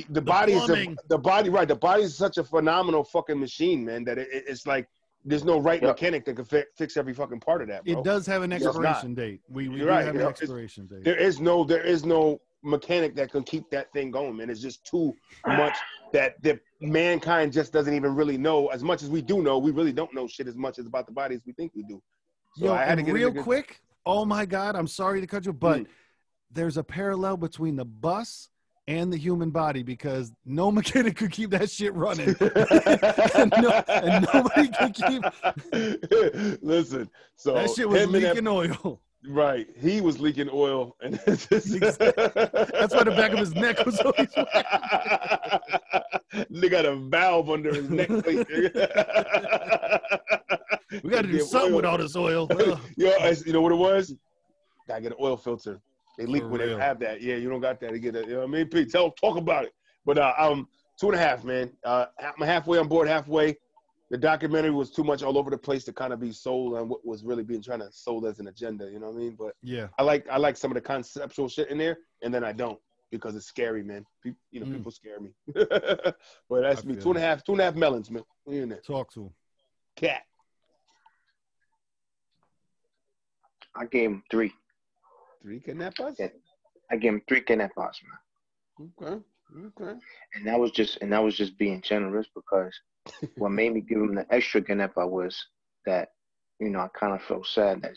A: the body is such a phenomenal fucking machine, man, that it's like there's no mechanic that can fix every fucking part of that, bro.
B: It does have an expiration date. We do have an expiration date.
A: There is no mechanic that can keep that thing going, man. It's just too much that the mankind just doesn't even really know. As much as we do know, we really don't know shit as much as about the body as we think we do. So I had to get
B: real quick. Oh my God, I'm sorry to cut you, but there's a parallel between the bus and the human body, because no mechanic could keep that shit running. and nobody can keep.
A: Listen, so
B: that shit was leaking oil.
A: Right, he was leaking oil, and that's
B: why the back of his neck was always wet.
A: They got a valve under his neck plate.
B: We got to do something with all this oil.
A: You know what it was? Gotta get an oil filter. They leak
B: For
A: when they
B: real.
A: have that. Yeah, you don't got that to get it. You know what I mean? Pete, talk about it. But 2.5, man. I'm halfway on board, halfway. The documentary was too much all over the place to kind of be sold on what was really being trying to sold as an agenda. You know what I mean? But
B: yeah,
A: I like some of the conceptual shit in there, and then I don't because it's scary, man. People scare me. But that's me. 2.5 melons, man. We in there.
B: Talk to him.
A: Cat.
D: I gave him 3.
A: 3 kidnappers?
D: Yeah. I gave him 3 kidnappers, man.
A: Okay.
D: And that was just being generous because what made me give him the extra kidnapper was that, I kind of felt sad that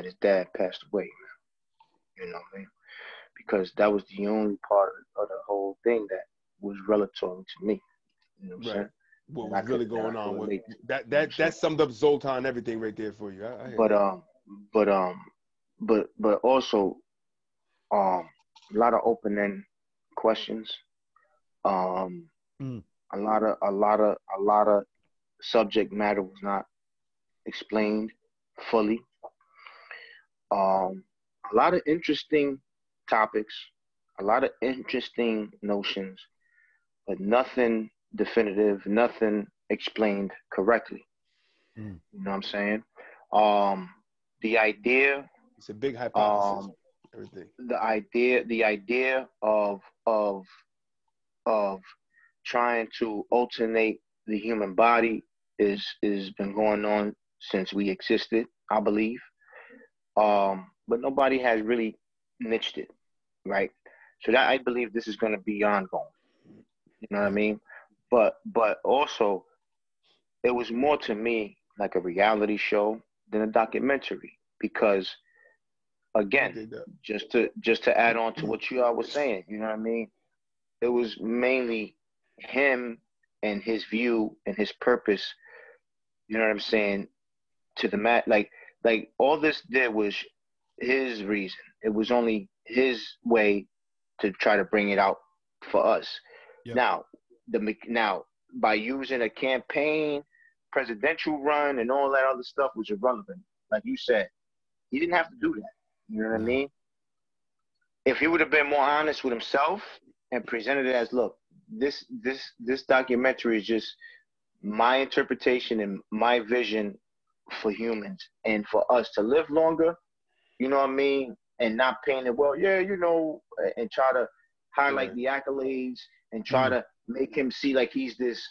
D: his dad passed away, man. You know what I mean? Because that was the only part of the whole thing that was relative to me. You know what I'm saying?
A: What was really going on? That summed up Zoltan everything right there for you. I hear
D: but also a lot of open-end questions. A lot of subject matter was not explained fully. A lot of interesting topics, a lot of interesting notions, but nothing definitive, nothing explained correctly. You know what I'm saying? The idea.
A: It's a big hypothesis. Everything.
D: The idea of trying to alternate the human body is been going on since we existed, I believe. But nobody has really niched it, right? So that I believe this is going to be ongoing. You know what I mean? But also, it was more to me like a reality show than a documentary because, again, just to add on to what you all were saying, you know what I mean? It was mainly him and his view and his purpose. You know what I'm saying? To the mat, like all this did was his reason. It was only his way to try to bring it out for us. Yep. Now, by using a campaign, presidential run, and all that other stuff was irrelevant. Like you said, he didn't have to do that. You know what I mean? If he would have been more honest with himself and presented it as, look, this documentary is just my interpretation and my vision for humans and for us to live longer, you know what I mean? And not paint it, well, yeah, and try to highlight the accolades and try to make him see like he's this,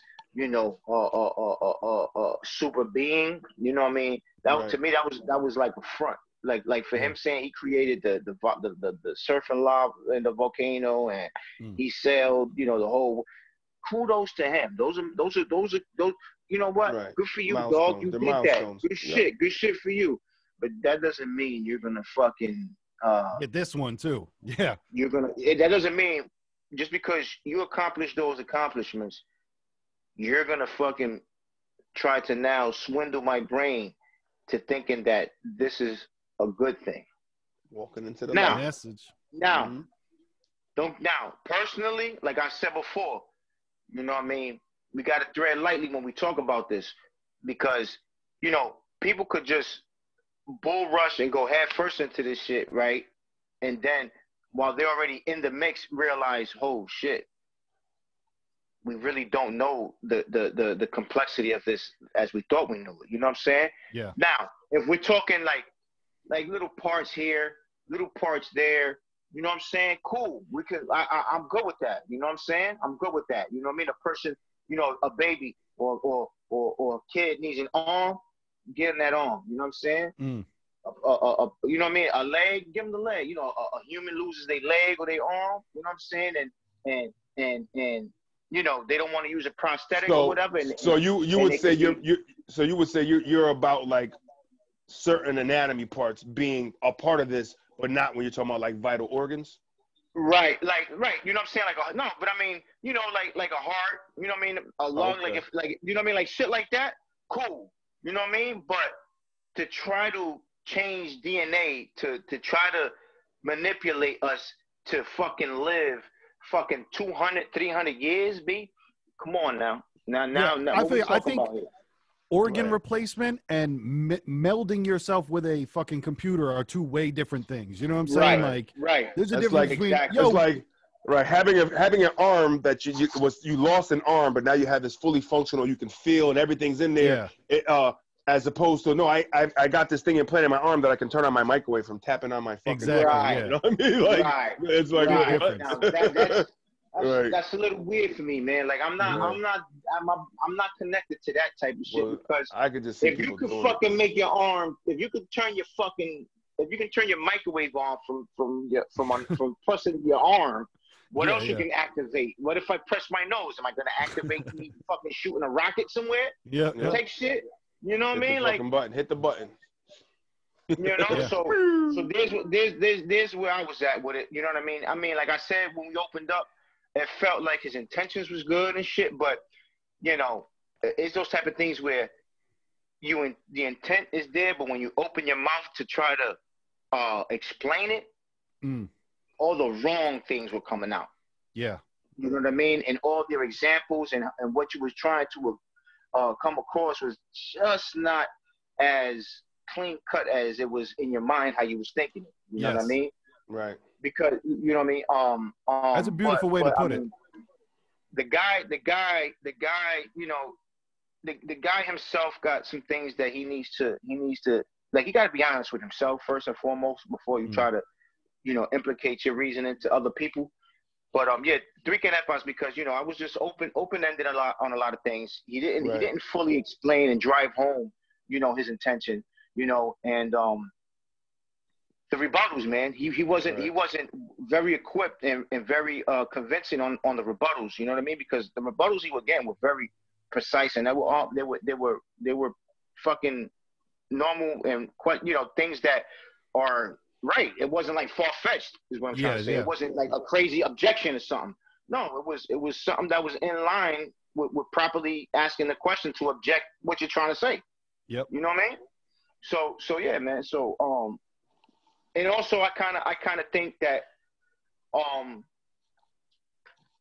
D: super being, you know what I mean? To me, that was like a front. Like for him saying he created the surfing lava in the volcano and he sailed, the whole. Kudos to him. Those are. You know what? Right. Good for you, dog. You did that. Good shit. Good shit for you. But that doesn't mean you're gonna fucking
B: get this one too. Yeah.
D: That doesn't mean just because you accomplish those accomplishments, you're gonna fucking try to now swindle my brain to thinking that this is a good thing.
A: Walking into the
B: message.
D: Now, personally, like I said before, you know what I mean? We got to tread lightly when we talk about this because, people could just bull rush and go head first into this shit, right? And then while they're already in the mix, realize, oh shit, we really don't know the complexity of this as we thought we knew it. You know what I'm saying?
B: Yeah.
D: Now, if we're talking like little parts here, little parts there, you know what I'm saying? Cool. We could. I'm good with that. You know what I'm saying? I'm good with that. You know what I mean? A person, a baby or a kid needs an arm, give them that arm. You know what I'm saying?
B: You
D: know what I mean? A leg, give them the leg. A human loses their leg or their arm. You know what I'm saying? And they don't want to use a prosthetic or whatever.
A: So you would say you're about like certain anatomy parts being a part of this. But not when you're talking about like vital organs.
D: Right. You know what I'm saying? But I mean, like a heart, you know what I mean? A lung, you know what I mean? Like shit like that. Cool. You know what I mean? But to try to change DNA, to try to manipulate us to fucking live fucking 200, 300 years, B? Come on now. Now,
B: I
D: what we talking
B: think,
D: about here?
B: organ replacement and melding yourself with a fucking computer are two way different things. You know what I'm saying? There's a difference between
A: it's like having an arm that you lost an arm, but now you have this fully functional. You can feel and everything's in there. Yeah. As opposed to I got this thing implanted in my arm that I can turn on my microwave from tapping on my fucking.
B: Exactly.
A: Yeah. You know what I mean? Like it's like
C: now, that's a little weird for me, man. Like I'm not connected to that type of shit because
A: I could just see
C: if you could fucking make your arm, if you can turn your microwave on from pressing your arm, what else you can activate? What if I press my nose? Am I gonna activate me fucking shooting a rocket somewhere?
B: Yeah.
C: Type shit. You know what I mean? Like
A: hit the button.
C: You know, so there's where I was at with it. You know what I mean? I mean, like I said, when we opened up, it felt like his intentions was good and shit, but you know, it's those type of things where the intent is there, but when you open your mouth to try to explain it, all the wrong things were coming out.
B: Yeah.
C: You know what I mean? And all their examples and what you was trying to come across was just not as clean cut as it was in your mind how you was thinking it. You know what I mean?
A: Right.
C: Because you know what I mean.
B: That's a beautiful way to put it.
C: The guy, you know, the guy himself got some things that he needs to like. You got to be honest with himself first and foremost before you try to, you know, implicate your reasoning to other people. But yeah, 3 Canepas because you know I was just open-ended on a lot of things. He didn't fully explain and drive home, you know, his intention, you know, and the rebuttals, man. He wasn't very equipped and very convincing on the rebuttals. You know what I mean? Because the rebuttals he would get were very precise and they were fucking normal and quite, you know, things that are right. It wasn't like far-fetched is what I'm trying to say. It wasn't like a crazy objection or something. No, it was something that was in line with properly asking the question to object what you're trying to say.
B: Yep.
C: You know what I mean? So yeah, man. So and also I kind of think that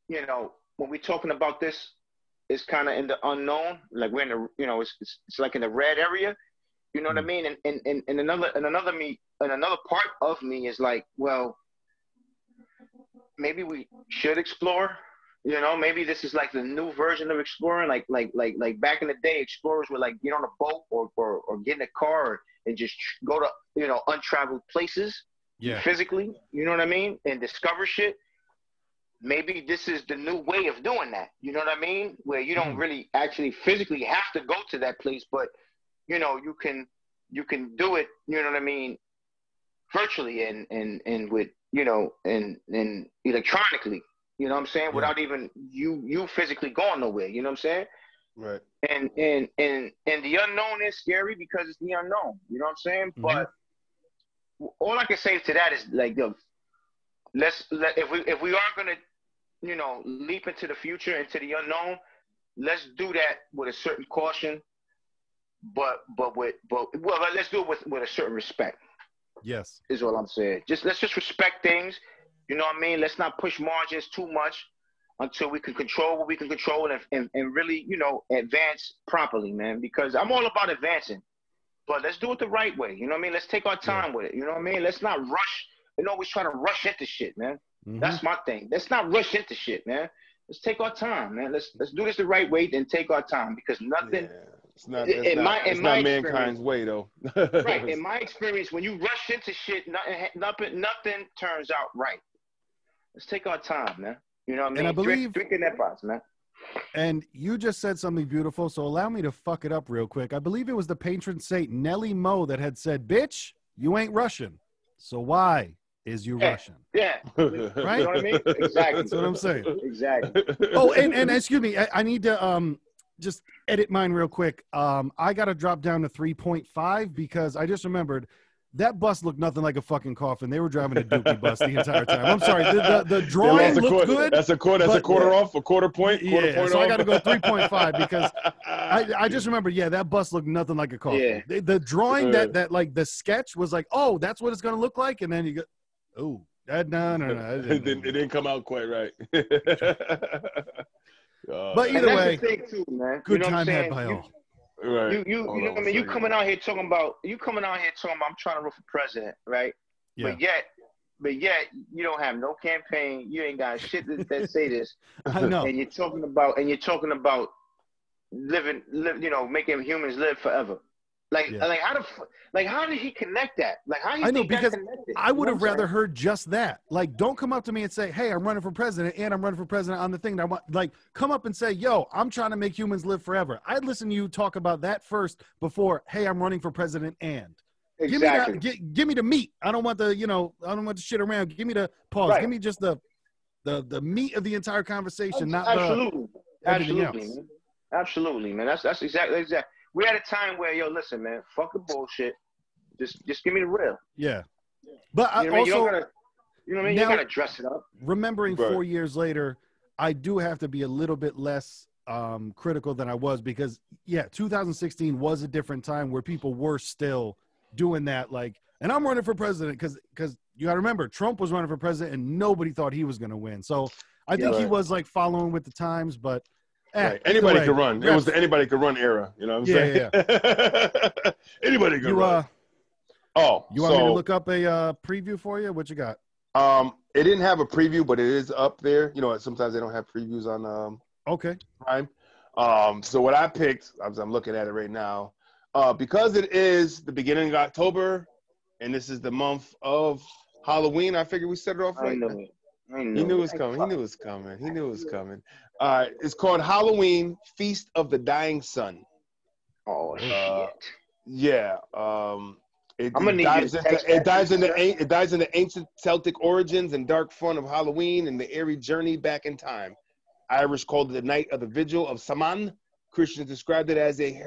C: you know, when we're talking about this, it's kind of in the unknown. Like we're in the, you know, it's like in the red area. You know what I mean? And another part of me is like, well, maybe we should explore. You know, maybe this is like the new version of exploring. Like back in the day, explorers would like get on a boat or get in a car and just go to, you know, untraveled places physically. You know what I mean? And discover shit. Maybe this is the new way of doing that. You know what I mean? Where you don't really actually physically have to go to that place, but you know, you can do it, you know what I mean, virtually and with, you know, and electronically, you know what I'm saying, without even you physically going nowhere, you know what I'm saying?
A: Right.
C: And the unknown is scary because it's the unknown, you know what I'm saying? But all I can say to that is like, yo, if we are gonna, you know, leap into the future, into the unknown, let's do that with a certain caution. But let's do it with a certain respect.
B: Yes,
C: is all I'm saying. Let's just respect things. You know what I mean? Let's not push margins too much until we can control what we can control and really, you know, advance properly, man. Because I'm all about advancing, but let's do it the right way. You know what I mean? Let's take our time with it. You know what I mean? Let's not rush and always try to rush into shit, man. That's my thing. Let's not rush into shit, man. Let's take our time, man. Let's do this the right way and take our time because nothing.
A: Yeah. It's not mankind's way, though.
C: Right. In my experience, when you rush into shit, nothing turns out right. Let's take our time, man. You know what I mean?
B: And I believe
C: drinking that box, man.
B: And you just said something beautiful, so allow me to fuck it up real quick. I believe it was the patron saint Nellie Moe that had said, "Bitch, you ain't Russian, so why is you Russian?"
C: Yeah.
B: Right?
C: You know what I mean? Exactly.
B: That's what I'm saying.
C: Exactly.
B: Oh, and excuse me, I need to just edit mine real quick. I got to drop down to 3.5 because I just remembered that bus looked nothing like a fucking coffin. They were driving a dookie bus the entire time. I'm sorry. The drawing looked good.
A: That's a quarter off, a quarter point. Point
B: so
A: off.
B: I got to go 3.5 because I just remember, that bus looked nothing like a coffin.
C: Yeah.
B: The drawing that like the sketch was like, oh, that's what it's going to look like. And then you go, oh, no.
A: It didn't come out quite right.
B: But either way,
C: thing too, man.
B: good time had by all.
A: Right.
C: You know what I mean? You coming out here talking about I'm trying to run for president, right?
B: Yeah.
C: But yet you don't have no campaign. You ain't got shit that say this.
B: I know.
C: And you're talking about making humans live forever. How did he connect that? Like, how you think that connected?
B: I would have rather heard just that. Like, don't come up to me and say, "Hey, I'm running for president, and I'm running for president on the thing that I want." Like, come up and say, "Yo, I'm trying to make humans live forever." I'd listen to you talk about that first before, "Hey, I'm running for president and."
C: Exactly.
B: Give me the meat. I don't want the, I don't want the shit around. Give me the pause. Right. Give me just the meat of the entire conversation, not everything else.
C: Man. Absolutely, man. That's exactly. We had a time where, listen, man, fuck the bullshit. Just give me the real.
B: Yeah. But I also,
C: you gotta dress it up.
B: Remembering 4 years later, I do have to be a little bit less critical than I was because 2016 was a different time where people were still doing that, like, and I'm running for president because you gotta remember Trump was running for president and nobody thought he was gonna win. So I think he was like following with the times, but
A: anybody could run. It was the anybody could run era. You know what I'm saying? Yeah. Anybody could run.
B: You want me to look up a preview for you? What you got?
A: It didn't have a preview, but it is up there. Sometimes they don't have previews on Prime. So what I picked, I'm looking at it right now. Because it is the beginning of October, and this is the month of Halloween, I figured we set it off right. He knew it was coming. It's called Halloween Feast of the Dying Sun.
C: Oh shit!
A: Yeah. It dives into ancient Celtic origins and dark fun of Halloween and the eerie journey back in time. Irish called it the night of the vigil of Samhain. Christians described it as a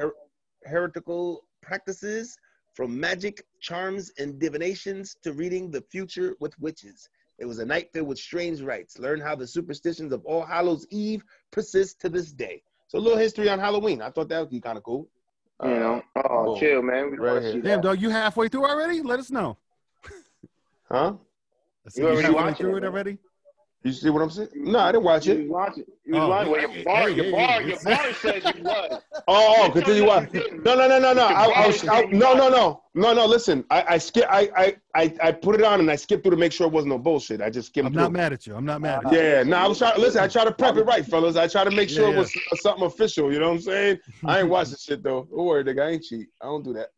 A: heretical practices from magic, charms, and divinations to reading the future with witches. It was a night filled with strange rites. Learn how the superstitions of All Hallows Eve persist to this day. So a little history on Halloween. I thought that would be kind of cool.
C: Chill, man.
B: Damn, dog, you halfway through already? Let us know.
A: Huh?
B: You halfway through it already?
A: You see what I'm saying? No, I didn't watch it.
C: You was watching. Well, your bar says you was.
A: Continue watching. No. No. Listen, I put it on and I skipped through to make sure it wasn't no bullshit. I just skimmed through.
B: I'm not mad at you.
A: Yeah, no, I was trying. Listen, I try to prep it right, fellas. I try to make sure it was something official. You know what I'm saying? I ain't watching shit though. Don't worry, nigga. I ain't cheat. I don't do that.